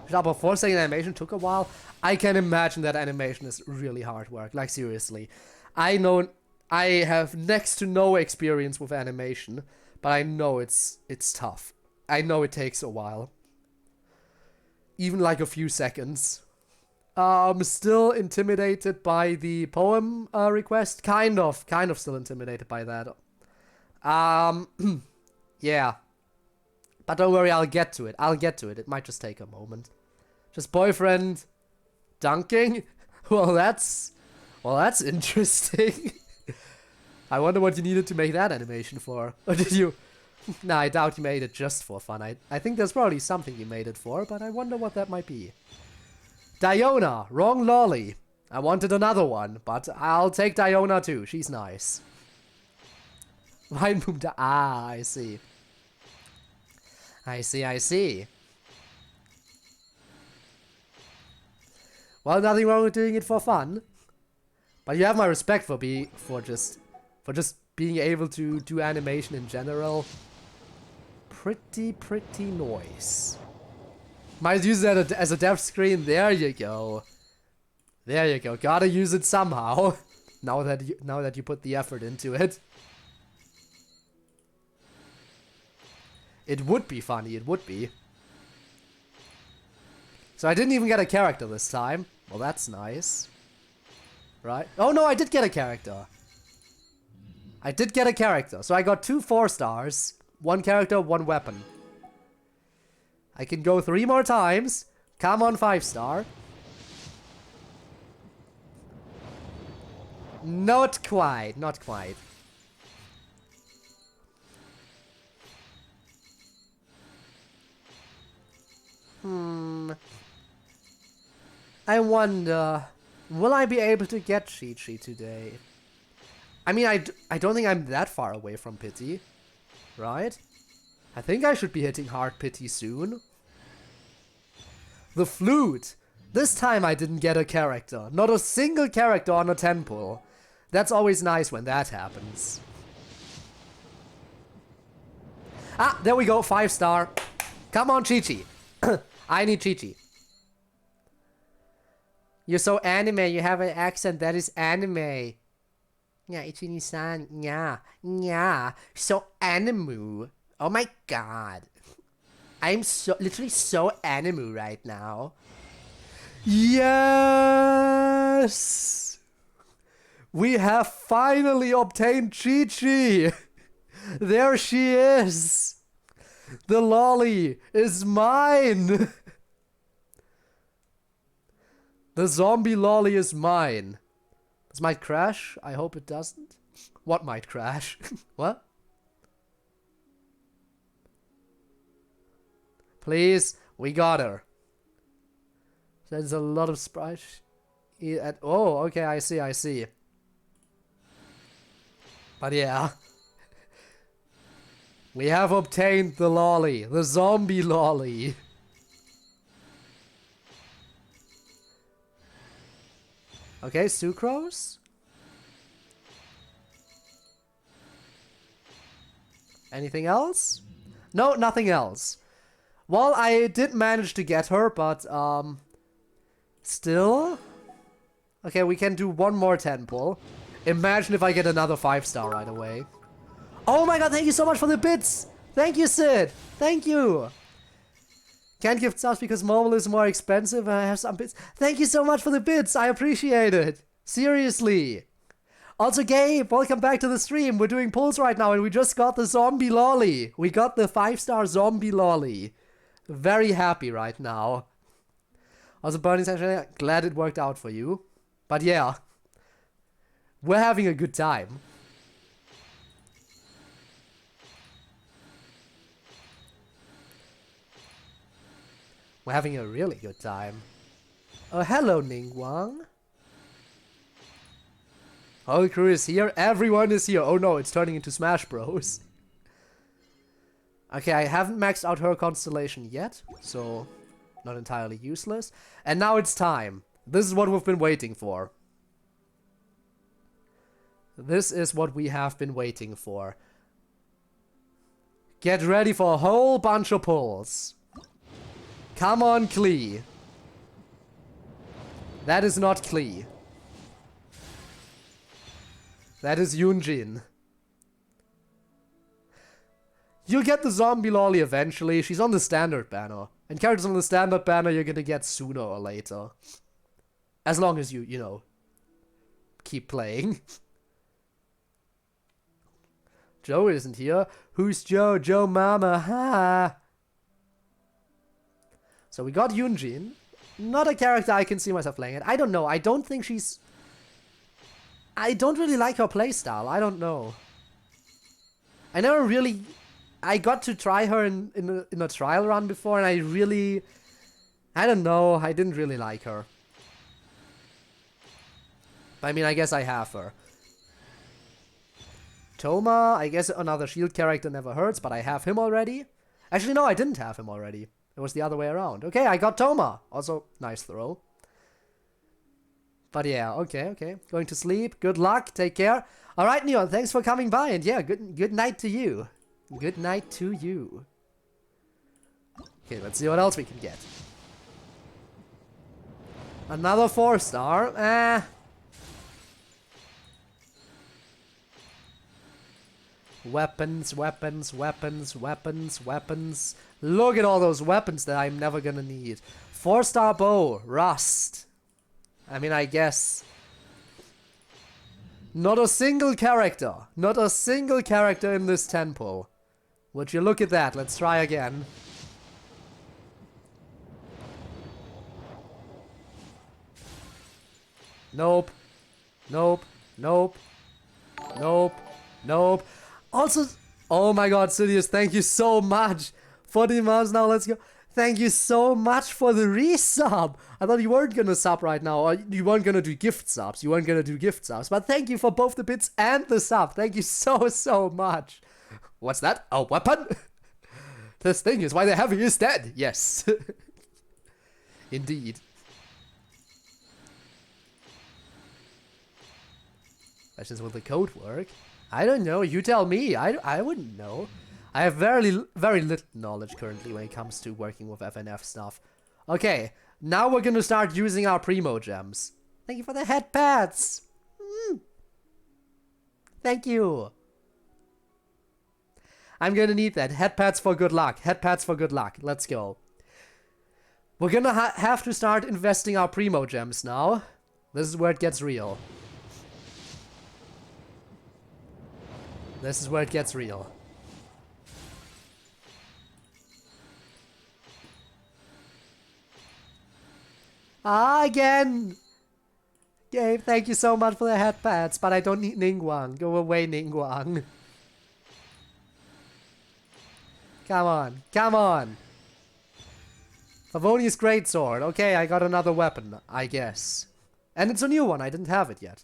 A: But 4-second animation took a while. I can imagine that animation is really hard work. Like, seriously. I know... I have next to no experience with animation, but I know it's tough. I know it takes a while. Even like a few seconds. Still intimidated by the poem request. Kind of still intimidated by that. Yeah. But don't worry, I'll get to it. It might just take a moment. Just boyfriend dunking? Well, that's interesting. I wonder what you needed to make that animation for. Or did you... Nah, I doubt you made it just for fun. I think there's probably something you made it for, but I wonder what that might be. Diona, wrong lolly. I wanted another one, but I'll take Diona too. She's nice. Ah, I see. I see. Well, nothing wrong with doing it for fun. But you have my respect for just being able to do animation in general. Pretty nice. Might use that as a dev screen. There you go. Gotta use it somehow. now that you put the effort into it. It would be funny, it would be. So I didn't even get a character this time. Well, that's nice. Right? Oh no, I did get a character. I did get a character. So I got 2 4-stars. 1 character, 1 weapon. I can go 3 more times. Come on, 5-star. Not quite, not quite. I wonder, will I be able to get Chi-Chi today? I mean, I don't think I'm that far away from Pity, right? I think I should be hitting hard Pity soon. The flute! This time I didn't get a character. Not a single character on a 10 pull. That's always nice when that happens. Ah, there we go, 5-star. Come on, Chi-Chi. I need Chi-Chi. You're so anime, you have an accent that is anime. Yeah, Ichini-san, yeah, so animu. Oh my god. I'm so, literally so animu right now. Yes! We have finally obtained Chi-Chi! There she is! The lolly is mine! The zombie lolly is mine. This might crash. I hope it doesn't. What might crash? What? Please, we got her. There's a lot of sprites. Oh, okay, I see. But yeah. We have obtained the lolly. The zombie lolly. Okay, sucrose? Anything else? No, nothing else. Well, I did manage to get her, but, still? Okay, we can do 1 more 10 pull. Imagine if I get another 5-star right away. Oh my god, thank you so much for the bits! Thank you, Sid! Thank you! Can't give subs because mobile is more expensive. I have some bits. Thank you so much for the bits. I appreciate it. Seriously. Also, Gabe, welcome back to the stream. We're doing pulls right now and we just got the zombie lolly. We got the 5-star zombie lolly. Very happy right now. Also, Bernie Sanchez, glad it worked out for you. But yeah. We're having a good time. We're having a really good time. Oh, hello, Ningguang. Whole crew is here. Everyone is here. Oh no, it's turning into Smash Bros. Okay, I haven't maxed out her constellation yet, so not entirely useless. And now it's time. This is what we've been waiting for. This is what we have been waiting for. Get ready for a whole bunch of pulls. Come on, Klee. That is not Klee. That is Yunjin. You'll get the zombie lolly eventually. She's on the standard banner. And characters on the standard banner you're gonna get sooner or later. As long as you know, keep playing. Joe isn't here. Who's Joe? Joe Mama. Ha! So we got Yunjin. Not a character I can see myself playing it. I don't know. I don't think she's... I don't really like her playstyle. I don't know. I never really... I got to try her in a trial run before and I really... I don't know. I didn't really like her. I mean, I guess I have her. Toma, I guess another shield character never hurts, but I have him already. Actually, no, I didn't have him already. It was the other way around. Okay, I got Toma. Also, nice throw. But yeah, okay. Going to sleep. Good luck. Take care. Alright, Neon, thanks for coming by. And yeah, good night to you. Good night to you. Okay, let's see what else we can get. Another 4-star. Weapons, weapons, weapons, weapons, weapons. Look at all those weapons that I'm never gonna need. 4-star bow, rust. I mean, I guess. Not a single character. Not a single character in this temple. Would you look at that? Let's try again. Nope. Nope. Nope. Nope. Nope. Also, oh my god, Sidious, thank you so much for the mouse. Now let's go. Thank you so much for the resub. I thought you weren't gonna sub right now, or you weren't gonna do gift subs. You weren't gonna do gift subs, but thank you for both the bits and the sub. Thank you so much. What's that? A weapon? This thing is why the heavy is dead. Yes. Indeed. Questions, will the code work? I don't know. You tell me. I wouldn't know. I have very little knowledge currently when it comes to working with FNF stuff. Okay, now we're gonna start using our Primo gems. Thank you for the head pads. Thank you. I'm gonna need that. Head pads for good luck. Head pads for good luck. Let's go. We're gonna have to start investing our Primo gems now. This is where it gets real. This is where it gets real. Ah, again! Gabe, thank you so much for the head pads, but I don't need Ningguang. Go away, Ningguang. Come on, come on! Favonius Greatsword. Okay, I got another weapon, I guess. And it's a new one, I didn't have it yet.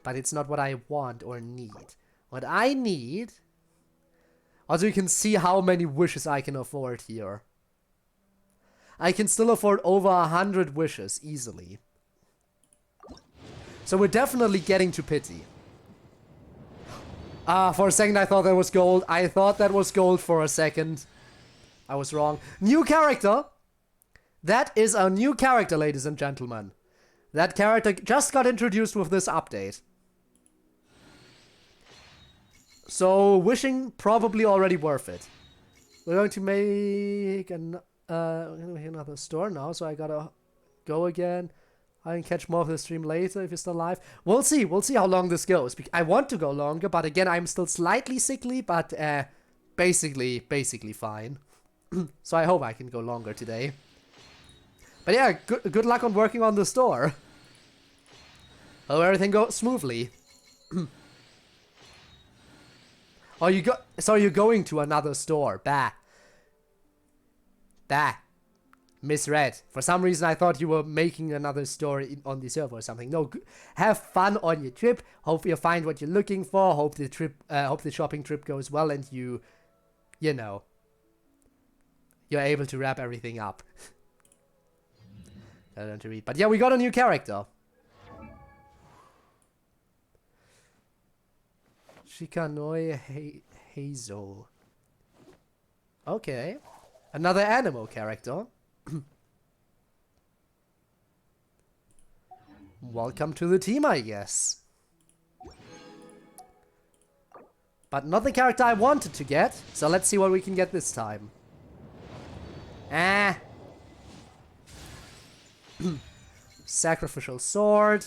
A: But it's not what I want or need. What I need... Also, you can see how many wishes I can afford here. I can still afford over 100 wishes, easily. So we're definitely getting to pity. For a second I thought that was gold. I thought that was gold for a second. I was wrong. New character! That is a new character, ladies and gentlemen. That character just got introduced with this update. So, wishing probably already worth it. We're going to make another store now, so I gotta go again. I can catch more of the stream later if you're still alive. We'll see how long this goes. I want to go longer, but again, I'm still slightly sickly, but basically fine. So I hope I can go longer today. But yeah, good luck on working on the store. Hope everything goes smoothly. So you're going to another store. Bah. Misread. For some reason I thought you were making another store on the server or something. No, have fun on your trip. Hope you find what you're looking for. Hope the shopping trip goes well and you know, you're able to wrap everything up. I don't know to read. But yeah, we got a new character. Shikanoi Hazel. Okay. Another animal character. Welcome to the team, I guess. But not the character I wanted to get, so let's see what we can get this time. Sacrificial sword.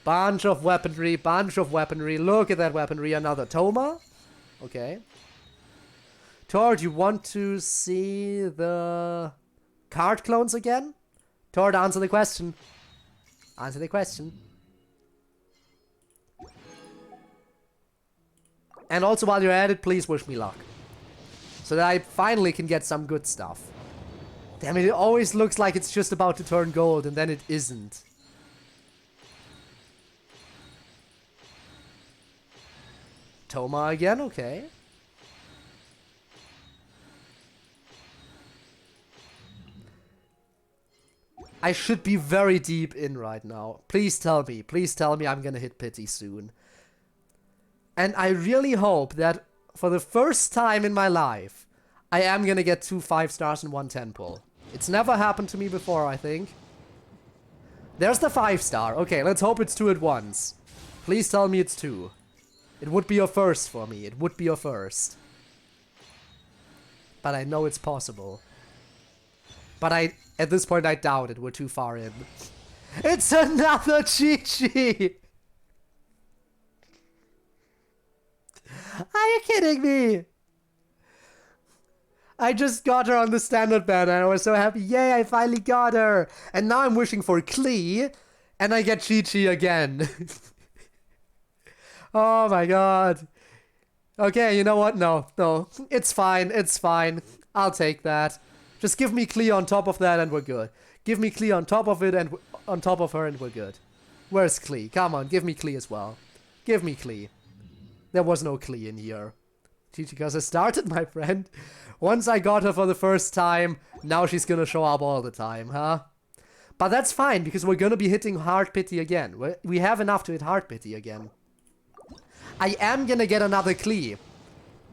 A: Bunch of weaponry. Look at that weaponry. Another Toma. Okay. Tord, you want to see the card clones again? Tord, answer the question. Answer the question. And also, while you're at it, please wish me luck. So that I finally can get some good stuff. Damn it, it always looks like it's just about to turn gold, and then it isn't. Toma again, okay. I should be very deep in right now. Please tell me I'm gonna hit pity soon. And I really hope that for the first time in my life, I am gonna get 2 5 stars and 1 10 pull. It's never happened to me before, I think. There's the 5-star. Okay, let's hope it's 2 at once. Please tell me it's 2. It would be a first for me. It would be a first. But I know it's possible. But at this point, I doubt it. We're too far in. It's another Chi-Chi! Are you kidding me? I just got her on the standard banner and I was so happy. Yay, I finally got her. And now I'm wishing for Klee and I get Chi-Chi again. Oh my god. Okay, you know what? No. It's fine. It's fine. I'll take that. Just give me Klee on top of that and we're good. Give me Klee on top of it and on top of her and we're good. Where's Klee? Come on, give me Klee as well. Give me Klee. There was no Klee in here. Chichika's has started, my friend. Once I got her for the first time, now she's gonna show up all the time, huh? But that's fine, because we're gonna be hitting Hard Pity again. We have enough to hit Hard Pity again. I am gonna get another Klee.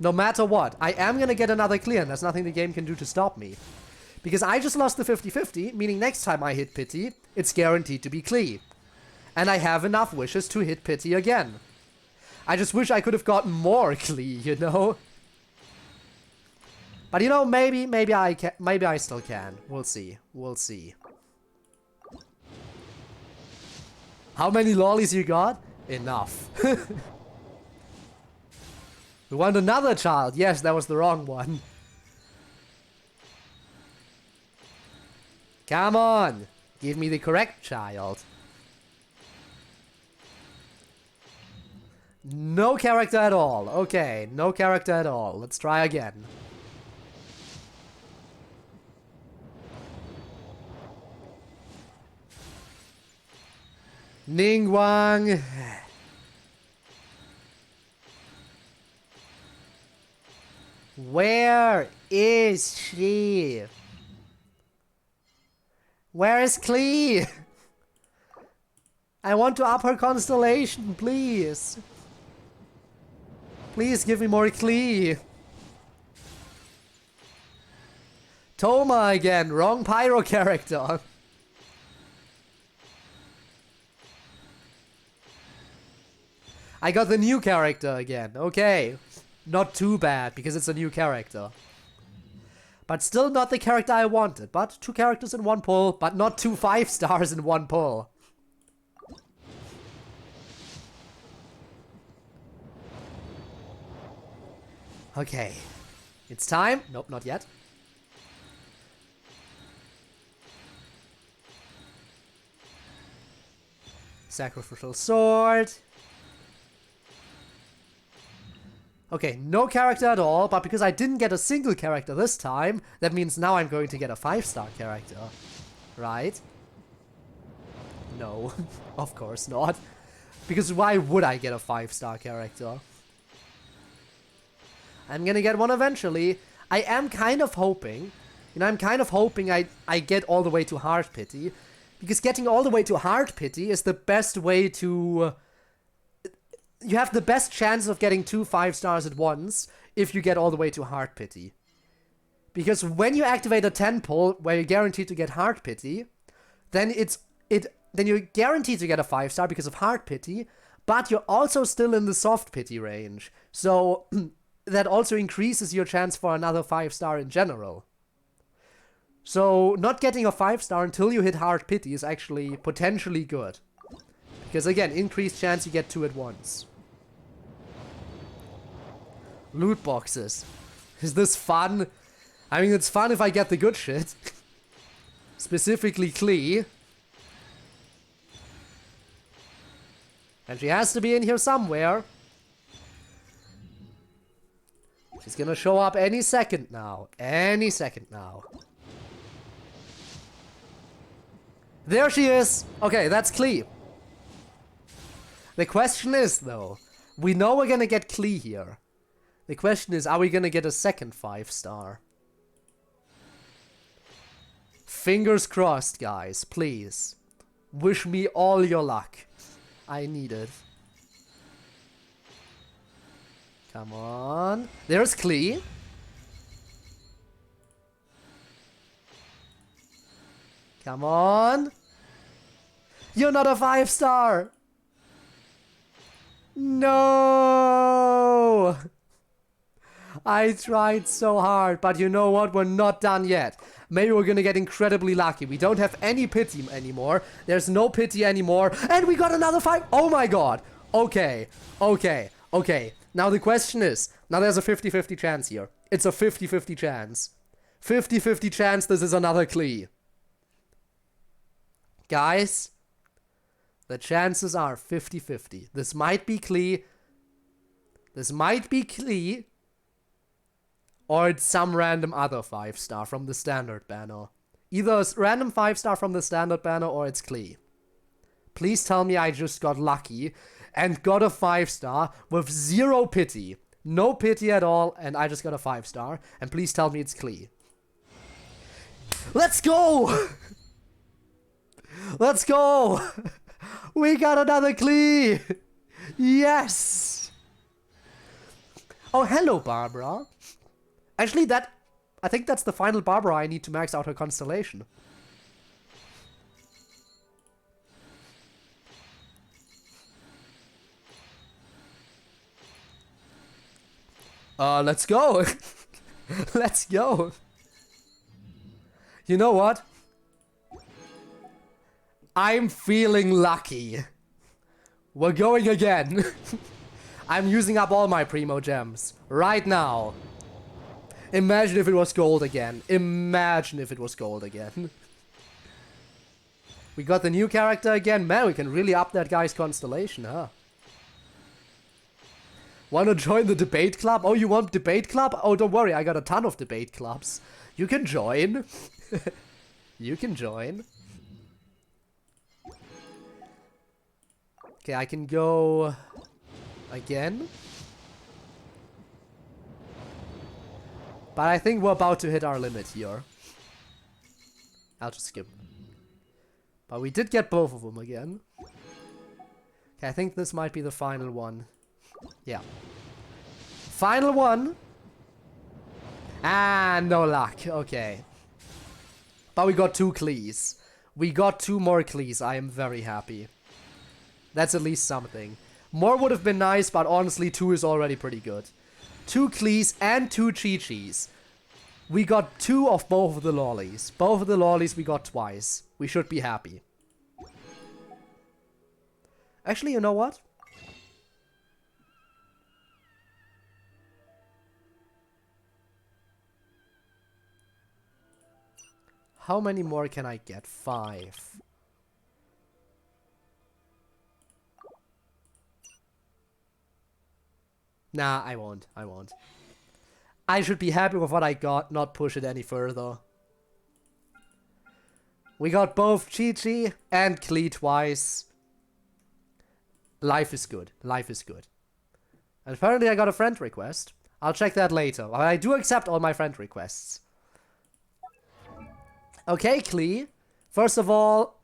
A: No matter what. I am gonna get another Klee, and there's nothing the game can do to stop me. Because I just lost the 50-50, meaning next time I hit Pity, it's guaranteed to be Klee. And I have enough wishes to hit Pity again. I just wish I could have gotten more Klee, you know? But you know, maybe I still can. We'll see. We'll see. How many lollies you got? Enough. We want another child. Yes, that was the wrong one. Come on. Give me the correct child. No character at all. Okay, no character at all. Let's try again. Ningguang. Where is she? Where is Klee? I want to up her constellation, please. Please give me more Klee. Toma again, wrong pyro character. I got the new character again. Okay. Not too bad, because it's a new character. But still not the character I wanted. But 2 characters in 1 pull, but not 2 5-stars in 1 pull. Okay. It's time. Nope, not yet. Sacrificial sword. Okay, no character at all, but because I didn't get a single character this time, that means now I'm going to get a 5-star character. Right? No, of course not. Because why would I get a 5-star character? I'm gonna get one eventually. I am kind of hoping, I get all the way to Hard Pity. Because getting all the way to Hard Pity is the best way to... You have the best chance of getting 2 5-stars at once if you get all the way to Hard Pity. Because when you activate a 10 pull where you're guaranteed to get Hard Pity, then then you're guaranteed to get a 5-star because of Hard Pity, but you're also still in the Soft Pity range. So that also increases your chance for another 5-star in general. So not getting a 5-star until you hit Hard Pity is actually potentially good. Because again, increased chance you get 2 at once. Loot boxes. Is this fun? I mean, it's fun if I get the good shit. Specifically Klee. And she has to be in here somewhere. She's gonna show up any second now. Any second now. There she is! Okay, that's Klee. The question is, though, we know we're gonna get Klee here. The question is, are we gonna get a second 5-star? Fingers crossed, guys, please. Wish me all your luck. I need it. Come on. There's Klee. Come on. You're not a 5-star! No! I tried so hard, but you know what? We're not done yet. Maybe we're gonna get incredibly lucky. We don't have any pity anymore. There's no pity anymore. And we got another 5. Oh my god. Okay. Okay. Okay. Now the question is, now there's a 50-50 chance here. It's a 50-50 chance. 50-50 chance this is another Klee. Guys, the chances are 50-50. This might be Klee. This might be Klee. Or it's some random other 5-star from the standard banner. Either a random 5-star from the standard banner or it's Klee. Please tell me I just got lucky and got a 5-star with 0 pity. No pity at all, and I just got a 5-star. And please tell me it's Klee. Let's go! Let's go! We got another Klee! Yes! Oh, hello, Barbara. Actually, I think that's the final Barbara I need to max out her constellation. Let's go. Let's go. You know what? I'm feeling lucky. We're going again. I'm using up all my primo gems right now. Imagine if it was gold again. Imagine if it was gold again. We got the new character again. Man, we can really up that guy's constellation, huh? Wanna join the debate club? Oh, you want debate club? Oh, don't worry, I got a ton of debate clubs. You can join. You can join. Okay, I can go again. But I think we're about to hit our limit here. I'll just skip. But we did get both of them again. Okay, I think this might be the final one. Yeah. Final one. Ah, no luck. Okay. But we got 2 Klees. We got 2 more Klees. I am very happy. That's at least something. More would have been nice, but honestly 2 is already pretty good. 2 Klees and 2 Chi-Chis. We got 2 of both of the lollies. Both of the lollies we got twice. We should be happy. Actually, you know what? How many more can I get? 5. Nah, I won't. I won't. I should be happy with what I got, not push it any further. We got both Chi-Chi and Klee twice. Life is good. Life is good. And apparently I got a friend request. I'll check that later. But I do accept all my friend requests. Okay, Klee. First of all,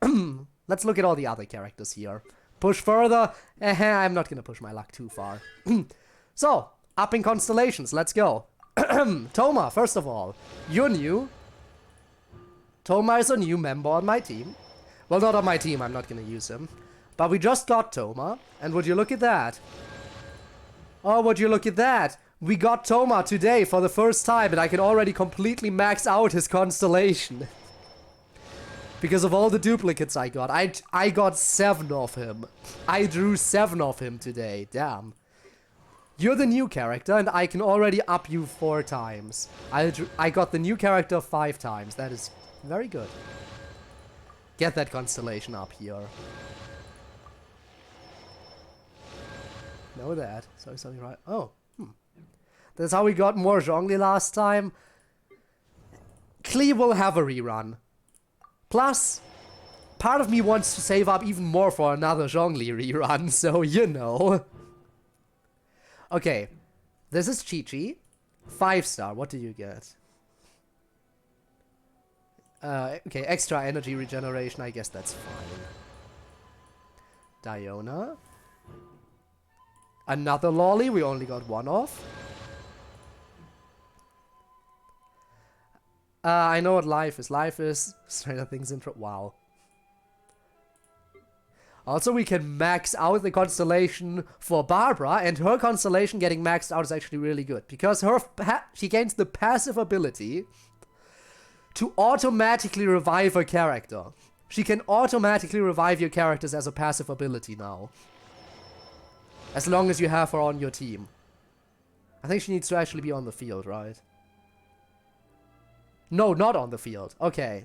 A: let's look at all the other characters here. Push further. I'm not gonna push my luck too far. So, upping constellations. Let's go. Toma, first of all, you're new. Toma is a new member on my team. Well, not on my team, I'm not gonna use him. But we just got Toma, and would you look at that? Oh, would you look at that? We got Toma today for the first time, and I can already completely max out his constellation. Because of all the duplicates I got. I got 7 of him. I drew 7 of him today, damn. You're the new character, and I can already up you 4 times. I got the new character 5 times. That is very good. Get that constellation up here. Know that. Sorry, something right. Oh. That's how we got more Zhongli last time. Klee will have a rerun. Plus, part of me wants to save up even more for another Zhongli rerun, so you know. Okay, this is Chi-Chi. 5-star, what do you get? Okay, extra energy regeneration, I guess that's fine. Diona. Another lolly, we only got 1 off. I know what life is. Life is Stranger Things intro. Wow. Also, we can max out the constellation for Barbara, and her constellation getting maxed out is actually really good, because she gains the passive ability to automatically revive her character. She can automatically revive your characters as a passive ability now. As long as you have her on your team. I think she needs to actually be on the field, right? No, not on the field. Okay.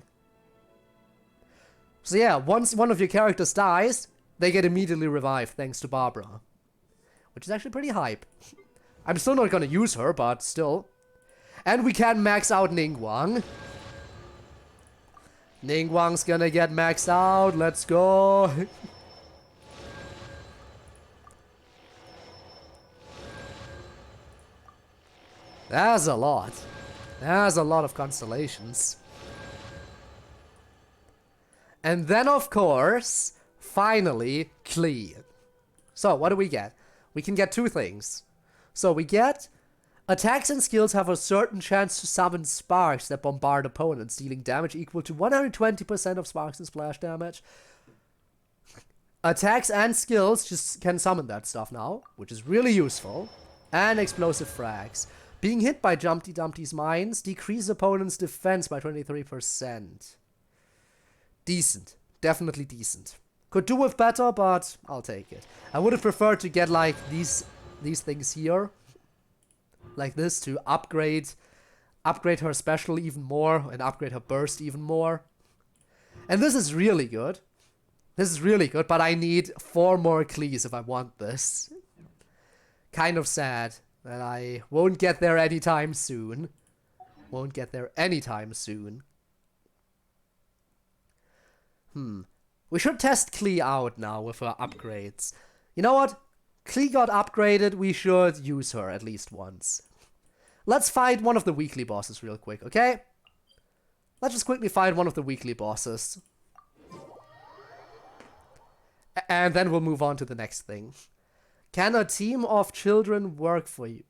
A: So yeah, once one of your characters dies, they get immediately revived thanks to Barbara. Which is actually pretty hype. I'm still not gonna use her, but still. And we can max out Ningguang. Ningguang's gonna get maxed out. Let's go. That's a lot. That's a lot of constellations. And then, of course, finally, Klee. So, what do we get? We can get two things. So, we get attacks and skills have a certain chance to summon sparks that bombard opponents, dealing damage equal to 120% of sparks and splash damage. Attacks and skills just can summon that stuff now, which is really useful. And explosive frags. Being hit by Jumpty Dumpty's mines decreases opponent's defense by 23%. Decent. Definitely decent. Could do with better, but I'll take it. I would have preferred to get like these things here. Like this to upgrade her special even more and upgrade her burst even more. And this is really good. This is really good, but I need 4 more Klees if I want this. Kind of sad that I won't get there anytime soon. Won't get there anytime soon. We should test Klee out now with her upgrades. You know what? Klee got upgraded, we should use her at least once. Let's fight one of the weekly bosses real quick, okay? Let's just quickly fight one of the weekly bosses. And then we'll move on to the next thing. Can a team of children work for you?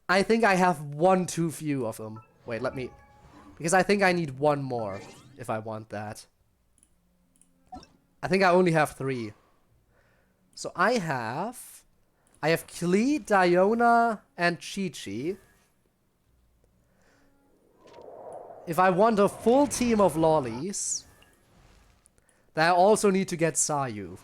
A: I think I have one too few of them. Wait, let me... Because I think I need one more if I want that. I think I only have 3. So I have Klee, Diona, and Chi-Chi. If I want a full team of lollies, then I also need to get Sayu.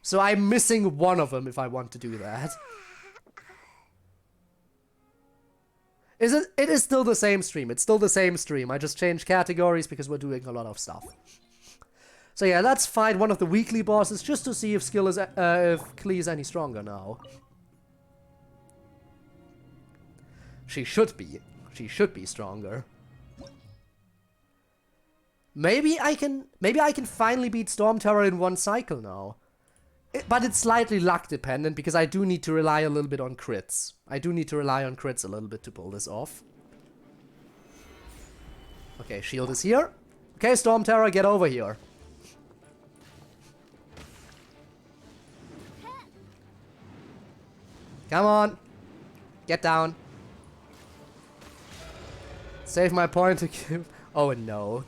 A: So I'm missing one of them if I want to do that. It is still the same stream. It's still the same stream. I just changed categories because we're doing a lot of stuff. So yeah, let's fight one of the weekly bosses just to see if if Klee is any stronger now. She should be. She should be stronger. Maybe I can finally beat Storm Terror in one cycle now. But it's slightly luck dependent because I do need to rely a little bit on crits. I do need to rely on crits a little bit to pull this off. Okay, shield is here. Okay, Storm Terror, get over here. Come on. Get down. Save my point to give... Oh no.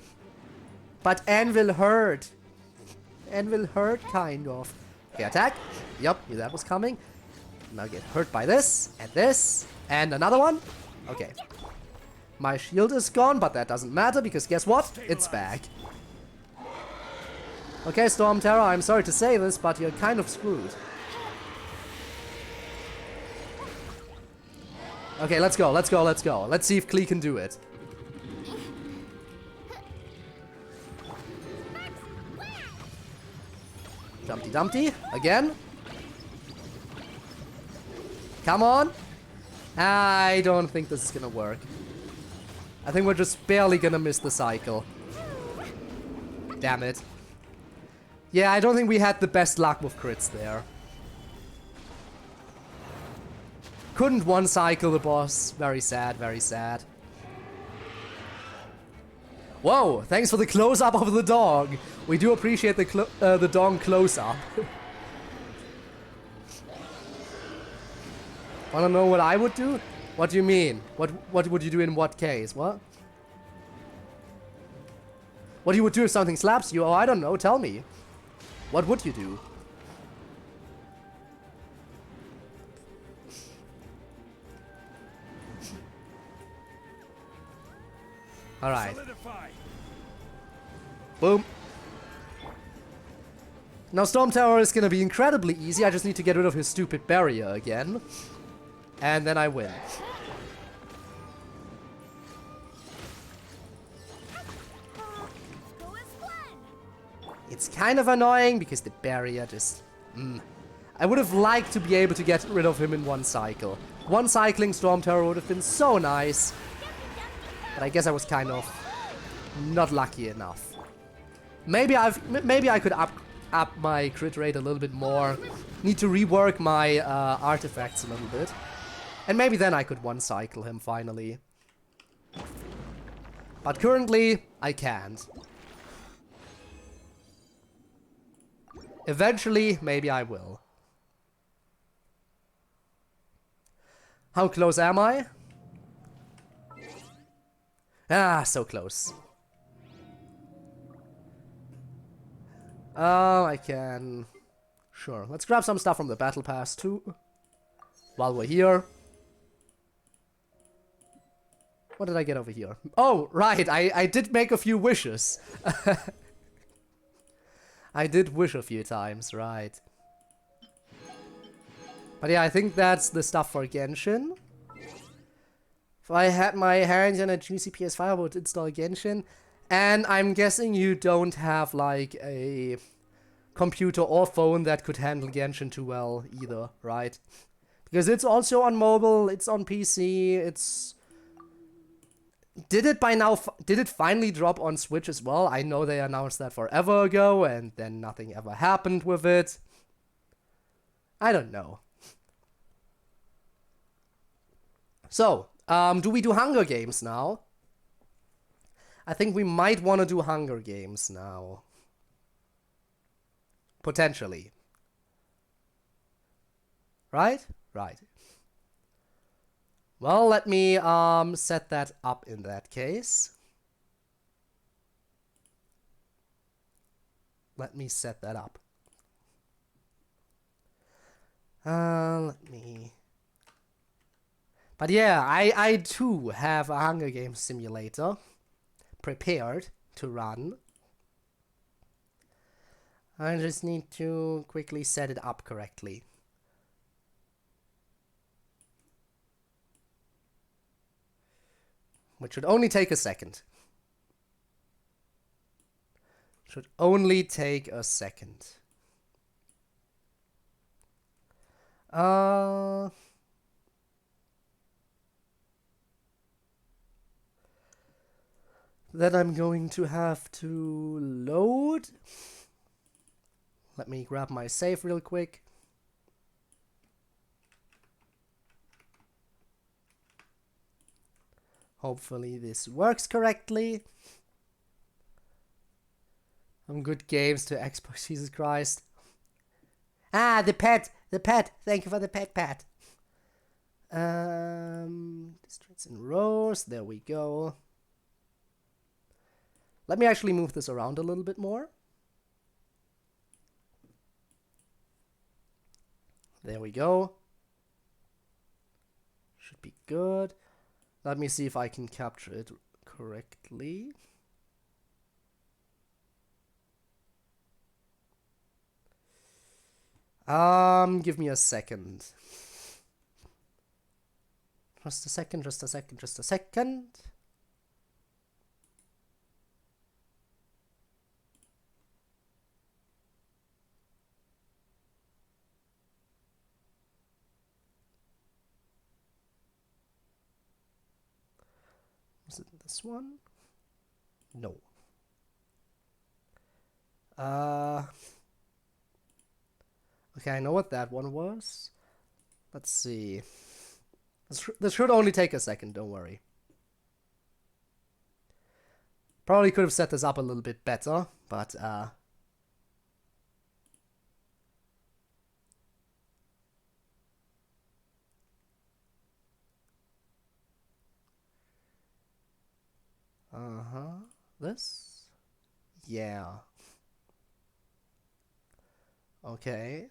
A: But N will hurt. N will hurt, kind of. Okay, attack. Yup, knew that was coming. Now get hurt by this, and another one. Okay. My shield is gone, but that doesn't matter, because guess what? It's back. Okay, Storm Terror, I'm sorry to say this, but you're kind of screwed. Okay, let's go, let's go, let's go. Let's see if Klee can do it. Dumpty Dumpty, again. Come on. I don't think this is gonna work. I think we're just barely gonna miss the cycle. Damn it. Yeah, I don't think we had the best luck with crits there. Couldn't one cycle the boss. Very sad, very sad. Whoa, thanks for the close-up of the dog. We do appreciate the dog close-up. Wanna know what I would do? What do you mean? What would you do in what case? What? What you would do if something slaps you? Oh, I don't know. Tell me. What would you do? Alright. Boom. Now Storm Tower is gonna be incredibly easy. I just need to get rid of his stupid barrier again. And then I win. It's kind of annoying because the barrier just... I would have liked to be able to get rid of him in one cycle. One cycling Storm Tower would have been so nice. But I guess I was kind of not lucky enough. Maybe I could up my crit rate a little bit more. Need to rework my artifacts a little bit. And maybe then I could one cycle him finally. But currently, I can't. Eventually, maybe I will. How close am I? Ah, so close. I can... Sure, let's grab some stuff from the battle pass too. While we're here. What did I get over here? Oh, right, I did make a few wishes. I did wish a few times, right. But yeah, I think that's the stuff for Genshin. If I had my hands on a juicy PS5, I would install Genshin. And I'm guessing you don't have, like, a computer or phone that could handle Genshin too well either, right? Because it's also on mobile, it's on PC, it's... Did it finally drop on Switch as well? I know they announced that forever ago, and then nothing ever happened with it. I don't know. So, do we do Hunger Games now? I think we might want to do Hunger Games now. Potentially. Right? Right. Well, let me set that up in that case. Let me set that up. Let me... But yeah, I too have a Hunger Games simulator prepared to run. I just need to quickly set it up correctly. Which should only take a second. Should only take a second. Then I'm going to have to load. Let me grab my save real quick. Hopefully this works correctly. Good games to Xbox, Jesus Christ. Ah, the pet! The pet! Thank you for the pet. Districts and rows, there we go. Let me actually move this around a little bit more. There we go. Should be good. Let me see if I can capture it correctly. Give me a second. Just a second. Is it this one? No. Okay, I know what that one was. Let's see. This should only take a second, don't worry. Probably could have set this up a little bit better, but this. Yeah. Okay.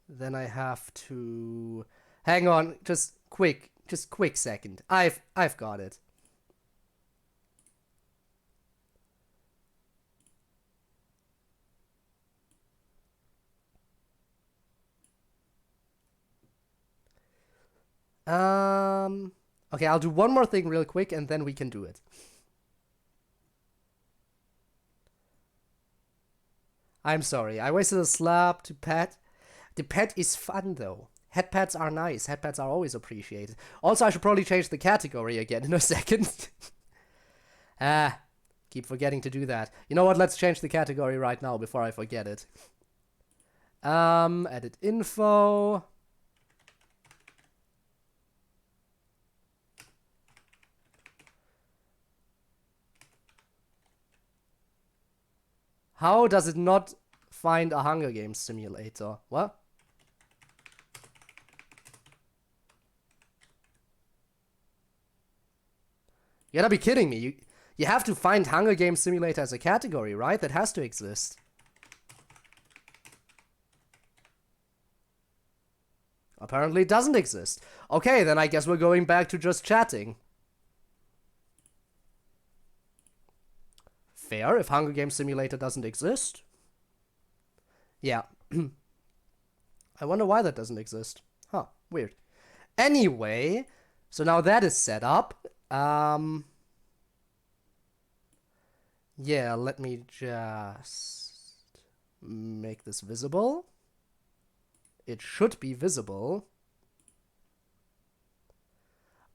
A: Then I have to... Hang on, just quick second. I've got it. Okay, I'll do one more thing real quick and then we can do it. I'm sorry, I wasted a slab to pet. The pet is fun though. Head pets are nice. Head pets are always appreciated. Also, I should probably change the category again in a second. Keep forgetting to do that. You know what? Let's change the category right now before I forget it. Edit info. How does it not find a Hunger Games simulator? What? You gotta be kidding me. You have to find Hunger Games simulator as a category, right? That has to exist. Apparently it doesn't exist. Okay, then I guess we're going back to just chatting. Fair, if Hunger Games simulator doesn't exist. Yeah. I wonder why that doesn't exist. Huh, weird. Anyway, so now that is set up. Yeah, let me just make this visible. It should be visible.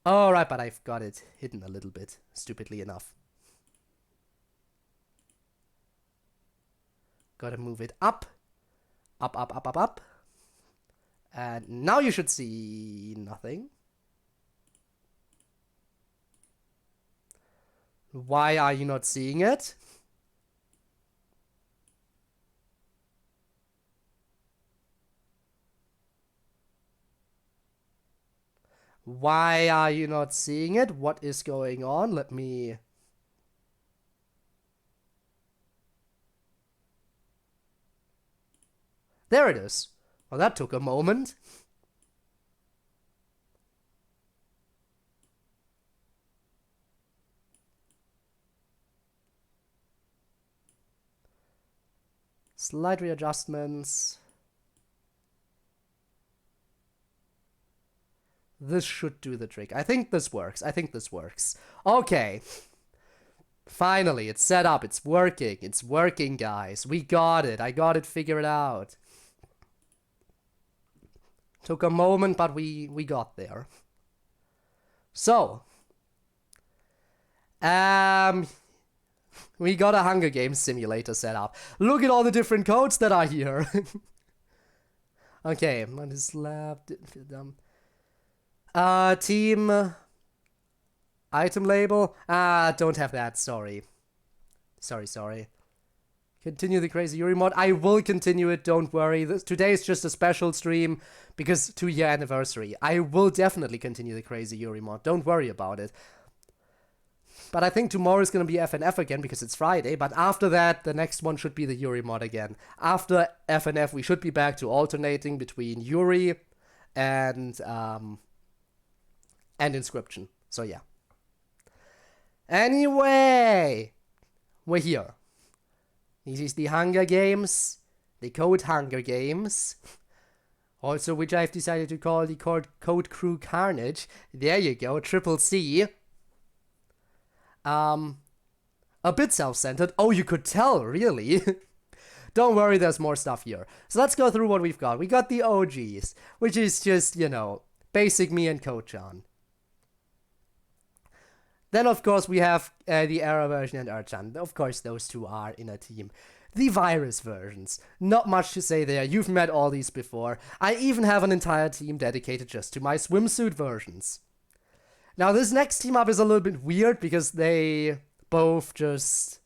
A: Alright, but I've got it hidden a little bit, stupidly enough. Gotta move it up. Up, up, up, up, up. And now you should see nothing. Why are you not seeing it? Why are you not seeing it? What is going on? Let me... There it is. Well, that took a moment. Slight readjustments. This should do the trick. I think this works. Okay. Finally, it's set up. It's working. It's working, guys. We got it. I got it figured out. Took a moment, but we got there. So. We got a Hunger Games simulator set up. Look at all the different codes that are here. Okay, on this lab. Team. Item label. Don't have that. Sorry. Sorry. Continue the Crazy Yuri mod. I will continue it. Don't worry. Today is just a special stream because 2-year anniversary. I will definitely continue the Crazy Yuri mod. Don't worry about it. But I think tomorrow is going to be FNF again because it's Friday. But after that, the next one should be the Yuri mod again. After FNF, we should be back to alternating between Yuri and Inscription. So yeah. Anyway, we're here. This is the Hunger Games, the Code Hunger Games. Also, which I've decided to call the Code Crew Carnage. There you go, Triple C. A bit self-centered. Oh, you could tell, really? Don't worry, there's more stuff here. So let's go through what we've got. We got the OGs, which is just, you know, basic me and Kochan. Then, of course, we have the Error version and Urchan. Of course, those two are in a team. The virus versions. Not much to say there. You've met all these before. I even have an entire team dedicated just to my swimsuit versions. Now, this next team up is a little bit weird because they both just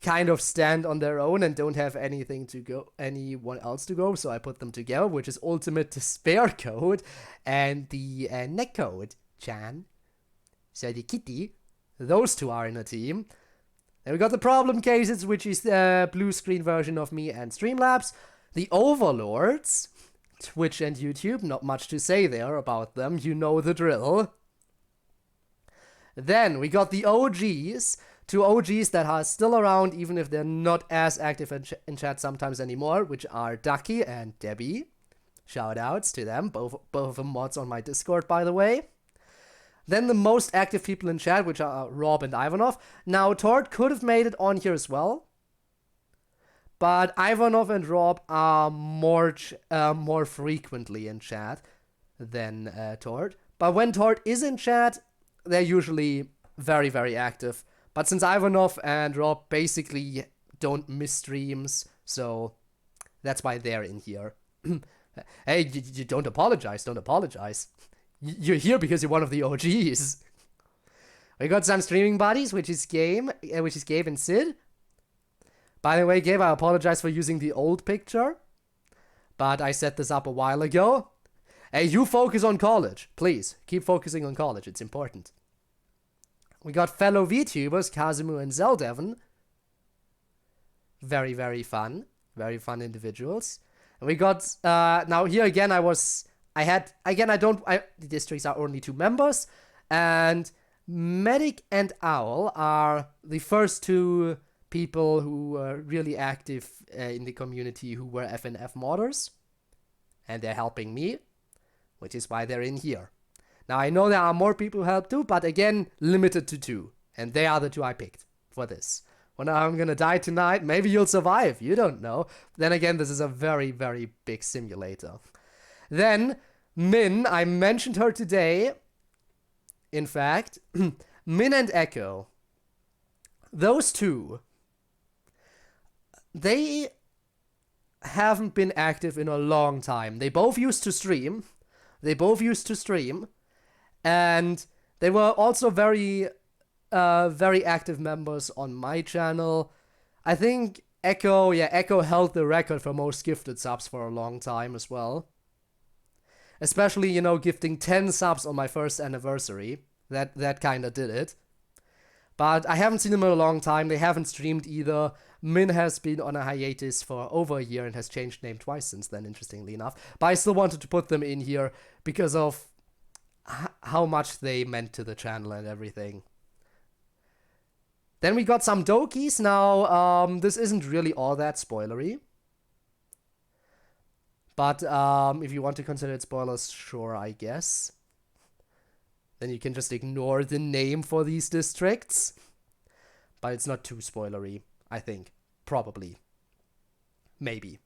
A: kind of stand on their own and don't have anything to go, anyone else to go. So I put them together, which is Ultimate Despair Code and the Neck Code Chan. So the kitty, those two are in a team. Then we got the problem cases, which is the blue screen version of me and Streamlabs. The Overlords, Twitch and YouTube, not much to say there about them, you know the drill. Then we got the OGs, two OGs that are still around even if they're not as active in chat sometimes anymore, which are Ducky and Debbie. Shoutouts to them, both of them mods on my Discord, by the way. Then the most active people in chat, which are Rob and Ivanov. Now, Tord could have made it on here as well, but Ivanov and Rob are more frequently in chat than Tord. But when Tord is in chat, they're usually very, very active. But since Ivanov and Rob basically don't miss streams, so that's why they're in here. Hey, you don't apologize, don't apologize. You're here because you're one of the OGs. We got some streaming buddies, which is Gabe and Sid. By the way, Gabe, I apologize for using the old picture, but I set this up a while ago. Hey, you focus on college. Please, keep focusing on college. It's important. We got fellow VTubers, Kazumu and Zeldevon. Very, very fun. Very fun individuals. And we got, now here again, the districts are only 2 members, and Medic and Owl are the first 2 people who were really active in the community who were FNF modders, and they're helping me, which is why they're in here. Now, I know there are more people who help too, but again, limited to 2, and they are the 2 I picked for this. When I'm gonna die tonight, maybe you'll survive, you don't know. Then again, this is a very, very big simulator. Then, Min, I mentioned her today. In fact, Min and Echo. Those 2, they haven't been active in a long time. They both used to stream. And they were also very active members on my channel. I think Echo held the record for most gifted subs for a long time as well. Especially, you know, gifting 10 subs on my first anniversary. That kinda did it. But I haven't seen them in a long time. They haven't streamed either. Min has been on a hiatus for over a year and has changed name twice since then, interestingly enough. But I still wanted to put them in here because of how much they meant to the channel and everything. Then we got some Dokies. Now, this isn't really all that spoilery. But if you want to consider it spoilers, sure, I guess. Then you can just ignore the name for these districts. But it's not too spoilery, I think. Probably. Maybe.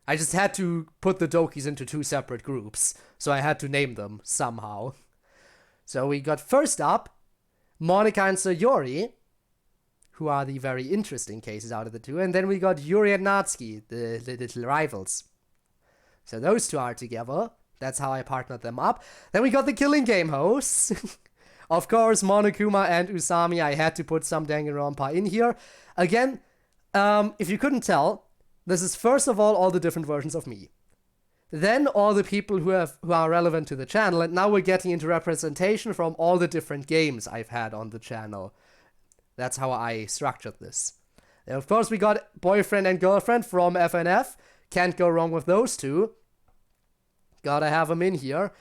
A: I just had to put the Dokies into 2 separate groups, so I had to name them somehow. So we got first up, Monica and Sayori, who are the very interesting cases out of the 2. And then we got Yuri and Natsuki, the little rivals. So those 2 are together. That's how I partnered them up. Then we got the Killing Game hosts. Of course, Monokuma and Usami. I had to put some Danganronpa in here. Again, if you couldn't tell, this is first of all the different versions of me. Then all the people who are relevant to the channel, and now we're getting into representation from all the different games I've had on the channel. That's how I structured this. And of course, we got boyfriend and girlfriend from FNF. Can't go wrong with those 2. Gotta have them in here.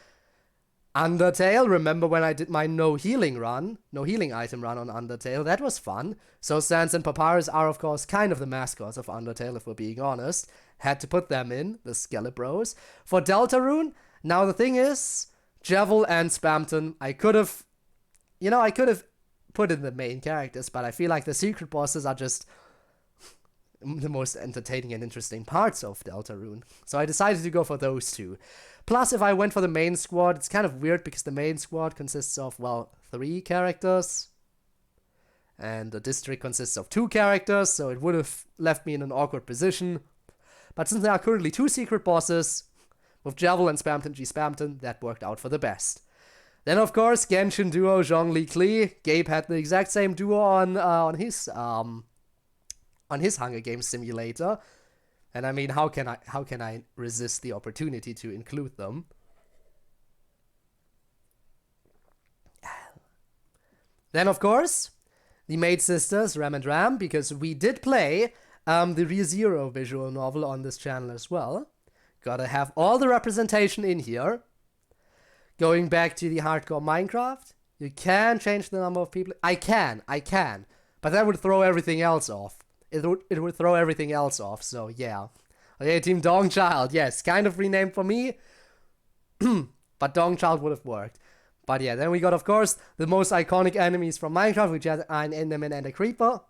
A: Undertale, remember when I did my no healing item run on Undertale? That was fun. So Sans and Papyrus are of course kind of the mascots of Undertale, if we're being honest. Had to put them in, the Skelebros. For Deltarune, now the thing is, Jevil and Spamton, I could have put in the main characters, but I feel like the secret bosses are just the most entertaining and interesting parts of Deltarune. So I decided to go for those 2. Plus, if I went for the main squad, it's kind of weird because the main squad consists of, well, 3 characters. And the district consists of 2 characters, so it would have left me in an awkward position. But since there are currently 2 secret bosses, with Javel and Spamton G Spamton, that worked out for the best. Then, of course, Genshin duo Zhongli Klee. Gabe had the exact same duo on his Hunger Games simulator. And I mean, how can I resist the opportunity to include them? Then, of course, the Maid Sisters, Ram and Ram, because we did play the ReZero visual novel on this channel as well. Gotta have all the representation in here. Going back to the hardcore Minecraft, you can change the number of people. I can. But that would throw everything else off. It would throw everything else off, so yeah. Okay, Team Dongchild, yes, kind of renamed for me. But Dongchild would have worked. But yeah, then we got, of course, the most iconic enemies from Minecraft, which are an Enderman and a Creeper.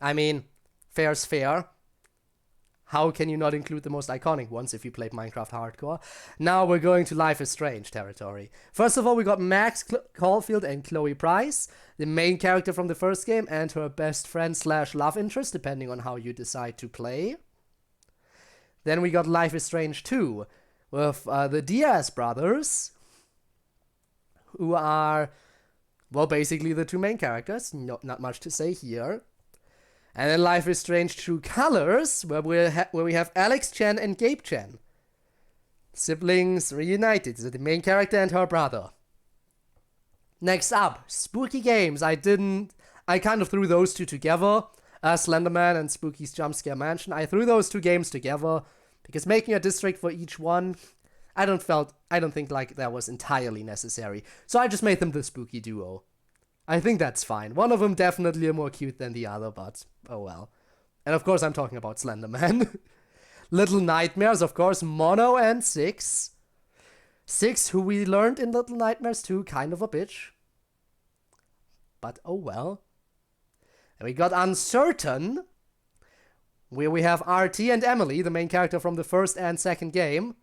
A: I mean, fair's fair. How can you not include the most iconic ones if you played Minecraft Hardcore? Now we're going to Life is Strange territory. First of all, we got Max Caulfield and Chloe Price, the main character from the first game and her best friend / love interest, depending on how you decide to play. Then we got Life is Strange 2, with the Diaz brothers, who are, well, basically the two main characters. Not much to say here. And then Life is Strange True Colors, where we have Alex Chen and Gabe Chen. Siblings reunited, so the main character and her brother. Next up, Spooky Games. I kind of threw those two together. Slenderman and Spooky's Jumpscare Mansion. I threw those two games together, because making a district for each one, I don't think like that was entirely necessary. So I just made them the Spooky Duo. I think that's fine. One of them definitely more cute than the other, but oh well. And of course I'm talking about Slenderman. Little Nightmares, of course, Mono and Six. Six, who we learned in Little Nightmares 2, kind of a bitch. But oh well. And we got Uncertain, where we have RT and Emily, the main character from the first and second game.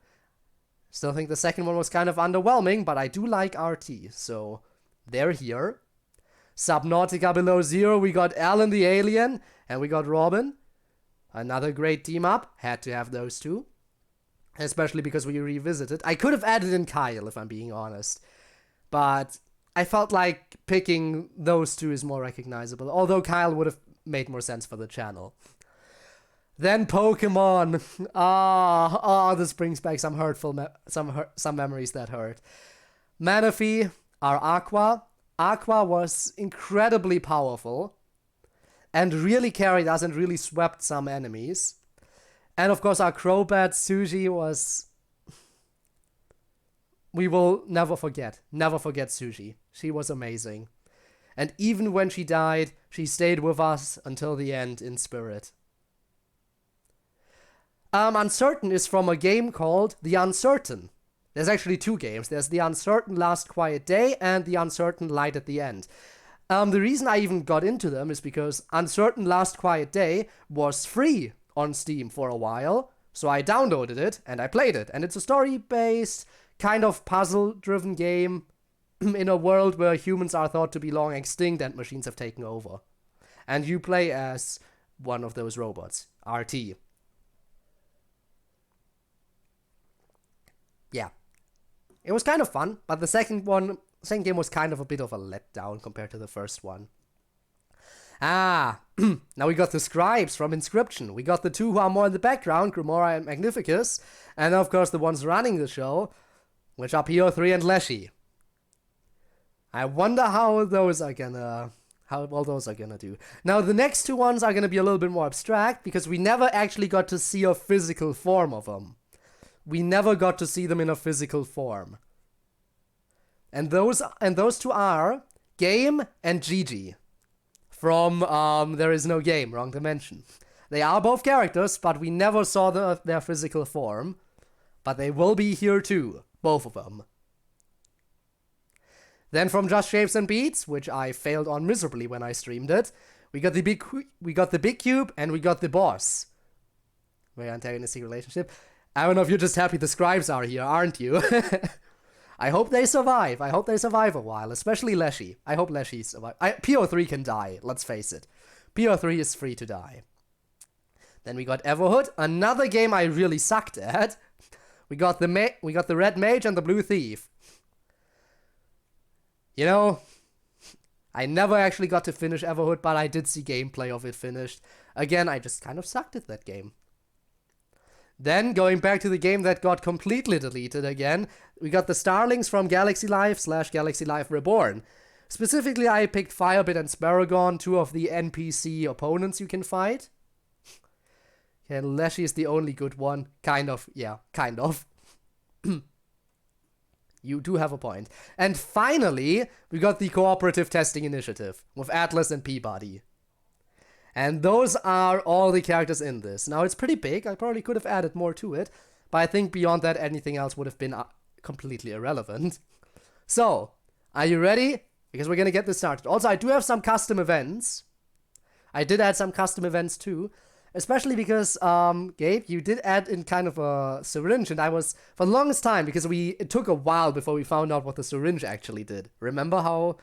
A: Still think the second one was kind of underwhelming, but I do like RT, so they're here. Subnautica Below Zero, we got Alan the Alien, and we got Robin. Another great team up, had to have those two. Especially because we revisited. I could have added in Kyle, if I'm being honest. But I felt like picking those two is more recognizable, although Kyle would have made more sense for the channel. Then Pokemon. This brings back some hurtful some memories that hurt. Manaphy, our Aqua. Aqua was incredibly powerful and really carried us and really swept some enemies. And of course our Crobat Suji was... We will never forget Suji. She was amazing. And even when she died, she stayed with us until the end in spirit. Uncertain is from a game called The Uncertain. There's actually two games. There's The Uncertain Last Quiet Day and The Uncertain Light at the End. The reason I even got into them is because Uncertain Last Quiet Day was free on Steam for a while, so I downloaded it and I played it. And it's a story-based, kind of puzzle-driven game in a world where humans are thought to be long extinct and machines have taken over. And you play as one of those robots, RT. Yeah. It was kind of fun, but the second game was kind of a bit of a letdown compared to the first one. Now we got the scribes from Inscription. We got the two who are more in the background, Grimora and Magnificus, and of course the ones running the show, which are PO3 and Leshy. I wonder how well those are gonna do. Now the next two ones are gonna be a little bit more abstract, because we never actually got to see a physical form of them. We never got to see them in a physical form. And those two are Game and Gigi. From There Is No Game, Wrong Dimension. They are both characters, but we never saw their physical form. But they will be here too, both of them. Then from Just Shapes and Beats, which I failed on miserably when I streamed it, we got the big cube and we got the boss. Very antagonistic relationship. I don't know if you're just happy the scribes are here, aren't you? I hope they survive. I hope they survive a while, especially Leshy. I hope Leshy survives. PO3 can die, let's face it. PO3 is free to die. Then we got Everhood, another game I really sucked at. We got the Red Mage and the Blue Thief. You know, I never actually got to finish Everhood, but I did see gameplay of it finished. Again, I just kind of sucked at that game. Then, going back to the game that got completely deleted again, we got the Starlings from Galaxy Life / Galaxy Life Reborn. Specifically, I picked Firebit and Sparagon, two of the NPC opponents you can fight. Yeah, Leshy is the only good one. Kind of, yeah, kind of. You do have a point. And finally, we got the Cooperative Testing Initiative with Atlas and Peabody. And those are all the characters in this. Now, it's pretty big. I probably could have added more to it. But I think beyond that, anything else would have been completely irrelevant. So, are you ready? Because we're going to get this started. Also, I do have some custom events. I did add some custom events too. Especially because, Gabe, you did add in kind of a syringe. And I was, for the longest time, because it took a while before we found out what the syringe actually did. Remember how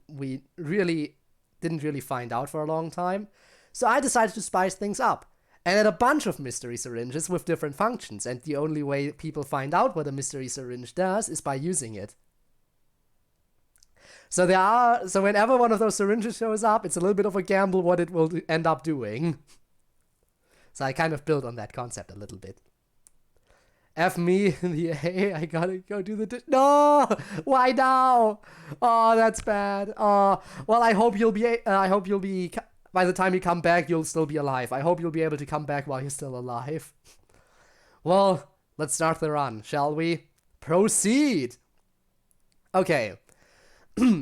A: we didn't really find out for a long time? So I decided to spice things up. And add a bunch of mystery syringes with different functions. And the only way people find out what a mystery syringe does is by using it. So whenever one of those syringes shows up, it's a little bit of a gamble what it will end up doing. So I kind of built on that concept a little bit. F me in the A, I gotta go do the no! Why now? Oh, that's bad. Oh, well, I hope you'll be, by the time you come back, you'll still be alive. I hope you'll be able to come back while you're still alive. Well, let's start the run, shall we? Proceed! Okay.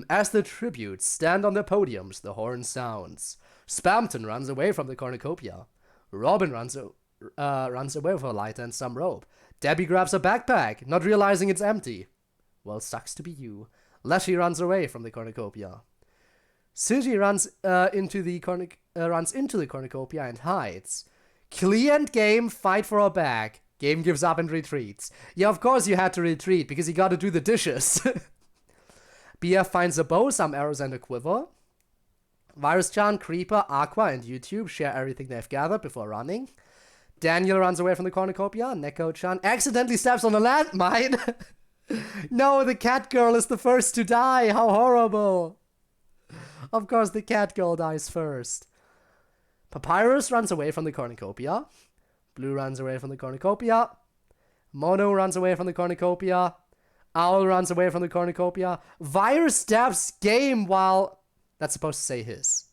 A: As the tributes stand on their podiums, the horn sounds. Spamton runs away from the cornucopia. Robin runs away with a lighter and some rope. Debbie grabs a backpack, not realizing it's empty. Well, sucks to be you. Leshy runs away from the cornucopia. Suji runs into the cornucopia and hides. Klee and Game fight for a bag. Game gives up and retreats. Yeah, of course you had to retreat, because you gotta do the dishes. BF finds a bow, some arrows, and a quiver. Virus-chan, Creeper, Aqua, and YouTube share everything they've gathered before running. Daniel runs away from the cornucopia. Neko-chan accidentally steps on a landmine. No, the cat girl is the first to die. How horrible. Of course, the cat girl dies first. Papyrus runs away from the cornucopia. Blue runs away from the cornucopia. Mono runs away from the cornucopia. Owl runs away from the cornucopia. Virus stabs Game while... That's supposed to say his.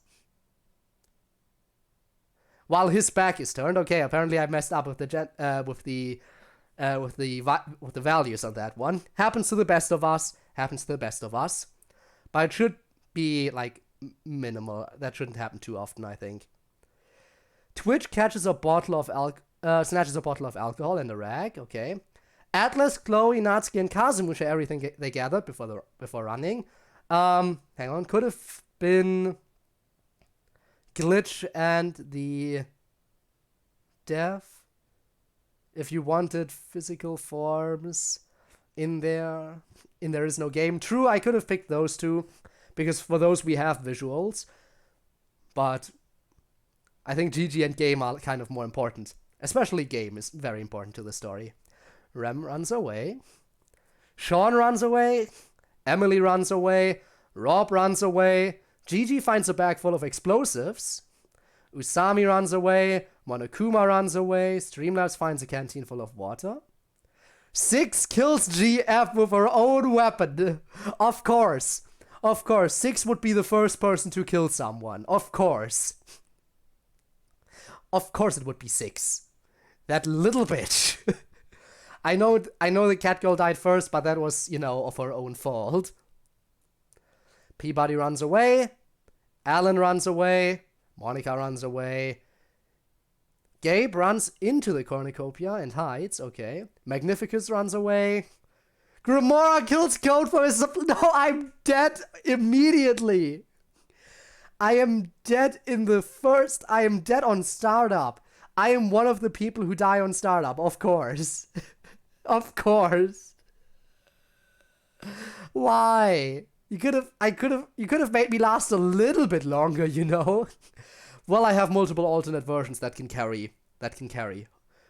A: While his back is turned. Okay, apparently I messed up with the values on that one. Happens to the best of us. Happens to the best of us. But it should be, like, minimal. That shouldn't happen too often, I think. Twitch catches a bottle of snatches a bottle of alcohol and a rag. Okay. Atlas, Chloe, Natsuki, and Kazumu share everything they gathered before running. Hang on. Could have been Glitch and the Dev. If you wanted physical forms in there is no game. True, I could have picked those two, because for those we have visuals. But I think GG and Game are kind of more important. Especially Game is very important to the story. Rem runs away. Sean runs away. Emily runs away. Rob runs away. Gigi finds a bag full of explosives. Usami runs away. Monokuma runs away. Streamlabs finds a canteen full of water. 6 kills GF with her own weapon. Of course. Of course. 6 would be the first person to kill someone. Of course. Of course it would be 6. That little bitch. I know the cat girl died first, but that was, of her own fault. Peabody runs away. Alan runs away. Monica runs away. Gabe runs into the cornucopia and hides. Okay. Magnificus runs away. Grimora kills Code for his... No, I'm dead immediately. I am dead I am dead on startup. I am one of the people who die on startup, of course. Of course. Why? You could have made me last a little bit longer, Well, I have multiple alternate versions that can carry.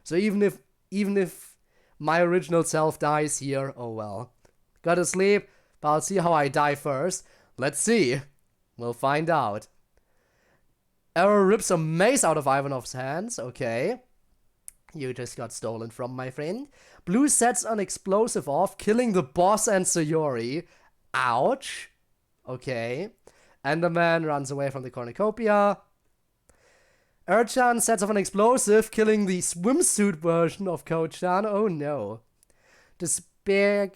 A: So even if my original self dies here, oh well. Gotta sleep, but I'll see how I die first. Let's see. We'll find out. Error rips a mace out of Ivanov's hands. Okay. You just got stolen from, my friend. Blue sets an explosive off, killing the boss and Sayori. Ouch. Okay. Enderman runs away from the cornucopia. Urchan sets off an explosive, killing the swimsuit version of Ko-chan. Oh no. The spear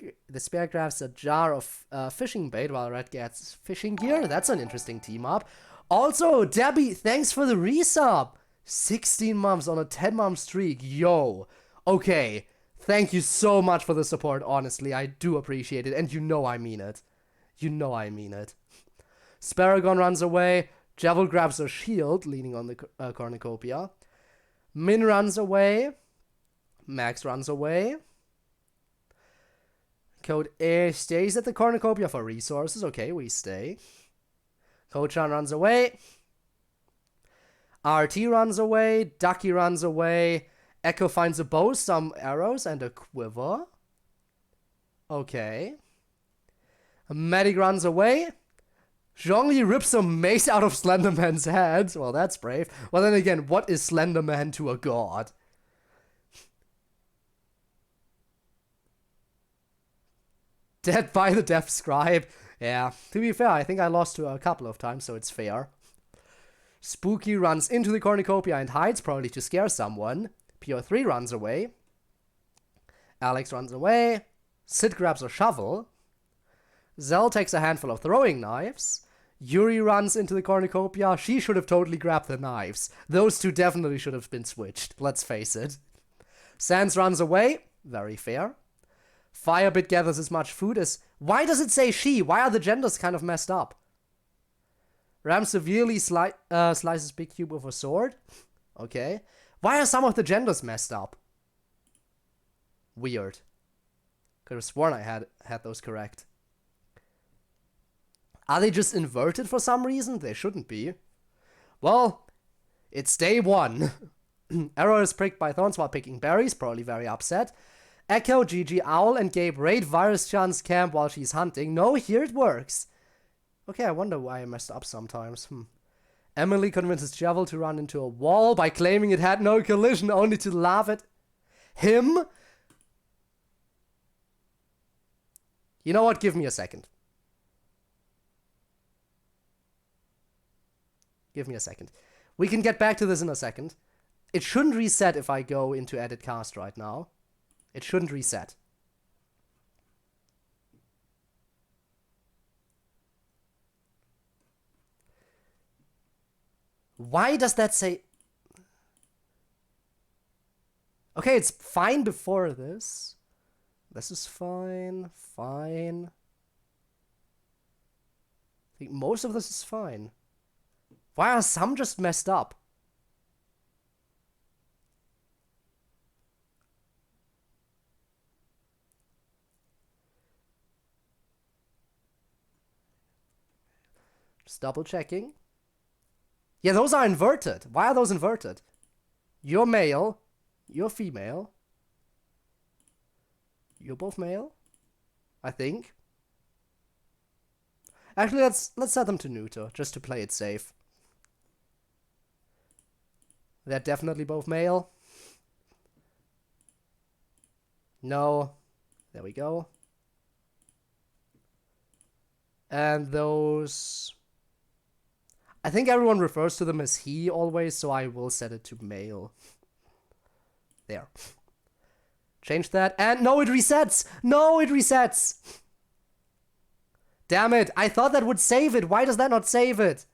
A: grabs a jar of fishing bait while Red gets fishing gear. That's an interesting team up. Also, Debbie, thanks for the resub. 16 months on a 10-month streak. Yo. Okay. Thank you so much for the support, honestly. I do appreciate it, and you know I mean it. You know I mean it. Sparagon runs away. Javel grabs a shield, leaning on the cornucopia. Min runs away. Max runs away. CodeErr stays at the cornucopia for resources. Okay, we stay. Ko-chan runs away. RT runs away. Ducky runs away. Echo finds a bow, some arrows, and a quiver. Okay. Medic runs away. Zhongli rips a mace out of Slenderman's head. Well, that's brave. Well, then again, what is Slenderman to a god? Dead by the deaf scribe. Yeah, to be fair, I think I lost to a couple of times, so it's fair. Spooky runs into the cornucopia and hides, probably to scare someone. PO3 runs away. Alex runs away. Sid grabs a shovel. Zell takes a handful of throwing knives. Yuri runs into the cornucopia. She should have totally grabbed the knives. Those two definitely should have been switched, let's face it. Sans runs away. Very fair. Firebit gathers as much food as... Why does it say she? Why are the genders kind of messed up? Ram severely slices Big Cube with a sword. Okay. Why are some of the genders messed up? Weird. Could have sworn I had those correct. Are they just inverted for some reason? They shouldn't be. Well, it's day one. Arrow is pricked by thorns while picking berries, probably very upset. Echo, Gigi, Owl, and Gabe raid Virus Chan's camp while she's hunting. No, here it works. Okay, I wonder why I messed up sometimes. Emily convinces Javel to run into a wall by claiming it had no collision, only to laugh at him. You know what? Give me a second. Give me a second. We can get back to this in a second. It shouldn't reset if I go into edit cast right now. It shouldn't reset. Why does that say... Okay, it's fine before this. This is fine. Fine. I think most of this is fine. Why are some just messed up? Just double checking. Yeah, those are inverted. Why are those inverted? You're male. You're female. You're both male, I think. Actually, let's set them to neuter, just to play it safe. They're definitely both male. No. There we go. And those... I think everyone refers to them as he always, so I will set it to male. There. Change that, and no, it resets! No, it resets! Damn it, I thought that would save it. Why does that not save it?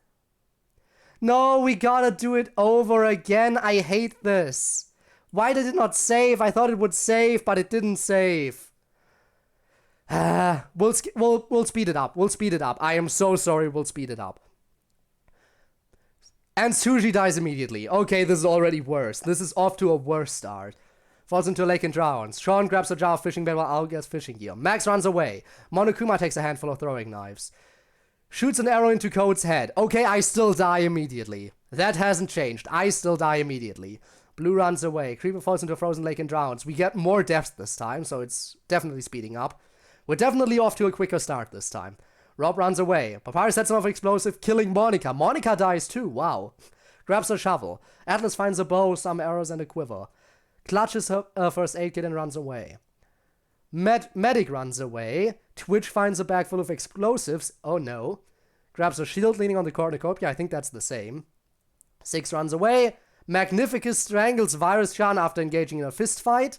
A: No, we gotta do it over again. I hate this. Why did it not save? I thought it would save, but it didn't save. We'll speed it up. We'll speed it up. I am so sorry. We'll speed it up. And Suji dies immediately. Okay, this is already worse. This is off to a worse start. Falls into a lake and drowns. Sean grabs a jar of fishing bait while Al gets fishing gear. Max runs away. Monokuma takes a handful of throwing knives. Shoots an arrow into Code's head. Okay, I still die immediately. That hasn't changed. I still die immediately. Blue runs away. Creeper falls into a frozen lake and drowns. We get more deaths this time, so it's definitely speeding up. We're definitely off to a quicker start this time. Rob runs away. Papyrus sets off explosive, killing Monica. Monica dies too, wow. Grabs a shovel. Atlas finds a bow, some arrows, and a quiver. Clutches her first aid kit and runs away. Medic runs away. Twitch finds a bag full of explosives. Oh no. Grabs a shield leaning on the cornucopia. I think that's the same. 6 runs away. Magnificus strangles Virus Chan after engaging in a fist fight.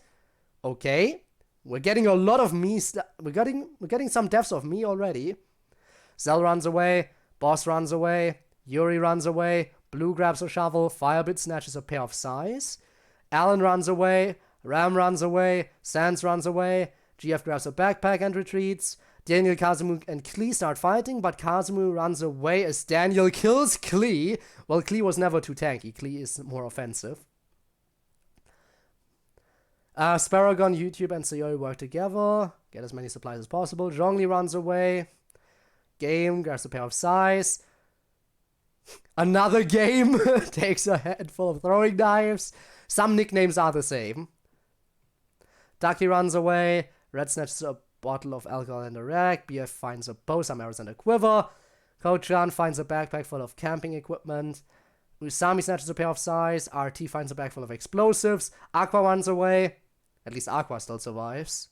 A: Okay. We're getting a lot of me. We're getting some deaths of me already. Zell runs away. Boss runs away. Yuri runs away. Blue grabs a shovel. Firebit snatches a pair of sais. Alan runs away. Ram runs away. Sans runs away. GF grabs a backpack and retreats. Daniel, Kazemu, and Klee start fighting, but Kazemu runs away as Daniel kills Klee. Well, Klee was never too tanky. Klee is more offensive. Sparagon, YouTube, and Sayori work together. Get as many supplies as possible. Zhongli runs away. Game grabs a pair of sais. Another game takes a handful of throwing knives. Some nicknames are the same. Ducky runs away. Red snatches a bottle of alcohol and a rag. BF finds a bow, some arrows, and a quiver. Ko-chan finds a backpack full of camping equipment. Usami snatches a pair of sais. RT finds a bag full of explosives. Aqua runs away. At least Aqua still survives.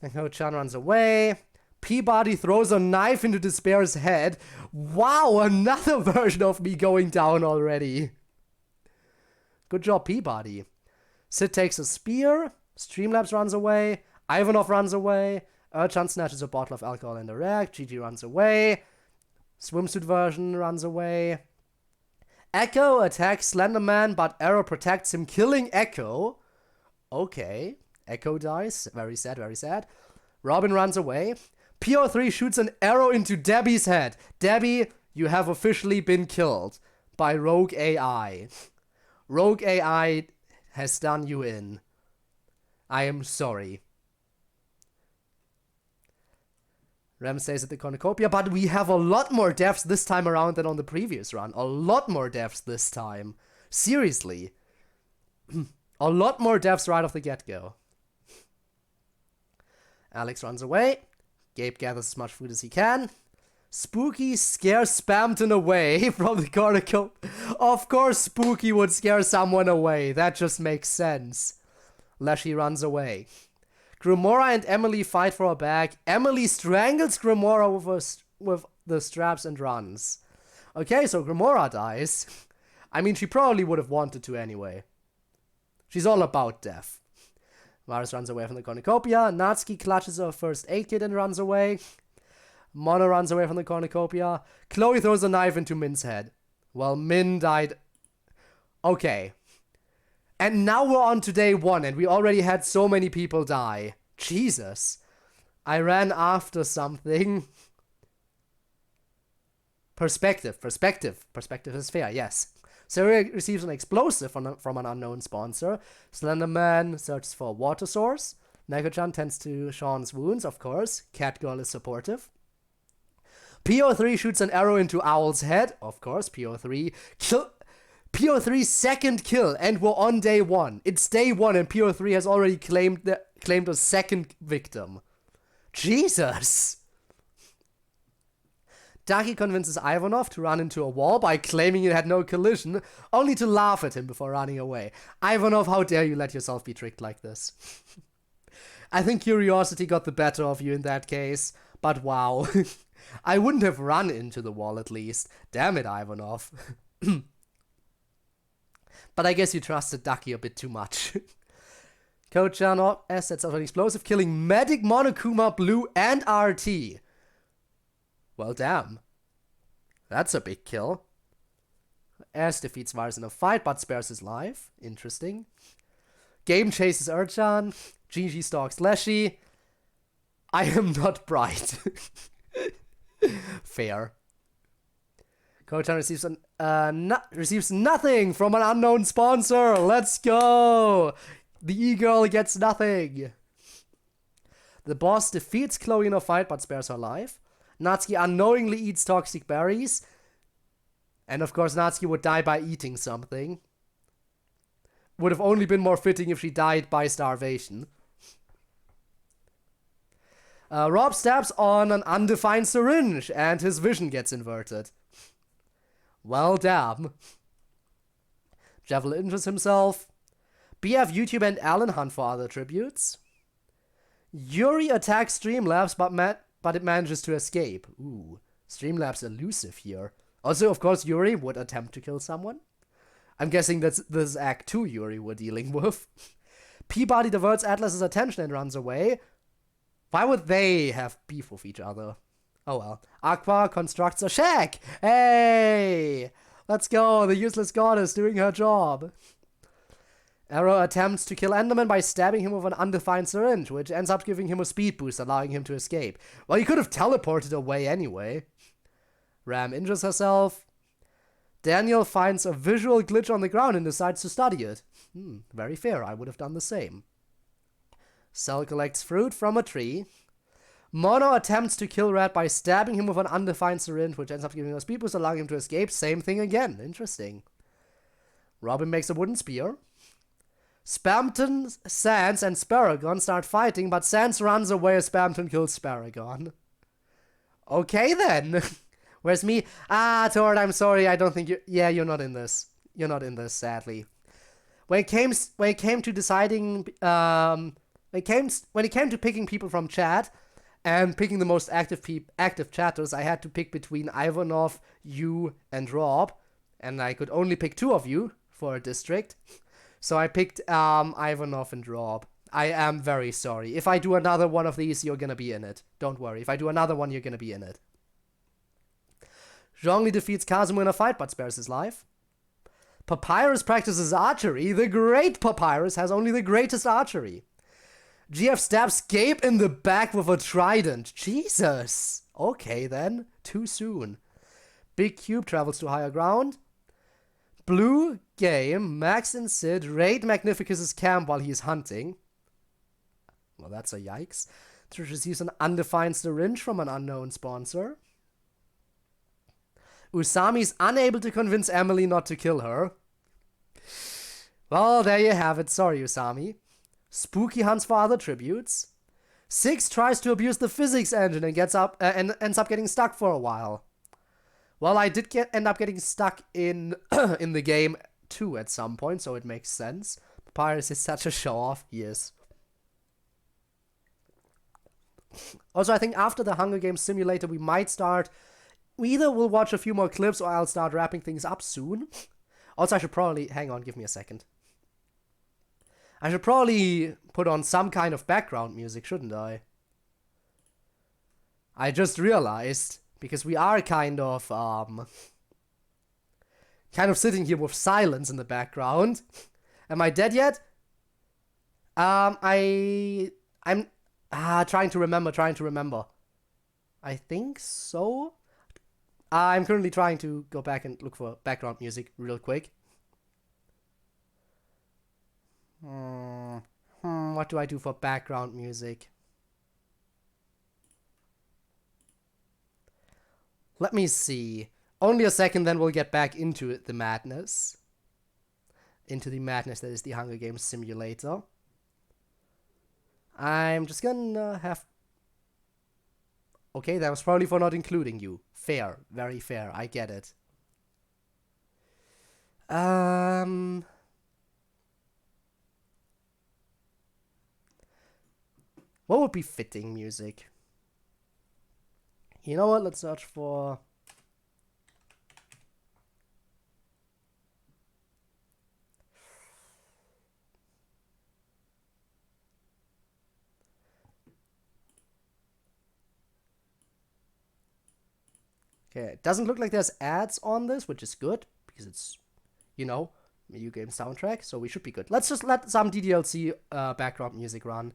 A: And Ko-chan runs away. Peabody throws a knife into Despair's head. Wow, another version of me going down already. Good job, Peabody. Sid takes a spear. Streamlabs runs away. Ivanov runs away. Urchan snatches a bottle of alcohol and a rag. Gigi runs away. Swimsuit version runs away. Echo attacks Slenderman, but Arrow protects him, killing Echo. Okay. Echo dies. Very sad, very sad. Robin runs away. PO3 shoots an arrow into Debbie's head. Debbie, you have officially been killed by Rogue AI. Rogue AI has done you in. I am sorry. Rem stays at the cornucopia, but we have a lot more deaths this time around than on the previous run. A lot more deaths this time. Seriously. A lot more deaths right off the get-go. Alex runs away. Gabe gathers as much food as he can. Spooky scares Spamton away from the cornucopia. Of course Spooky would scare someone away. That just makes sense. Leshy runs away. Grimora and Emily fight for a bag. Emily strangles Grimora with the straps and runs. Okay, so Grimora dies. I mean, she probably would have wanted to anyway. She's all about death. Varus runs away from the cornucopia. Natsuki clutches her first aid kit and runs away. Mono runs away from the cornucopia. Chloe throws a knife into Min's head. Well, Min died. Okay. And now we're on to day 1, and we already had so many people die. Jesus. I ran after something. Perspective is fair, yes. Sarah receives an explosive from an unknown sponsor. Slenderman searches for a water source. Neko-chan tends to Sean's wounds, of course. Catgirl is supportive. PO3 shoots an arrow into Owl's head. Of course, PO3's second kill, and we're on day 1. It's day 1, and PO3 has already claimed a second victim. Jesus! Daki convinces Ivanov to run into a wall by claiming it had no collision, only to laugh at him before running away. Ivanov, how dare you let yourself be tricked like this? I think curiosity got the better of you in that case, but wow. I wouldn't have run into the wall at least. Damn it, Ivanov. But I guess you trusted Ducky a bit too much. Ko-chan sets off an explosive, killing Medic, Monokuma, Blue, and RT. Well, damn. That's a big kill. S defeats Virus in a fight, but spares his life. Interesting. Game chases Urchan. Gigi stalks Leshy. I am not bright. Fair. Ko-chan receives nothing from an unknown sponsor. Let's go. The e-girl gets nothing. The boss defeats Chloe in a fight, but spares her life. Natsuki unknowingly eats toxic berries. And of course Natsuki would die by eating something. Would have only been more fitting if she died by starvation. Rob stabs on an undefined syringe and his vision gets inverted. Well, damn. Javelin injures himself. BF, YouTube, and Alan hunt for other tributes. Yuri attacks Streamlabs, but it manages to escape. Ooh, Streamlabs elusive here. Also, of course, Yuri would attempt to kill someone. I'm guessing this is Act 2 Yuri we're dealing with. Peabody diverts Atlas's attention and runs away. Why would they have beef with each other? Oh well. Aqua constructs a shack! Hey! Let's go, the useless goddess doing her job. Arrow attempts to kill Enderman by stabbing him with an undefined syringe, which ends up giving him a speed boost, allowing him to escape. Well, he could have teleported away anyway. Ram injures herself. Daniel finds a visual glitch on the ground and decides to study it. Very fair, I would have done the same. Cell collects fruit from a tree. Mono attempts to kill Red by stabbing him with an undefined syringe, which ends up giving him a speed boost, allowing him to escape. Same thing again. Interesting. Robin makes a wooden spear. Spamton, Sans, and Sparagon start fighting, but Sans runs away as Spamton kills Sparagon. Okay then. Where's me? Tord, I'm sorry, I don't think you... Yeah, you're not in this. You're not in this, sadly. When it came to deciding... when it came to picking people from chat, and picking the most active chatters, I had to pick between Ivanov, you, and Rob. And I could only pick 2 of you for a district. So I picked Ivanov and Rob. I am very sorry. If I do another one of these, you're gonna be in it. Don't worry. If I do another one, you're gonna be in it. Zhongli defeats Kazuma in a fight, but spares his life. Papyrus practices archery. The great Papyrus has only the greatest archery. GF stabs Gabe in the back with a trident. Jesus. Okay then. Too soon. Big Cube travels to higher ground. Blue, Game, Max and Sid raid Magnificus's camp while he's hunting. Well, that's a yikes. Trish receives an undefined syringe from an unknown sponsor. Usami's unable to convince Emily not to kill her. Well, there you have it. Sorry, Usami. Spooky hunts for other tributes. Six tries to abuse the physics engine and ends up getting stuck for a while. Well, I did end up getting stuck in in the game too at some point, so it makes sense. Papyrus is such a show-off. He is. Also, I think after the Hunger Games simulator, we might start... We either will watch a few more clips or I'll start wrapping things up soon. Also, I should probably... Hang on, give me a second. I should probably put on some kind of background music, shouldn't I? I just realized, because we are kind of sitting here with silence in the background. Am I dead yet? I'm trying to remember. I think so. I'm currently trying to go back and look for background music real quick. What do I do for background music? Let me see. Only a second, then we'll get back into the madness. Into the madness that is the Hunger Games simulator. I'm just gonna have... Okay, that was probably for not including you. Fair. Very fair. I get it. What would be fitting music? You know what? Let's search for... Okay, it doesn't look like there's ads on this, which is good, because it's, you know, a new game soundtrack, so we should be good. Let's just let some DDLC background music run.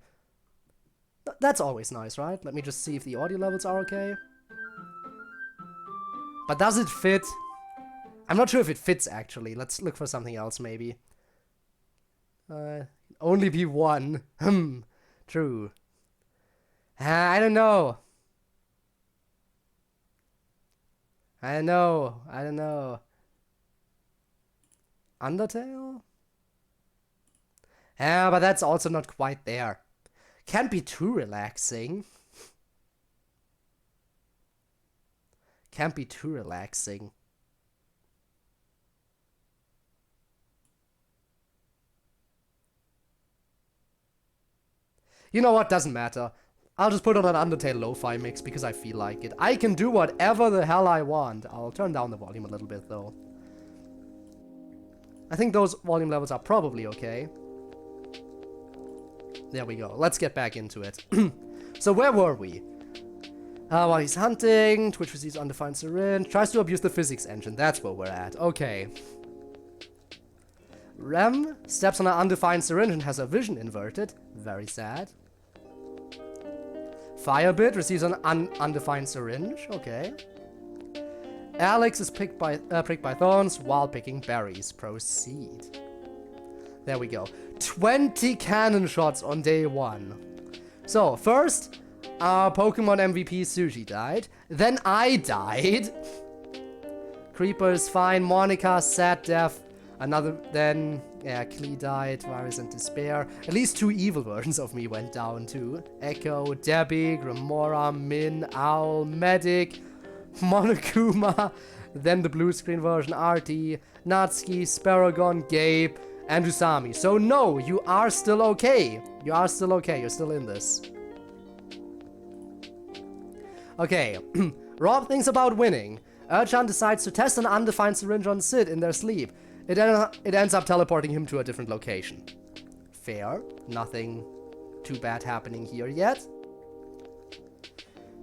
A: That's always nice, right? Let me just see if the audio levels are okay. But does it fit? I'm not sure if it fits, actually. Let's look for something else, maybe. Only be one. True. I don't know. I don't know. Undertale? Yeah, but that's also not quite there. Can't be too relaxing. Can't be too relaxing. You know what? Doesn't matter. I'll just put on an Undertale lo-fi mix because I feel like it. I can do whatever the hell I want. I'll turn down the volume a little bit, though. I think those volume levels are probably okay. There we go. Let's get back into it. So where were we? While he's hunting, Twitch receives undefined syringe, tries to abuse the physics engine. That's where we're at. Okay. Rem steps on an undefined syringe and has her vision inverted. Very sad. Firebit receives an undefined syringe. Okay. Alex is pricked by thorns while picking berries. Proceed. There we go. 20 cannon shots on day 1. So, first, our Pokemon MVP Sushi died. Then I died. Creeper is fine. Monica, sad death. Then Klee died. Virus and Despair. At least 2 evil versions of me went down too. Echo, Debbie, Grimora, Min, Owl, Medic, Monokuma. Then the blue screen version, Artie, Natsuki, Sparagon, Gabe, and Usami. So no, you are still okay. You are still okay. You're still in this. Okay. Rob thinks about winning. Urchan decides to test an undefined syringe on Sid in their sleep. It ends up teleporting him to a different location. Fair. Nothing too bad happening here yet.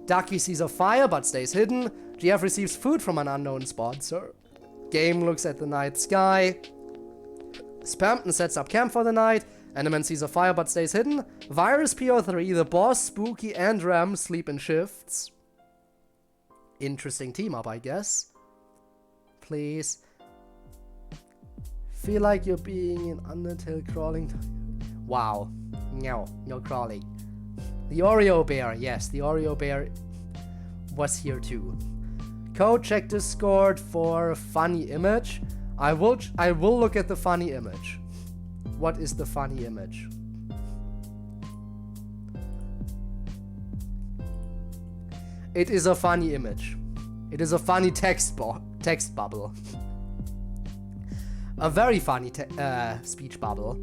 A: Ducky sees a fire but stays hidden. GF receives food from an unknown sponsor. Game looks at the night sky. Spampton sets up camp for the night. Enderman sees a fire but stays hidden. Virus PO3, the boss, Spooky, and Ram sleep in shifts. Interesting team up, I guess. Please. Feel like you're being in Undertale crawling. Wow. No crawling. The Oreo Bear. Yes, the Oreo Bear was here too. Code check Discord for funny image. I will look at the funny image. What is the funny image? It is a funny image. It is a funny text bubble. A very funny speech bubble.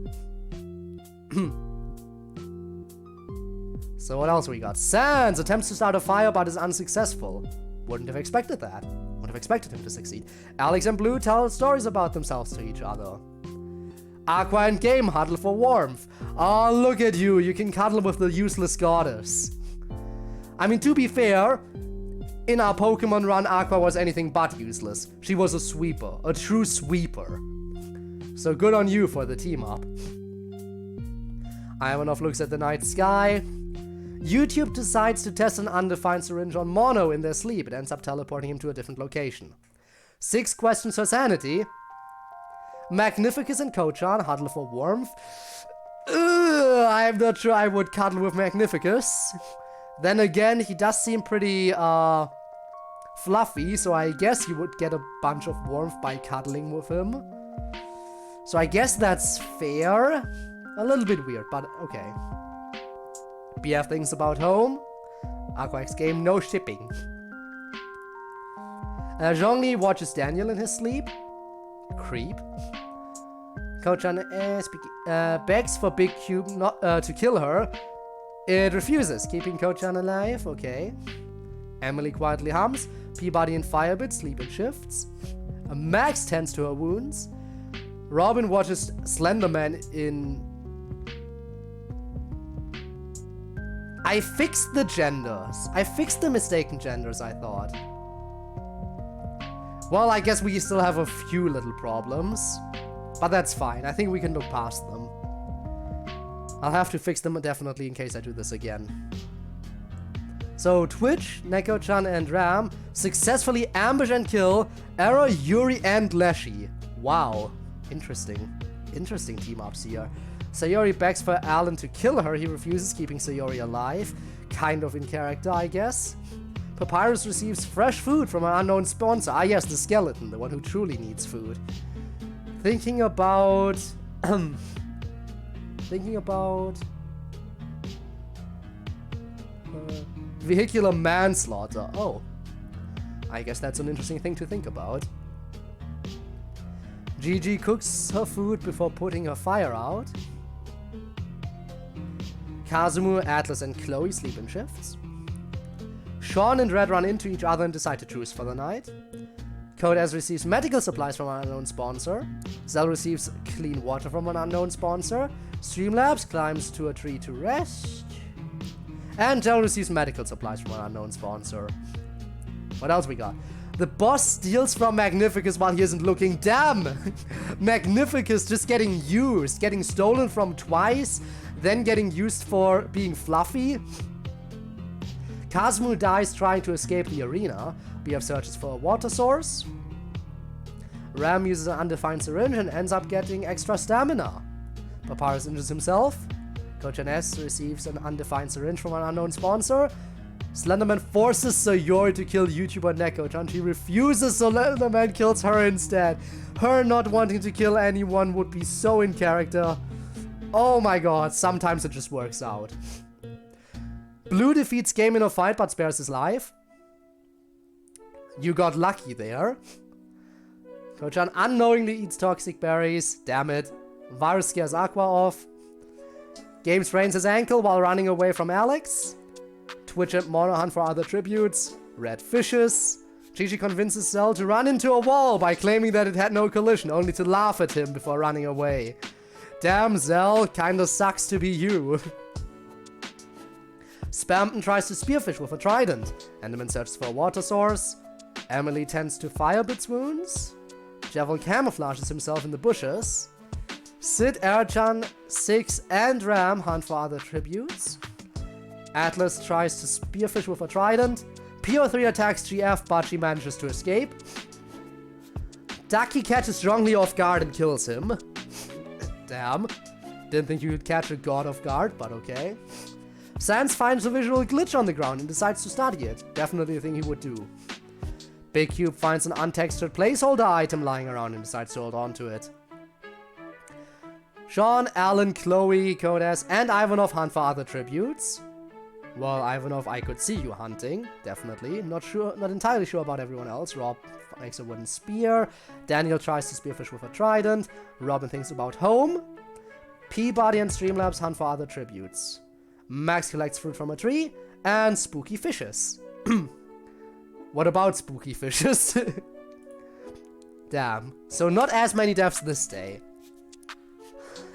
A: So what else we got? Sans attempts to start a fire but is unsuccessful. Wouldn't have expected that. Would have expected him to succeed. Alex and Blue tell stories about themselves to each other. Aqua and Game huddle for warmth. Oh, look at you. You can cuddle with the useless goddess. I mean, to be fair, in our Pokemon run, Aqua was anything but useless. She was a sweeper. A true sweeper. So good on you for the team up. Ivanov looks at the night sky. YouTube decides to test an undefined syringe on Mono in their sleep. It ends up teleporting him to a different location. 6 questions for sanity. Magnificus and Kochan huddle for warmth. I'm not sure I would cuddle with Magnificus. Then again, he does seem pretty fluffy, so I guess you would get a bunch of warmth by cuddling with him. So I guess that's fair. A little bit weird, but okay. BF thinks about home. Aquax game, no shipping. Zhongli watches Daniel in his sleep. Creep. Kochan begs for Big Cube not to kill her. It refuses, keeping Kochan alive. Okay. Emily quietly hums. Peabody and Firebit sleep in shifts. Max tends to her wounds. Robin watches Slenderman in... I fixed the genders. I fixed the mistaken genders, I thought. Well, I guess we still have a few little problems. But that's fine. I think we can look past them. I'll have to fix them definitely in case I do this again. So, Twitch, Neko-chan, and Ram successfully ambush and kill Error, Yuri, and Leshy. Wow. Interesting. Interesting team-ups here. Sayori begs for Alan to kill her. He refuses, keeping Sayori alive. Kind of in character, I guess. Papyrus receives fresh food from an unknown sponsor. Ah yes, the skeleton, the one who truly needs food. Thinking about... vehicular manslaughter. Oh. I guess that's an interesting thing to think about. Gigi cooks her food before putting her fire out. Kazumu, Atlas, and Chloe sleep in shifts. Sean and Red run into each other and decide to truce for the night. CodeErr receives medical supplies from an unknown sponsor. Zell receives clean water from an unknown sponsor. Streamlabs climbs to a tree to rest. And Gel receives medical supplies from an unknown sponsor. What else we got? The boss steals from Magnificus while he isn't looking. Damn! Magnificus just getting used. Getting stolen from twice. Then getting used for being fluffy. Kazumu dies trying to escape the arena. BF searches for a water source. Ram uses an undefined syringe and ends up getting extra stamina. Papyrus injures himself. Coach NS receives an undefined syringe from an unknown sponsor. Slenderman forces Sayori to kill YouTuber Neko-chan. She refuses, so Slenderman kills her instead. Her not wanting to kill anyone would be so in character. Oh my god, sometimes it just works out. Blue defeats Game in a fight but spares his life. You got lucky there. Ko-chan unknowingly eats toxic berries. Damn it. Virus scares Aqua off. Game sprains his ankle while running away from Alex. Twitch and Mono hunt for other tributes. Red fishes. Gigi convinces Cell to run into a wall by claiming that it had no collision, only to laugh at him before running away. Damn, Zell, kinda sucks to be you. Spampton tries to spearfish with a trident. Enderman searches for a water source. Emily tends to Firebit's wounds. Javel camouflages himself in the bushes. Sid, Erchan, Six, and Ram hunt for other tributes. Atlas tries to spearfish with a trident. PO3 attacks GF, but she manages to escape. Ducky catches Zhongli off guard and kills him. Damn. Didn't think you could catch a god off guard, but okay. Sans finds a visual glitch on the ground and decides to study it. Definitely a thing he would do. Big Cube finds an untextured placeholder item lying around and decides to hold on to it. Sean, Alan, Chloe, CodeErr, and Ivanov hunt for other tributes. Well, Ivanov, I could see you hunting, definitely. Not entirely sure about everyone else. Rob makes a wooden spear. Daniel tries to spearfish with a trident. Robin thinks about home. Peabody and Streamlabs hunt for other tributes. Max collects fruit from a tree. And spooky fishes. What about spooky fishes? Damn. So not as many deaths this day.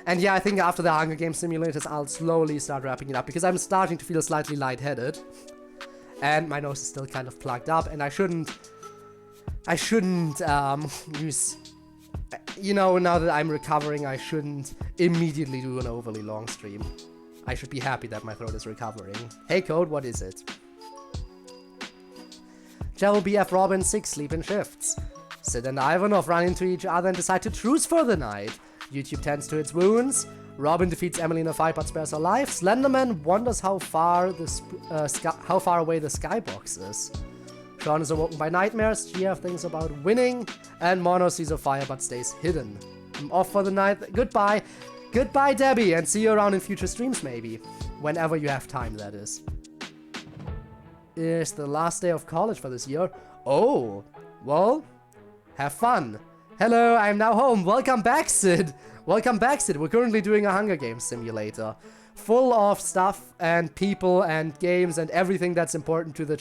A: And yeah, I think after the Hunger Games simulators, I'll slowly start wrapping it up, because I'm starting to feel slightly lightheaded. And my nose is still kind of plugged up, and I shouldn't use... You know, now that I'm recovering, I shouldn't immediately do an overly long stream. I should be happy that my throat is recovering. Hey Code, what is it? Javel, BF, Robin, Six sleep in shifts. Sid and Ivanov run into each other and decide to truce for the night. YouTube tends to its wounds. Robin defeats Emily in a fight but spares her life. Slenderman wonders how far away the skybox is. Sean is awoken by nightmares. GF thinks about winning. And Mono sees a fire but stays hidden. I'm off for the night. Goodbye. Goodbye, Debbie, and see you around in future streams maybe. Whenever you have time, that is. It's the last day of college for this year. Oh, well, have fun. Hello, I'm now home. Welcome back, Sid. Welcome back, Sid. We're currently doing a Hunger Games simulator. Full of stuff and people and games and everything that's important to the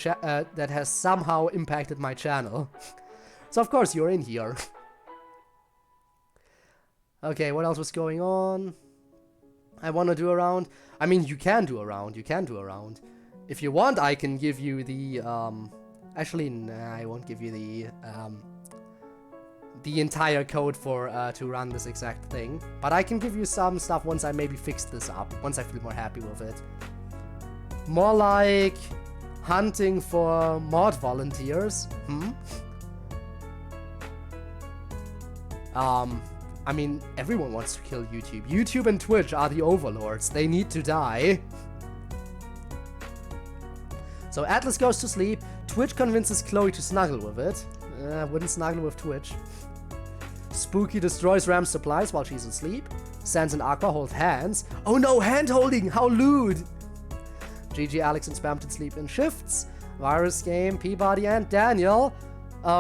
A: that has somehow impacted my channel. So of course you're in here. Okay, what else was going on? I want to do a round. I mean, you can do a round. You can do a round. If you want, I can give you the, actually, nah, I won't give you the entire code for, to run this exact thing. But I can give you some stuff once I maybe fix this up, once I feel more happy with it. More like hunting for mod volunteers. I mean, everyone wants to kill YouTube. YouTube and Twitch are the overlords. They need to die. So Atlas goes to sleep. Twitch convinces Chloe to snuggle with it. Wouldn't snuggle with Twitch. Spooky destroys Ram's supplies while she's asleep. Sans and Aqua hold hands. Oh no, hand holding! How lewd! Gigi, Alex, and Spampton sleep in shifts. Virus Game, Peabody, and Daniel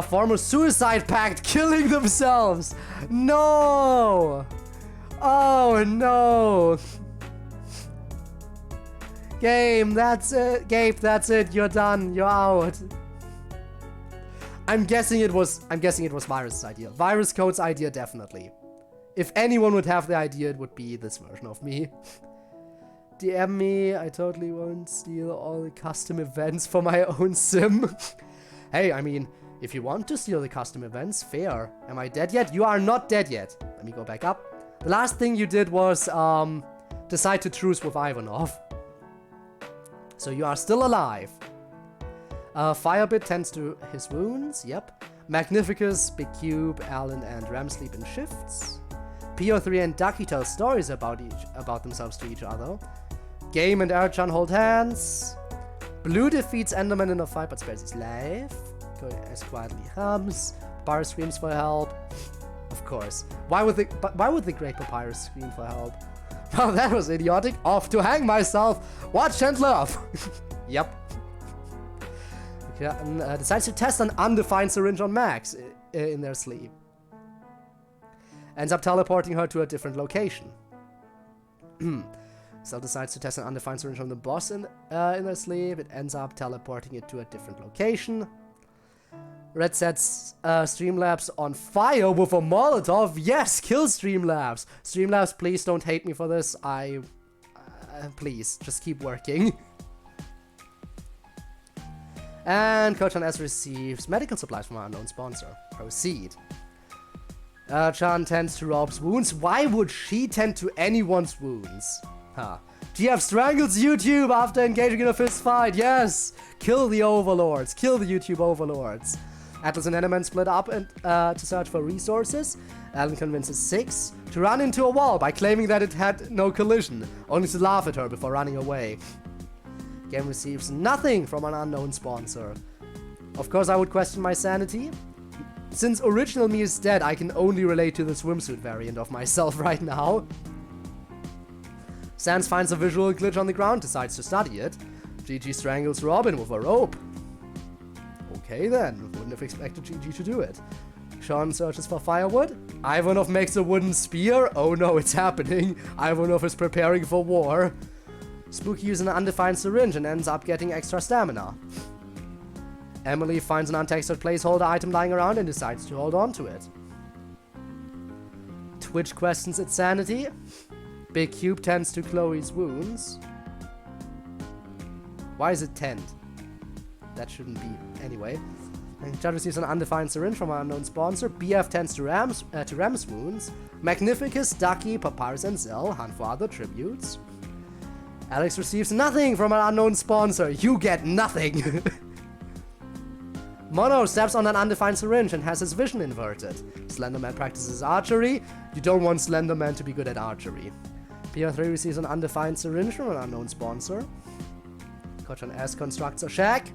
A: form a suicide pact, killing themselves! No! Oh no! Game, that's it. Gabe, that's it. You're done. You're out. I'm guessing it was Virus's idea. Virus Code's idea, definitely. If anyone would have the idea, it would be this version of me. DM me, I totally won't steal all the custom events for my own sim. Hey, I mean, if you want to steal the custom events, fair. Am I dead yet? You are not dead yet. Let me go back up. The last thing you did was decide to truce with Ivanov. So you are still alive. Firebit tends to his wounds, yep. Magnificus, Big Cube, Alan, and Ram sleep in shifts. PO3 and Ducky tell stories about themselves to each other. Game and Erchan hold hands. Blue defeats Enderman in a fight but spares his life. As quietly hums. Papyrus screams for help. Of course. Why would the great Papyrus scream for help? Well, that was idiotic. Off to hang myself. Watch and love. Yep. Decides to test an undefined syringe on Max in their sleep. Ends up teleporting her to a different location. Cell decides to test an undefined syringe on the boss in their sleep. It ends up teleporting it to a different location. Red sets Streamlabs on fire with a Molotov. Yes, kill Streamlabs. Streamlabs, please don't hate me for this. Please, just keep working. And Coach on S receives medical supplies from our unknown sponsor. Proceed. Chan tends to Rob's wounds. Why would she tend to anyone's wounds? Huh. GF strangles YouTube after engaging in a fist fight. Yes! Kill the overlords. Kill the YouTube overlords. Atlas and Enderman split up and to search for resources. Alan convinces Six to run into a wall by claiming that it had no collision, only to laugh at her before running away. Game receives nothing from an unknown sponsor. Of course, I would question my sanity. Since original me is dead, I can only relate to the swimsuit variant of myself right now. Sans finds a visual glitch on the ground, decides to study it. GG strangles Robin with a rope. Okay then, wouldn't have expected GG to do it. Sean searches for firewood. Ivanov makes a wooden spear. Oh no, it's happening. Ivanov is preparing for war. Spooky uses an undefined syringe and ends up getting extra stamina. Emily finds an untextured placeholder item lying around and decides to hold on to it. Twitch questions its sanity. Big Cube tends to Chloe's wounds. Why is it tend? That shouldn't be. Anyway. Chad receives an undefined syringe from our unknown sponsor. BF tends to Ram's wounds. Magnificus, Ducky, Papyrus, and Zell hunt for other tributes. Alex receives nothing from an unknown sponsor. You get nothing. Mono steps on an undefined syringe and has his vision inverted. Slenderman practices archery. You don't want Slenderman to be good at archery. PR3 receives an undefined syringe from an unknown sponsor. Coach on S constructs a shack.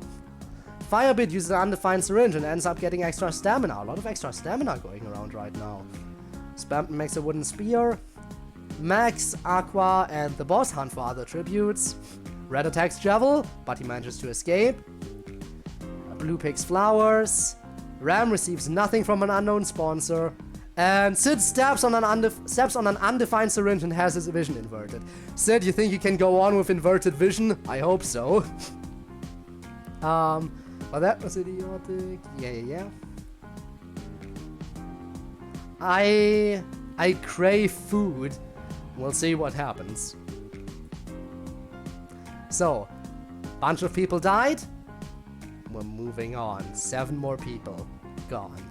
A: Firebit uses an undefined syringe and ends up getting extra stamina. A lot of extra stamina going around right now. Spampton makes a wooden spear. Max, Aqua, and the boss hunt for other tributes. Red attacks Javel, but he manages to escape. Blue picks flowers. Ram receives nothing from an unknown sponsor. And Sid steps on an undefined syringe and has his vision inverted. Sid, you think you can go on with inverted vision? I hope so. Well, that was idiotic. Yeah. I crave food. We'll see what happens. So, bunch of people died. We're moving on. 7 more people gone.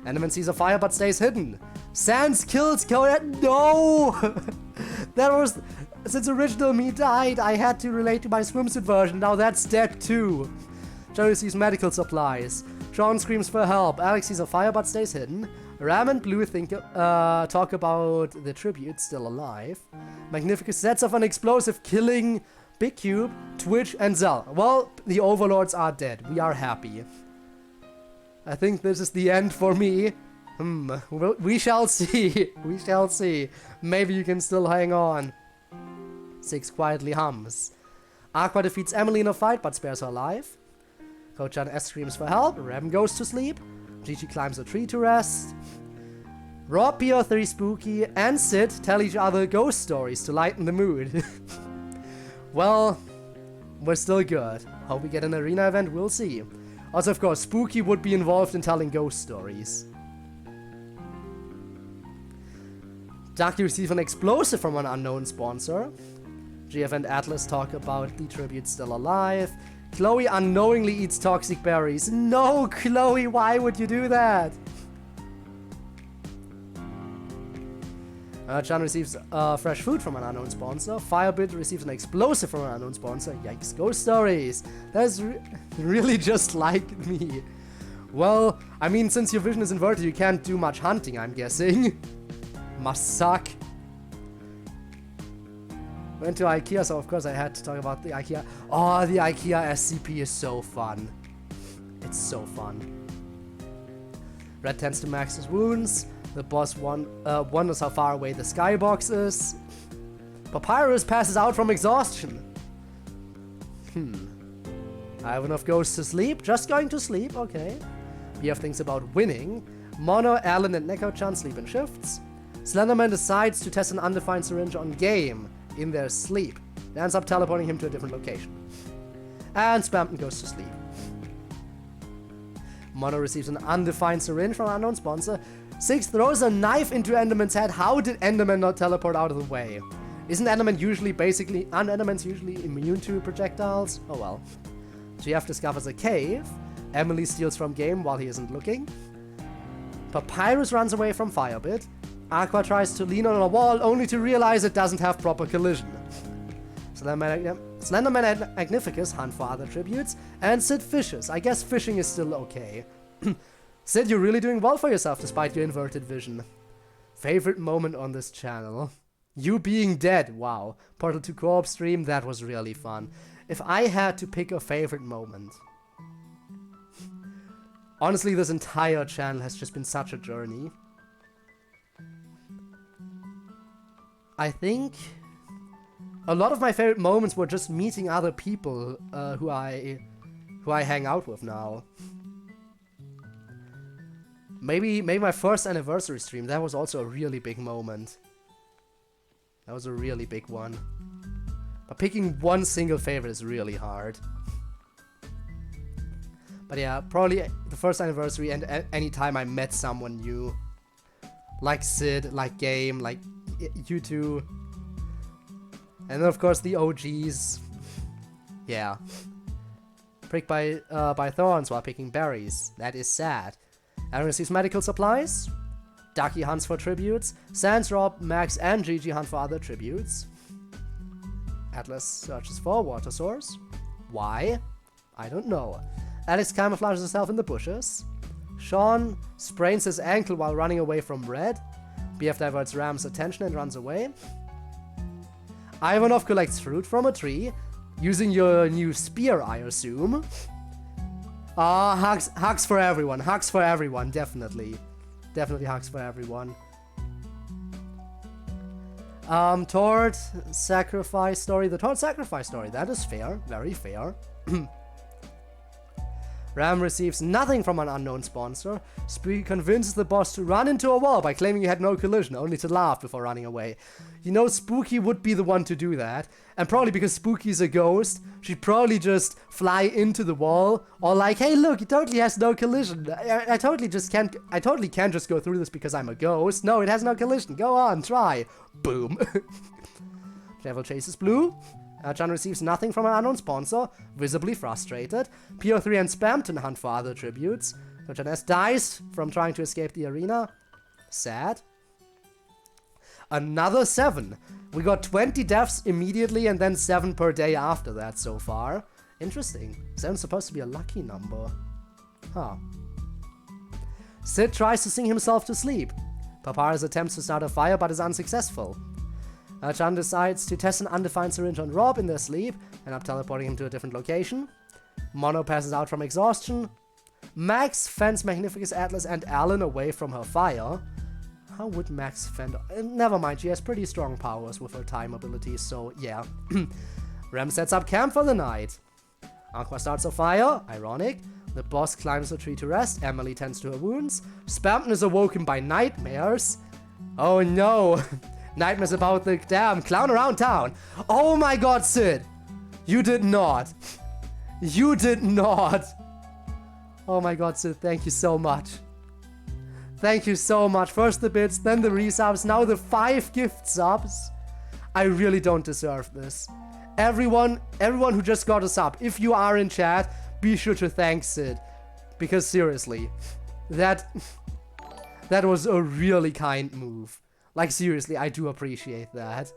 A: Enderman sees a fire but stays hidden. Sans kills CodeErr. No! That was... Since original me died, I had to relate to my swimsuit version. Now that's dead too. Joey sees medical supplies. Sean screams for help. Alex sees a fire but stays hidden. Ram and Blue talk about the tribute still alive. Magnificus sets off an explosive killing Big Cube, Twitch, and Zell. Well, the overlords are dead. We are happy. I think this is the end for me. We shall see. We shall see. Maybe you can still hang on. Six quietly hums. Aqua defeats Emily in a fight but spares her life. Kochan S screams for help. Rem goes to sleep. Gigi climbs a tree to rest. Rob, PO3, Spooky, and Sid tell each other ghost stories to lighten the mood. Well, we're still good. Hope we get an arena event, we'll see. Also, of course, Spooky would be involved in telling ghost stories. Ducky received an explosive from an unknown sponsor. GF and Atlas talk about the tribute still alive. Chloe unknowingly eats toxic berries. No, Chloe, why would you do that? Chan receives fresh food from an unknown sponsor. Firebit receives an explosive from an unknown sponsor. Yikes, ghost stories. That's really just like me. Well, I mean, since your vision is inverted, you can't do much hunting, I'm guessing. Must suck. Went to IKEA, so of course I had to talk about the IKEA. Oh, the IKEA SCP is so fun. It's so fun. Red tends to max his wounds. The boss wonders how far away the skybox is. Papyrus passes out from exhaustion. Ivanov goes to sleep. Just going to sleep, okay. BF thinks about winning. Mono, Alan, and Neko-chan sleep in shifts. Slenderman decides to test an undefined syringe on Game in their sleep. It ends up teleporting him to a different location. And Spampton goes to sleep. Mono receives an undefined syringe from an unknown sponsor. Six throws a knife into Enderman's head. How did Enderman not teleport out of the way? Isn't Enderman usually Enderman's usually immune to projectiles? Oh well. GF discovers a cave. Emily steals from Game while he isn't looking. Papyrus runs away from Firebit. Aqua tries to lean on a wall only to realize it doesn't have proper collision. Slenderman and Magnificus hunt for other tributes. And Sid fishes. I guess fishing is still okay. Sid, you're really doing well for yourself despite your inverted vision. Favorite moment on this channel? You being dead. Wow. Portal 2 co-op stream, that was really fun. If I had to pick a favorite moment... Honestly, this entire channel has just been such a journey. I think a lot of my favorite moments were just meeting other people who I hang out with now. Maybe my first anniversary stream, that was also a really big moment. That was a really big one. But picking one single favorite is really hard. But yeah, probably the first anniversary and any time I met someone new. Like Sid, like Game, like you two. And then of course the OGs. Yeah. Pricked by thorns while picking berries. That is sad. Aaron receives medical supplies. Ducky hunts for tributes. Sans, Rob, Max, and Gigi hunt for other tributes. Atlas searches for a water source. Why? I don't know. Alex camouflages herself in the bushes. Sean sprains his ankle while running away from Red. BF diverts Ram's attention and runs away. Ivanov collects fruit from a tree. Using your new spear, I assume. Hugs for everyone. Hugs for everyone, definitely. Definitely hugs for everyone. Tord sacrifice story. The Tord sacrifice story. That is fair. Very fair. Ram receives nothing from an unknown sponsor. Spooky convinces the boss to run into a wall by claiming he had no collision, only to laugh before running away. You know, Spooky would be the one to do that. And probably because Spooky's a ghost, she'd probably just fly into the wall. Or like, hey look, he totally has no collision. I totally can't just go through this because I'm a ghost. No, it has no collision. Go on, try. Boom. Devil chases Blue. Chan receives nothing from an unknown sponsor, visibly frustrated. PO3 and Spampton hunt for other tributes. Chan S dies from trying to escape the arena. Sad. Another 7. We got 20 deaths immediately and then 7 per day after that so far. Interesting. 7's supposed to be a lucky number. Huh. Sid tries to sing himself to sleep. Papyrus attempts to start a fire but is unsuccessful. Chan decides to test an undefined syringe on Rob in their sleep, and up teleporting him to a different location. Mono passes out from exhaustion. Max fends Magnificus, Atlas, and Alan away from her fire. How would Max fend? Never mind, she has pretty strong powers with her time abilities, so yeah. Rem sets up camp for the night. Aqua starts a fire, ironic. The boss climbs a tree to rest. Emily tends to her wounds. Spampton is awoken by nightmares. Oh no! Nightmares about the damn clown around town. Oh my god, Sid! You did not. You did not. Oh my god, Sid, thank you so much. Thank you so much. First the bits, then the resubs, now the 5 gift subs. I really don't deserve this. Everyone who just got a sub, if you are in chat, be sure to thank Sid. Because seriously, that was a really kind move. Like seriously, I do appreciate that.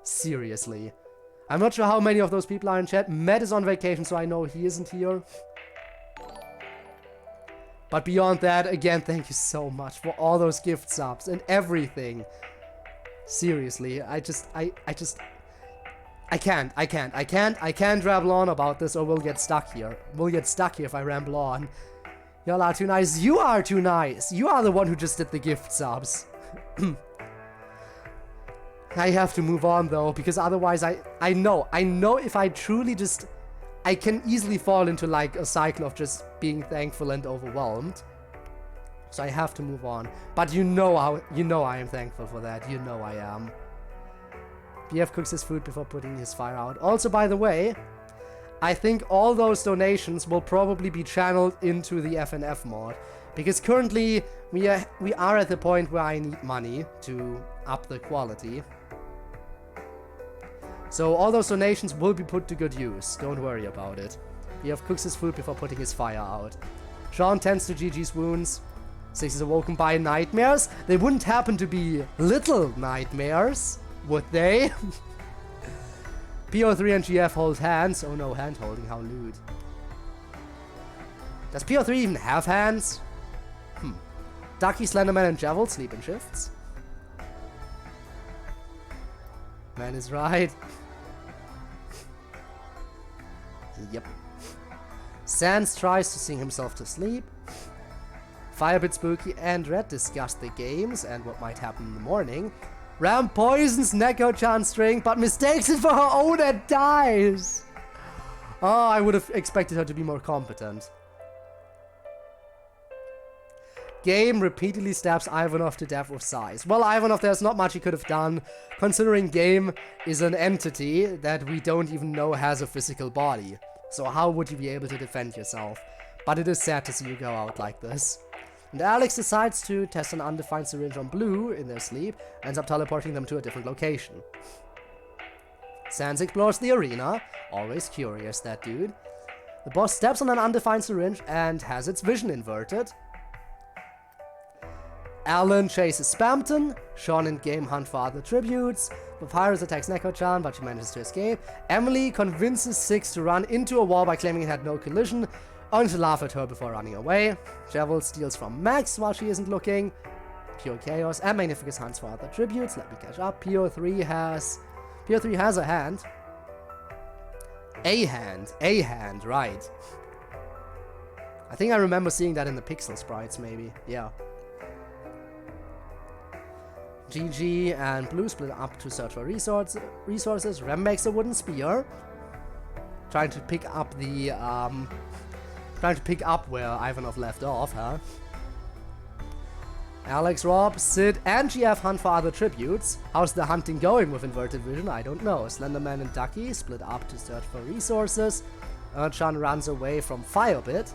A: Seriously. I'm not sure how many of those people are in chat. Matt is on vacation, so I know he isn't here. But beyond that, again, thank you so much for all those gift subs and everything. Seriously, I can't ramble on about this or we'll get stuck here. We'll get stuck here if I ramble on. Y'all are too nice. You are too nice. You are the one who just did the gift subs. I have to move on though, because otherwise I know if I truly just, I can easily fall into like a cycle of just being thankful and overwhelmed. So I have to move on. But you know I am thankful for that. You know I am. BF cooks his food before putting his fire out. Also, by the way, I think all those donations will probably be channeled into the FNF mod. Because currently we are at the point where I need money to up the quality. So all those donations will be put to good use. Don't worry about it. BF cooks his food before putting his fire out. Sean tends to GG's wounds. 6 is awoken by nightmares. They wouldn't happen to be little nightmares, would they? PO3 and GF hold hands. Oh no, hand holding, how lewd. Does PO3 even have hands? Ducky, Slenderman, and Javel sleep in shifts. Man is right. Yep. Sans tries to sing himself to sleep. Firebit, Spooky, and Red discuss the games and what might happen in the morning. Ram poisons Neko-chan string, but mistakes it for her own and dies. Oh, I would have expected her to be more competent. Game repeatedly stabs Ivanov to death with sighs. Well, Ivanov, there's not much he could have done, considering Game is an entity that we don't even know has a physical body. So how would you be able to defend yourself? But it is sad to see you go out like this. And Alex decides to test an undefined syringe on Blue in their sleep, ends up teleporting them to a different location. Sans explores the arena, always curious, that dude. The boss steps on an undefined syringe and has its vision inverted. Alan chases Spampton, Sean and Game hunt for other tributes, Papyrus attacks Neko-chan but she manages to escape, Emily convinces Six to run into a wall by claiming it had no collision, only to laugh at her before running away. Javel steals from Max while she isn't looking, Pure Chaos, and Magnificus hunts for other tributes. Let me catch up. PO3 has a hand. A hand, right. I think I remember seeing that in the pixel sprites, maybe. Yeah. GG and Blue split up to search for resources. Rem makes a wooden spear, trying to pick up the where Ivanov left off, huh? Alex, Rob, Sid, and GF hunt for other tributes. How's the hunting going with inverted vision? I don't know. Slenderman and Ducky split up to search for resources. Urchan runs away from Firebit.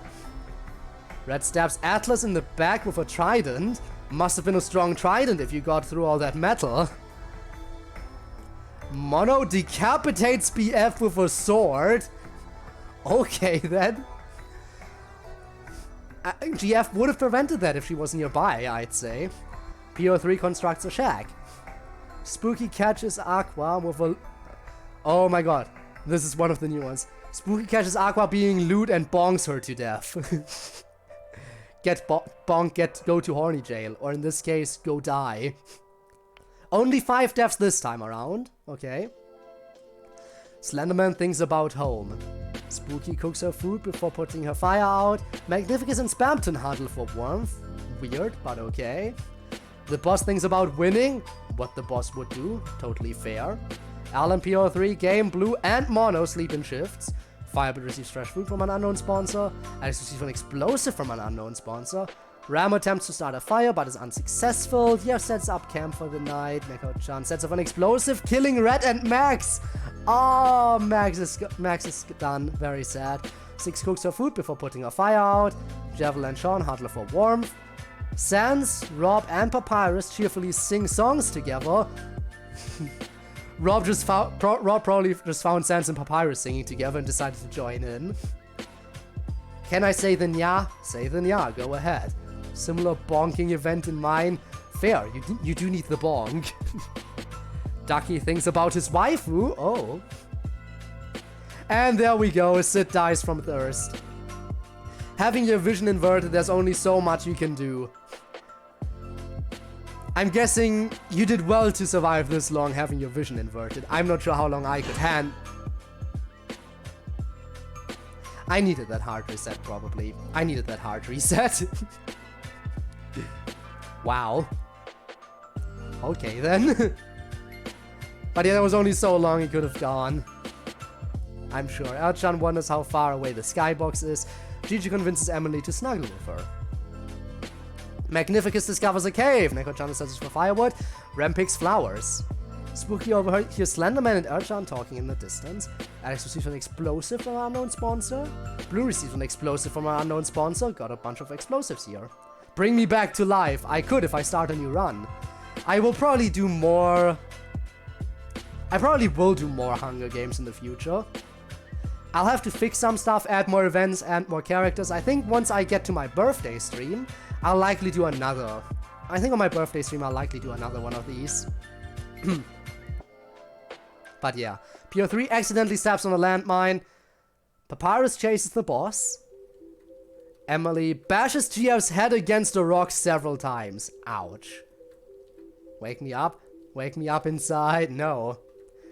A: Red stabs Atlas in the back with a trident. Must have been a strong trident if you got through all that metal. Mono decapitates BF with a sword. Okay, then. GF would have prevented that if she was nearby, I'd say. PO3 constructs a shack. Spooky catches Aqua with a... Oh my god. This is one of the new ones. Spooky catches Aqua being lewd and bongs her to death. Go to horny jail. Or in this case, go die. Only 5 deaths this time around. Okay. Slenderman thinks about home. Spooky cooks her food before putting her fire out. Magnificus and Spampton huddle for warmth. Weird, but okay. The boss thinks about winning. What the boss would do. Totally fair. Alan, PO3, Game, Blue, and Mono sleep in shifts. Firebird receives fresh food from an unknown sponsor. Alex receives an explosive from an unknown sponsor. Ram attempts to start a fire but is unsuccessful. Jeff sets up camp for the night. Neko-chan sets off an explosive, killing Red and Max. Oh, Max is done. Very sad. 6 cooks her food before putting her fire out. Javel and Sean huddle for warmth. Sans, Rob, and Papyrus cheerfully sing songs together. Rob probably just found Sans and Papyrus singing together and decided to join in. Can I say the nya? Say the nya, go ahead. Similar bonking event in mine. Fair, you do need the bonk. Ducky thinks about his waifu. Oh. And there we go, Sid dies from thirst. Having your vision inverted, there's only so much you can do. I'm guessing you did well to survive this long having your vision inverted. I'm not sure how long I could I needed that hard reset, probably. I needed that hard reset. Wow. Okay, then. But yeah, that was only so long he could have gone. I'm sure. Erchan wonders how far away the skybox is. Gigi convinces Emily to snuggle with her. Magnificus discovers a cave. Neko-chan searches for firewood. Rem picks flowers. Spooky overhears Slenderman and Erchan talking in the distance. Alex receives an explosive from an unknown sponsor. Blue receives an explosive from an unknown sponsor. Got a bunch of explosives here. Bring me back to life. I could if I start a new run. I will probably do more... I probably will do more Hunger Games in the future. I'll have to fix some stuff, add more events and more characters. I think once I get to my birthday stream, I'll likely do another. I think on my birthday stream, I'll likely do another one of these. But yeah. PO3 accidentally steps on a landmine. Papyrus chases the boss. Emily bashes GF's head against a rock several times. Ouch. Wake me up. Wake me up inside. No.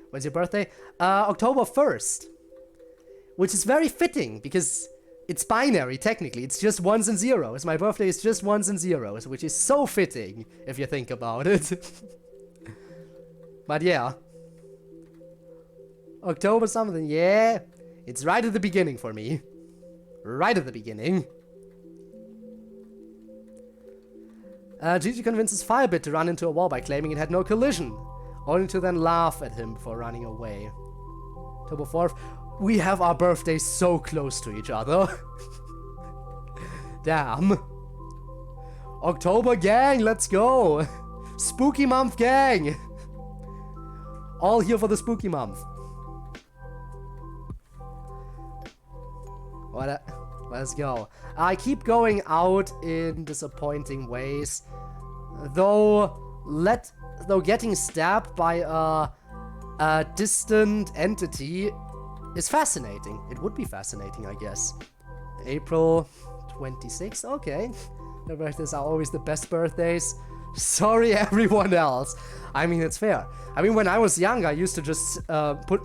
A: When's your birthday? October 1st. Which is very fitting, because it's binary, technically. It's just ones and zeros. My birthday is just ones and zeros, which is so fitting, if you think about it. But yeah. October something, yeah. It's right at the beginning for me. Right at the beginning. Gigi convinces Firebit to run into a wall by claiming it had no collision, only to then laugh at him before running away. October 4th. We have our birthdays so close to each other. Damn. October gang, let's go. Spooky month gang. All here for the spooky month. Let's go. I keep going out in disappointing ways. Though getting stabbed by a distant entity is fascinating. It would be fascinating, I guess. April 26th? Okay. The birthdays are always the best birthdays. Sorry, everyone else. I mean, it's fair. I mean, when I was young, I used to just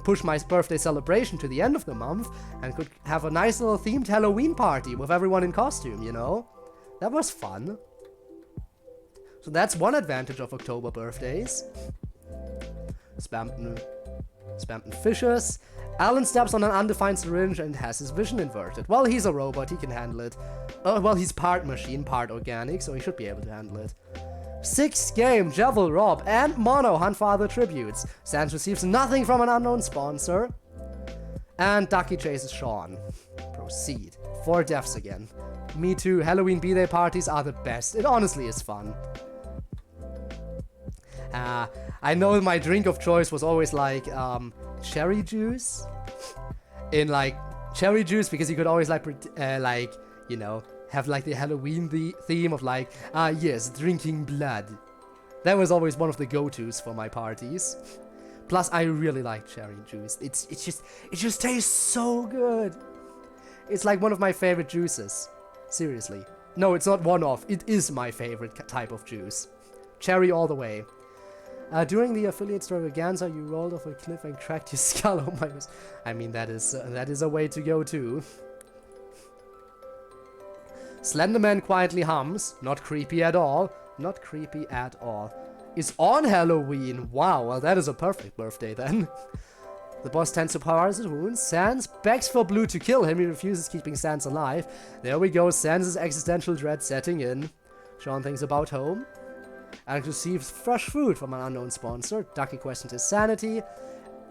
A: push my birthday celebration to the end of the month and could have a nice little themed Halloween party with everyone in costume, you know? That was fun. So that's one advantage of October birthdays. Spampton Fishers. Alan steps on an undefined syringe and has his vision inverted. Well, he's a robot, he can handle it. Well, he's part machine, part organic, so he should be able to handle it. 6th game, Javel, Rob, and Mono hunt for other tributes. Sans receives nothing from an unknown sponsor. And Ducky chases Sean. Proceed. 4 deaths again. Me too, Halloween B-Day parties are the best. It honestly is fun. I know my drink of choice was always like, cherry juice. In like, cherry juice, because you could always like, you know, have like the Halloween theme of like, yes, drinking blood. That was always one of the go-tos for my parties. Plus, I really like cherry juice. It just tastes so good. It's like one of my favorite juices. Seriously. No, it's not one of. It is my favorite type of juice. Cherry all the way. During the affiliate extravaganza, you rolled off a cliff and cracked your skull. Oh my gosh. I mean, that is a way to go too. Slenderman quietly hums. Not creepy at all. Not creepy at all. Is on Halloween. Wow, well that is a perfect birthday then. The boss tends to paralyze his wounds. Sans begs for Blue to kill him. He refuses, keeping Sans alive. There we go. Sans' existential dread setting in. Sean thinks about home. Alex receives fresh food from an unknown sponsor. Ducky questions his sanity.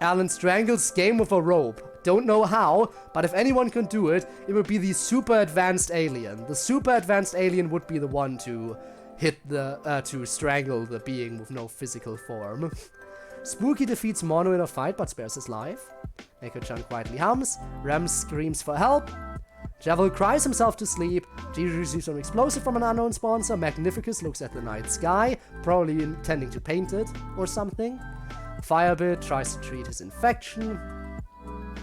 A: Alan strangles Game with a rope. Don't know how, but if anyone can do it, it would be the super advanced alien. The super advanced alien would be the one to hit the, to strangle the being with no physical form. Spooky defeats Mono in a fight, but spares his life. Neko-chan quietly hums. Rem screams for help. Javel cries himself to sleep. Gigi receives an explosive from an unknown sponsor. Magnificus looks at the night sky, probably intending to paint it or something. Firebit tries to treat his infection.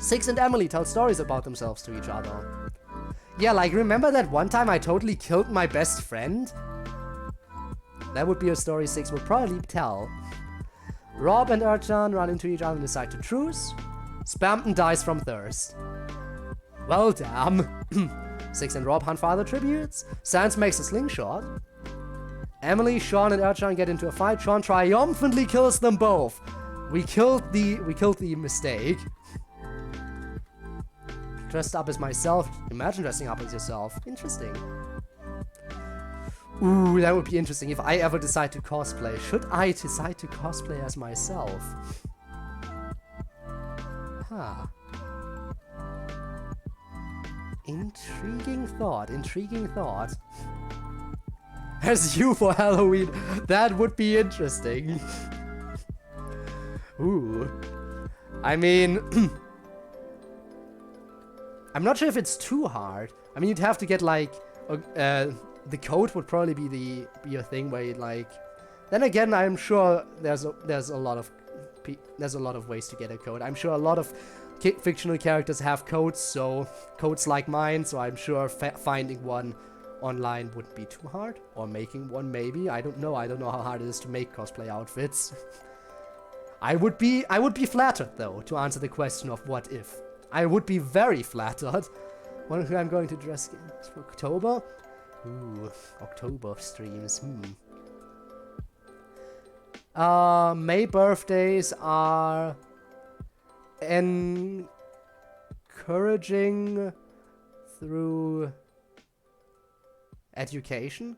A: Six and Emily tell stories about themselves to each other. Yeah, like, remember that one time I totally killed my best friend? That would be a story Six would probably tell. Rob and Urchan run into each other and decide to truce. Spampton dies from thirst. Well, damn. Six and Rob hunt for other tributes. Sans makes a slingshot. Emily, Sean, and Urchan get into a fight. Sean triumphantly kills them both. We killed the mistake. Dressed up as myself. Imagine dressing up as yourself. Interesting. Ooh, that would be interesting if I ever decide to cosplay. Should I decide to cosplay as myself? Huh. Intriguing thought, intriguing thought. As you for Halloween, that would be interesting. Ooh. I mean... I'm not sure if it's too hard. I mean, you'd have to get, like... the code would probably be a thing where you'd, like... Then again, I'm sure there's a lot of ways to get a code. I'm sure a lot of fictional characters have codes, so... Codes like mine, so I'm sure finding one online wouldn't be too hard. Or making one, maybe. I don't know. I don't know how hard it is to make cosplay outfits. I would be flattered, though, to answer the question of what if. I would be very flattered. Wonder who I'm going to dress in for October? Ooh, October streams, May birthdays are encouraging through education?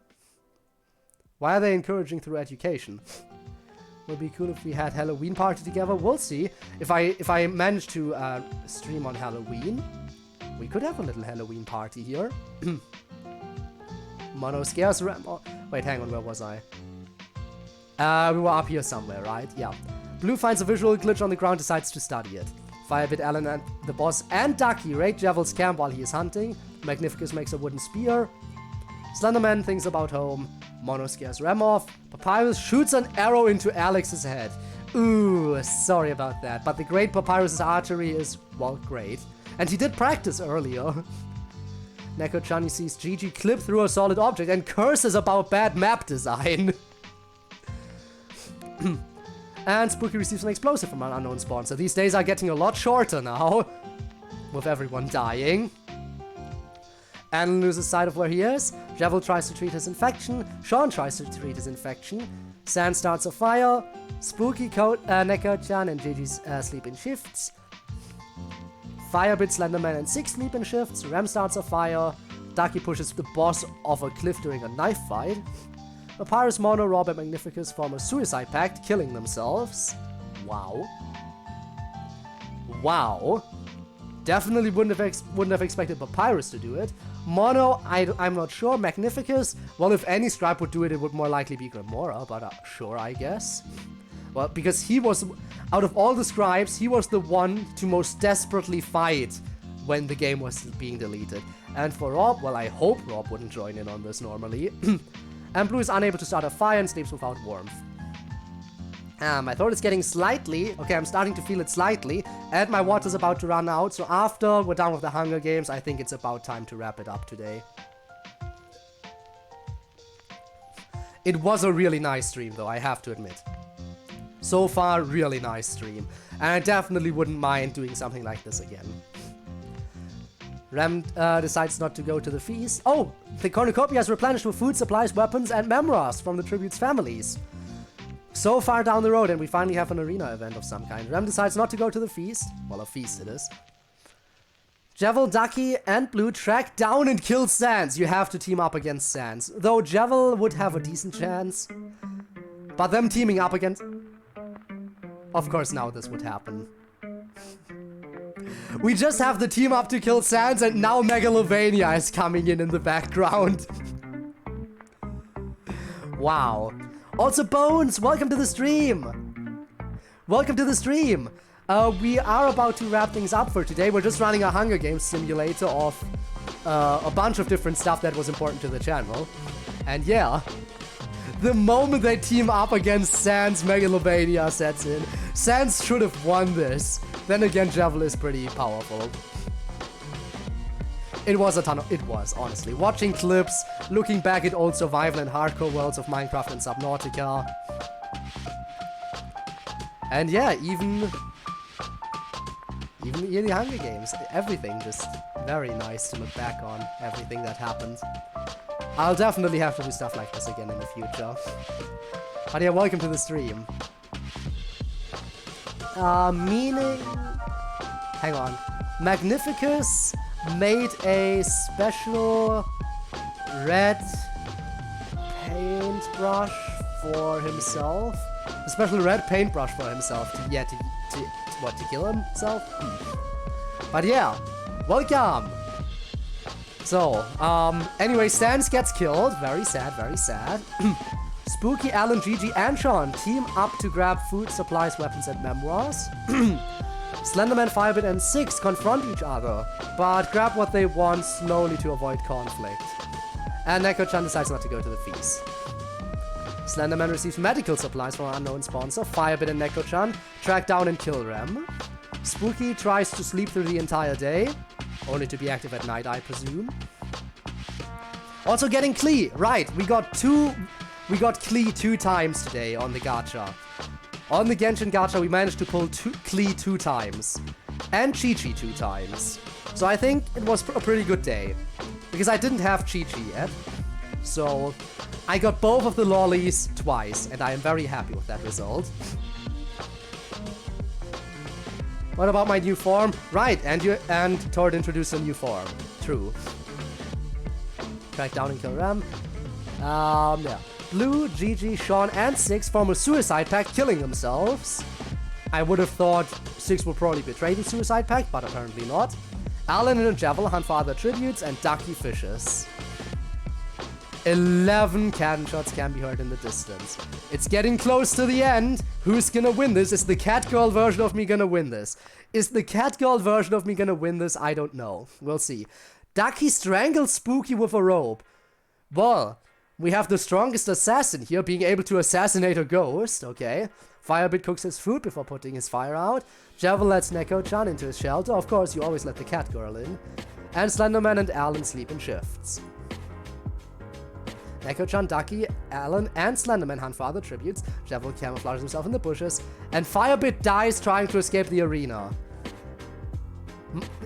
A: Why are they encouraging through education? Would be cool if we had Halloween party together. We'll see. If I manage to stream on Halloween, we could have a little Halloween party here. Mono scares oh, wait, hang on, where was I? We were up here somewhere, right? Yeah. Blue finds a visual glitch on the ground, decides to study it. Firebit, Alan, and the boss and Ducky raid Javel's camp while he is hunting. Magnificus makes a wooden spear. Slenderman thinks about home. Mono scares Rem off. Papyrus shoots an arrow into Alex's head. Ooh, sorry about that. But the great Papyrus's archery is, well, great. And he did practice earlier. Neko-chan sees Gigi clip through a solid object and curses about bad map design. And Spooky receives an explosive from an unknown sponsor. These days are getting a lot shorter now, with everyone dying. Alan loses sight of where he is. Javel tries to treat his infection. Sean tries to treat his infection. Sand starts a fire. Spooky, Neko-chan, and Gigi's sleep in shifts. Firebit, Slenderman, and Six sleep in shifts. Rem starts a fire. Ducky pushes the boss off a cliff during a knife fight. Papyrus, Mono, Rob, and Magnificus form a suicide pact, killing themselves. Wow. Wow. Definitely wouldn't have expected Papyrus to do it. Mono, I'm not sure. Magnificus, well, if any scribe would do it, it would more likely be Grimora, but sure, I guess. Well, because he was, out of all the scribes, he was the one to most desperately fight when the game was being deleted. And for Rob, well, I hope Rob wouldn't join in on this normally. And Blue is unable to start a fire and sleeps without warmth. My throat is getting slightly, okay, I'm starting to feel it slightly, and my water's about to run out, so after we're done with the Hunger Games, I think it's about time to wrap it up today. It was a really nice stream, though, I have to admit. So far, really nice stream. And I definitely wouldn't mind doing something like this again. Rem decides not to go to the feast. Oh! The cornucopia is replenished with food, supplies, weapons, and memoirs from the tribute's families. So far down the road, and we finally have an arena event of some kind. Rem decides not to go to the feast. Well, a feast it is. Javel, Ducky, and Blue track down and kill Sans. You have to team up against Sans. Though Javel would have a decent chance. But them teaming up against... Of course now this would happen. We just have the team up to kill Sans, and now Megalovania is coming in the background. Wow. Also, Bones, welcome to the stream. Welcome to the stream. We are about to wrap things up for today. We're just running a Hunger Games simulator of a bunch of different stuff that was important to the channel. And yeah, the moment they team up against Sans, Megalovania sets in. Sans should have won this. Then again, Javel is pretty powerful. It was a ton of... It was, honestly. Watching clips, looking back at old survival and hardcore worlds of Minecraft and Subnautica. And yeah, even in the Hunger Games, everything just very nice to look back on. Everything that happened. I'll definitely have to do stuff like this again in the future. But yeah, welcome to the stream. Meaning... Hang on. Magnificus made a special red paintbrush for himself. A special red paintbrush for himself to kill himself? But yeah, welcome! So, anyway, Sans gets killed. Very sad, very sad. Spooky, Alan, Gigi, and Sean team up to grab food, supplies, weapons, and memoirs. Slenderman, Firebit, and Six confront each other, but grab what they want slowly to avoid conflict. And Neko-chan decides not to go to the feast. Slenderman receives medical supplies from an unknown sponsor. Firebit and Neko-chan track down and kill Rem. Spooky tries to sleep through the entire day, only to be active at night, I presume. Also getting Klee, right? We got Klee 2 times today on the gacha. On the Genshin gacha, we managed to pull Klee 2 times. And Chi-Chi 2 times. So I think it was a pretty good day. Because I didn't have Chi-Chi yet. So I got both of the lollies twice, and I am very happy with that result. What about my new form? Right, and Tord introduced a new form. True. Track down and kill Ram. Yeah. Blue, Gigi, Sean, and Six form a suicide pact, killing themselves. I would have thought Six would probably betray the suicide pact, but apparently not. Alan and Javel hunt for other tributes, and Ducky fishes. 11 cannon shots can be heard in the distance. It's getting close to the end. Who's gonna win this? Is the Catgirl version of me gonna win this? Is the Catgirl version of me gonna win this? I don't know. We'll see. Ducky strangles Spooky with a rope. Well, we have the strongest assassin here being able to assassinate a ghost. Okay. Firebit cooks his food before putting his fire out. Javel lets Neko-chan into his shelter. Of course, you always let the Catgirl in. And Slenderman and Alan sleep in shifts. Neko-chan, Ducky, Alan, and Slenderman hunt for other tributes. Javel camouflages himself in the bushes. And Firebit dies trying to escape the arena.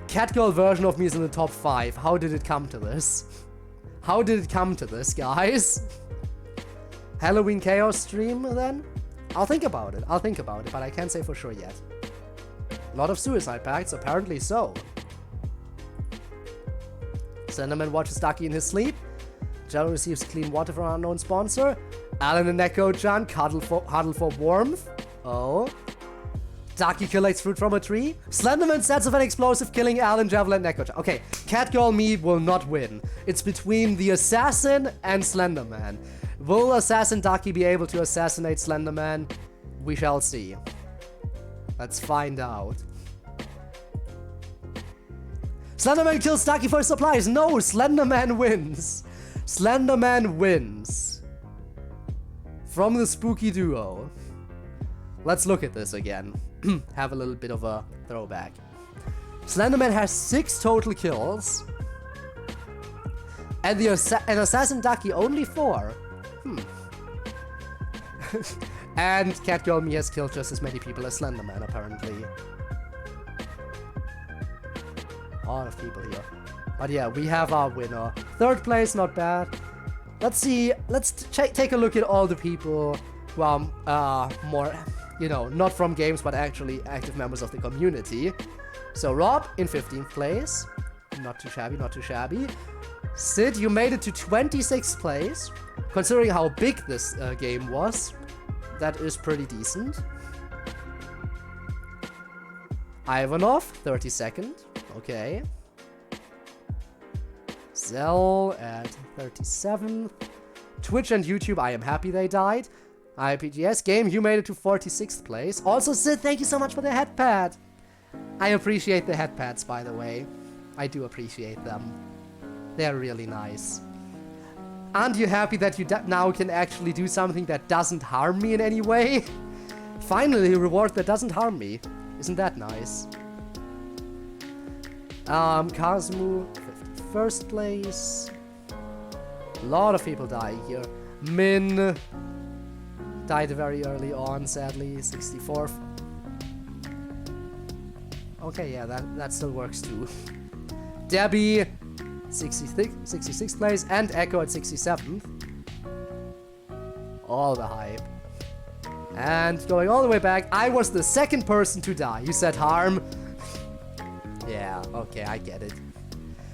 A: Catgirl version of me is in the top 5. How did it come to this? How did it come to this, guys? Halloween Chaos stream, then? I'll think about it, but I can't say for sure yet. A lot of suicide pacts, apparently so. Slenderman watches Ducky in his sleep. Jello receives clean water from an unknown sponsor. Alan and Neko-chan huddle for warmth. Oh. Ducky collects fruit from a tree. Slenderman sets off an explosive, killing Alan, Javel, and Neko-chan. Okay, Catgirl me will not win. It's between the assassin and Slenderman. Will Assassin Ducky be able to assassinate Slenderman? We shall see. Let's find out. Slenderman kills Ducky for supplies. No, Slenderman wins. Slenderman wins. From the spooky duo. Let's look at this again. Have a little bit of a throwback. Slenderman has 6 total kills. And Assassin Ducky only 4. And Catgirl me has killed just as many people as Slenderman, apparently. A lot of people here. But yeah, we have our winner. 3rd place, not bad. Let's see. Let's take a look at all the people who are more, you know, not from games, but actually active members of the community. So Rob in 15th place. Not too shabby, not too shabby. Sid, you made it to 26th place. Considering how big this game was, that is pretty decent. Ivanov, 32nd. Okay. Zell at 37th. Twitch and YouTube, I am happy they died. IPGS game, you made it to 46th place. Also, Sid, thank you so much for the headpad. I appreciate the headpads, by the way. I do appreciate them. They're really nice. Aren't you happy that you now can actually do something that doesn't harm me in any way? Finally, a reward that doesn't harm me. Isn't that nice? Kazmu, 51st place. A lot of people dying here. Min died very early on, sadly, 64th. Okay, yeah, that still works too. Debbie, 66th place, and Echo at 67th. All the hype. And going all the way back, I was the second person to die. You said harm? Yeah, okay, I get it.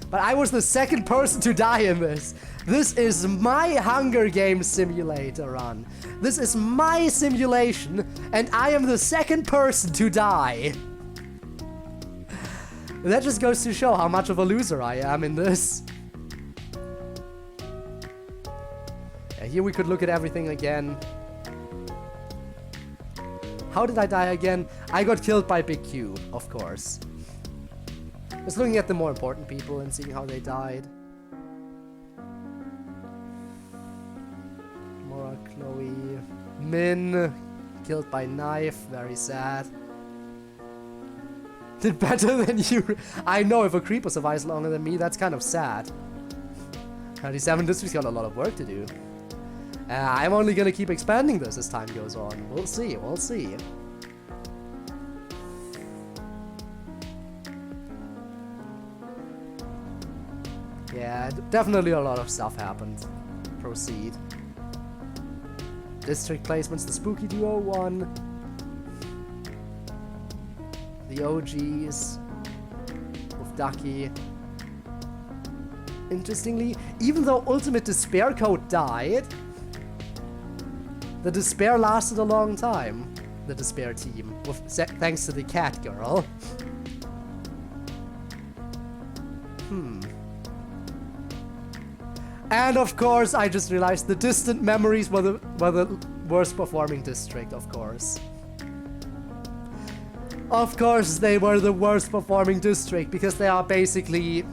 A: But I was the second person to die in this. This is my Hunger Games simulator run. This is my simulation, and I am the second person to die. That just goes to show how much of a loser I am in this. Yeah, here we could look at everything again. How did I die again? I got killed by Big Q, of course. Just looking at the more important people and seeing how they died. Mora, Chloe, Min, killed by knife, very sad. Did better than you. I know, if a creeper survives longer than me, that's kind of sad. 37 districts got a lot of work to do. I'm only gonna keep expanding this as time goes on. We'll see, we'll see. Yeah, definitely a lot of stuff happened. Proceed. District placements, the Spooky Duo won. The OGs with Ducky. Interestingly, even though Ultimate Despair Code died, the Despair lasted a long time. The Despair team, with thanks to the cat girl. And of course, I just realized the Distant Memories were the worst performing district, of course. Of course, they were the worst performing district because they are basically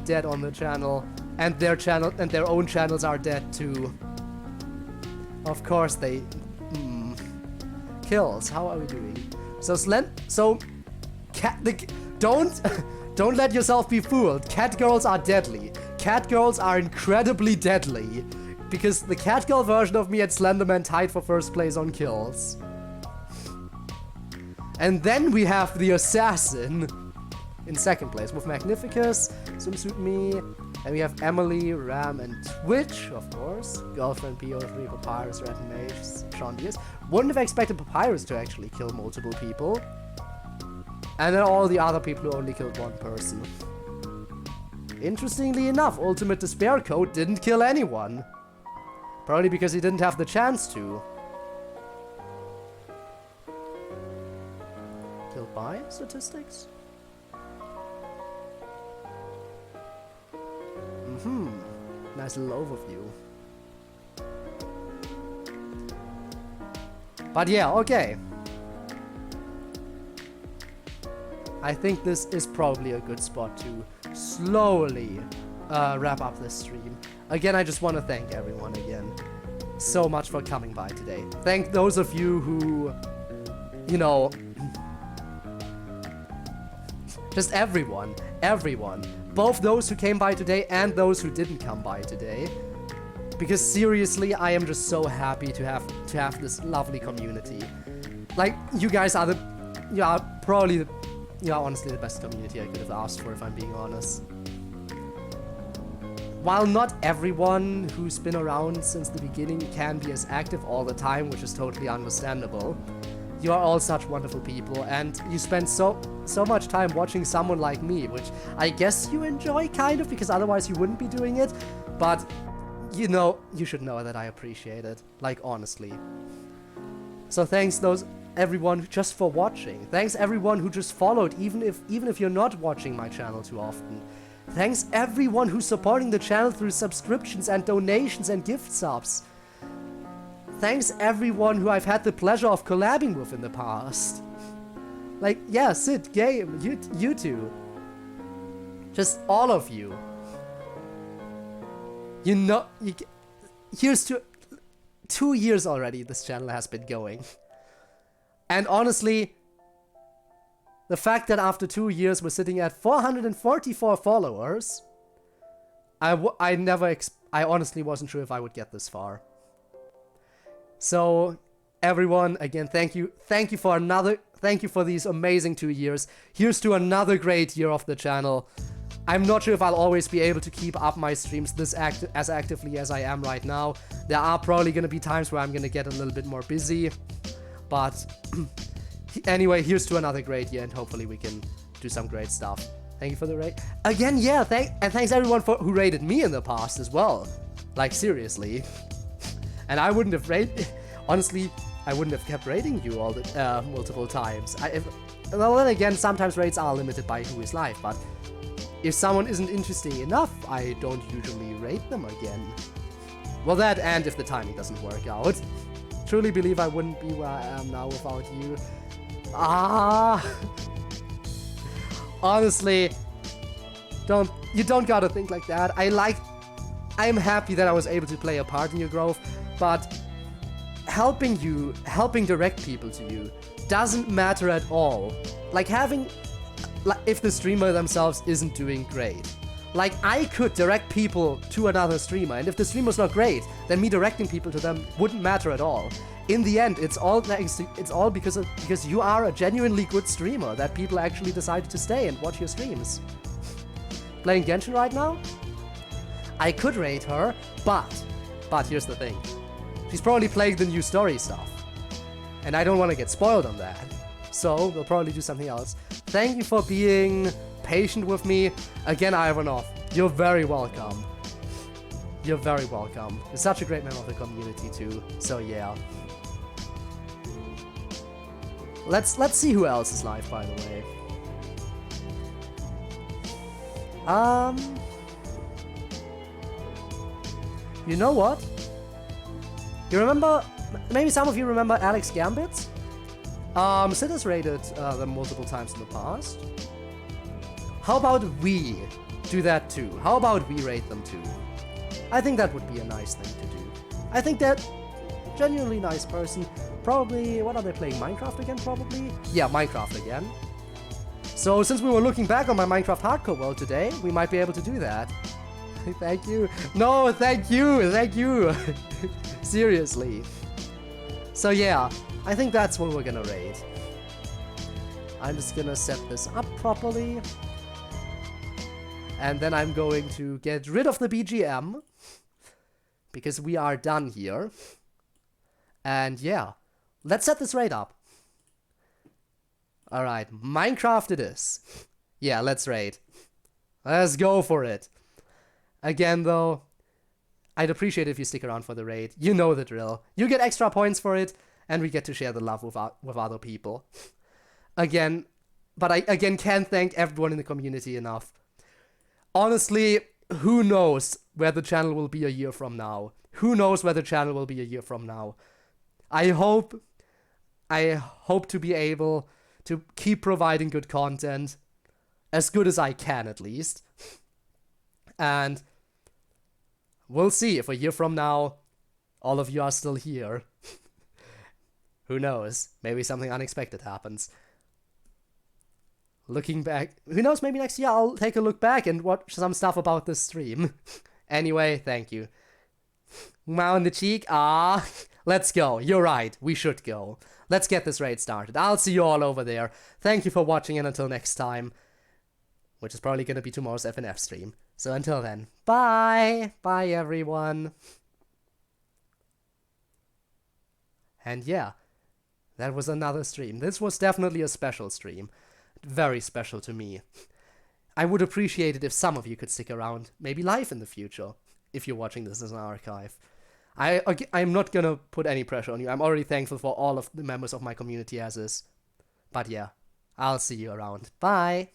A: dead on the channel, and their own channels are dead too. Of course they. Kills. How are we doing? Don't let yourself be fooled. Cat girls are deadly. Cat girls are incredibly deadly because the cat girl version of me and Slenderman tied for first place on kills. And then we have the assassin in second place with Magnificus, Swimsuit Me, and we have Emily, Ram, and Twitch, of course. Girlfriend, PO3, Papyrus, Red Mage, Sean Diaz. Wouldn't have expected Papyrus to actually kill multiple people. And then all the other people who only killed one person. Interestingly enough, Ultimate Despair Code didn't kill anyone. Probably because he didn't have the chance to. Killed by statistics? Nice little overview. But yeah, okay. I think this is probably a good spot to slowly wrap up this stream. Again, I just want to thank everyone again so much for coming by today. Thank those of you who, you know, just everyone. Both those who came by today and those who didn't come by today. Because seriously, I am just so happy to have this lovely community. Like, you guys are probably honestly the best community I could have asked for, if I'm being honest. While not everyone who's been around since the beginning can be as active all the time, which is totally understandable, you are all such wonderful people, and you spend so much time watching someone like me, which I guess you enjoy, kind of, because otherwise you wouldn't be doing it, but, you know, you should know that I appreciate it, like, honestly. So thanks everyone just for watching. Thanks everyone who just followed, even if you're not watching my channel too often. Thanks everyone who's supporting the channel through subscriptions and donations and gift subs. Thanks everyone who I've had the pleasure of collabing with in the past. Like, yeah, Sid, Game, you two. Just all of you. You know, here's to 2 years already this channel has been going. And honestly, the fact that after 2 years we're sitting at 444 followers, I honestly wasn't sure if I would get this far. So, everyone, again, thank you for these amazing 2 years. Here's to another great year of the channel. I'm not sure if I'll always be able to keep up my streams as actively as I am right now. There are probably going to be times where I'm going to get a little bit more busy. But anyway, here's to another great year, and hopefully we can do some great stuff. Thank you for the rate. Again, yeah, and thanks everyone who rated me in the past as well. Like, seriously. And I wouldn't have honestly, I wouldn't have kept rating you all the multiple times. Well, then again, sometimes rates are limited by who is live, but if someone isn't interesting enough, I don't usually rate them again. Well, that and if the timing doesn't work out. Truly believe I wouldn't be where I am now without you. Honestly, you don't gotta think like that. I'm happy that I was able to play a part in your growth, but helping direct people to you doesn't matter at all. Like if the streamer themselves isn't doing great. Like, I could direct people to another streamer, and if the streamer's not great, then me directing people to them wouldn't matter at all. In the end, it's all because you are a genuinely good streamer that people actually decided to stay and watch your streams. Playing Genshin right now? I could rate her, but here's the thing. She's probably playing the new story stuff. And I don't want to get spoiled on that. So, we'll probably do something else. Thank you for being patient with me. Again, Ivanov, you're very welcome. You're very welcome. You're such a great member of the community too. So yeah. Let's see who else is live, by the way. You know what? You remember, maybe some of you remember Alex Gambit? Sid has rated them multiple times in the past. How about we do that too? How about we rate them too? I think that would be a nice thing to do. I think that genuinely nice person. Probably, what are they playing? Minecraft again, probably? Yeah, Minecraft again. So since we were looking back on my Minecraft hardcore world today, we might be able to do that. Thank you. No, thank you. Seriously. So yeah, I think that's what we're gonna rate. I'm just gonna set this up properly. And then I'm going to get rid of the BGM. Because we are done here. And yeah, let's set this rate up. Alright, Minecraft it is. Yeah, let's rate. Let's go for it. Again though, I'd appreciate it if you stick around for the raid. You know the drill. You get extra points for it, and we get to share the love with other people. Again, but I can't thank everyone in the community enough. Honestly, who knows where the channel will be a year from now? Who knows where the channel will be a year from now? I hope to be able to keep providing good content, as good as I can at least. And we'll see if a year from now, all of you are still here. Who knows? Maybe something unexpected happens. Looking back, who knows, maybe next year I'll take a look back and watch some stuff about this stream. Anyway, thank you. Wow on the cheek, let's go. You're right, we should go. Let's get this raid started. I'll see you all over there. Thank you for watching, and until next time, which is probably going to be tomorrow's FNF stream. So until then, bye! Bye, everyone! And yeah, that was another stream. This was definitely a special stream. Very special to me. I would appreciate it if some of you could stick around, maybe live in the future, if you're watching this as an archive. I'm not gonna put any pressure on you. I'm already thankful for all of the members of my community as is. But yeah, I'll see you around. Bye!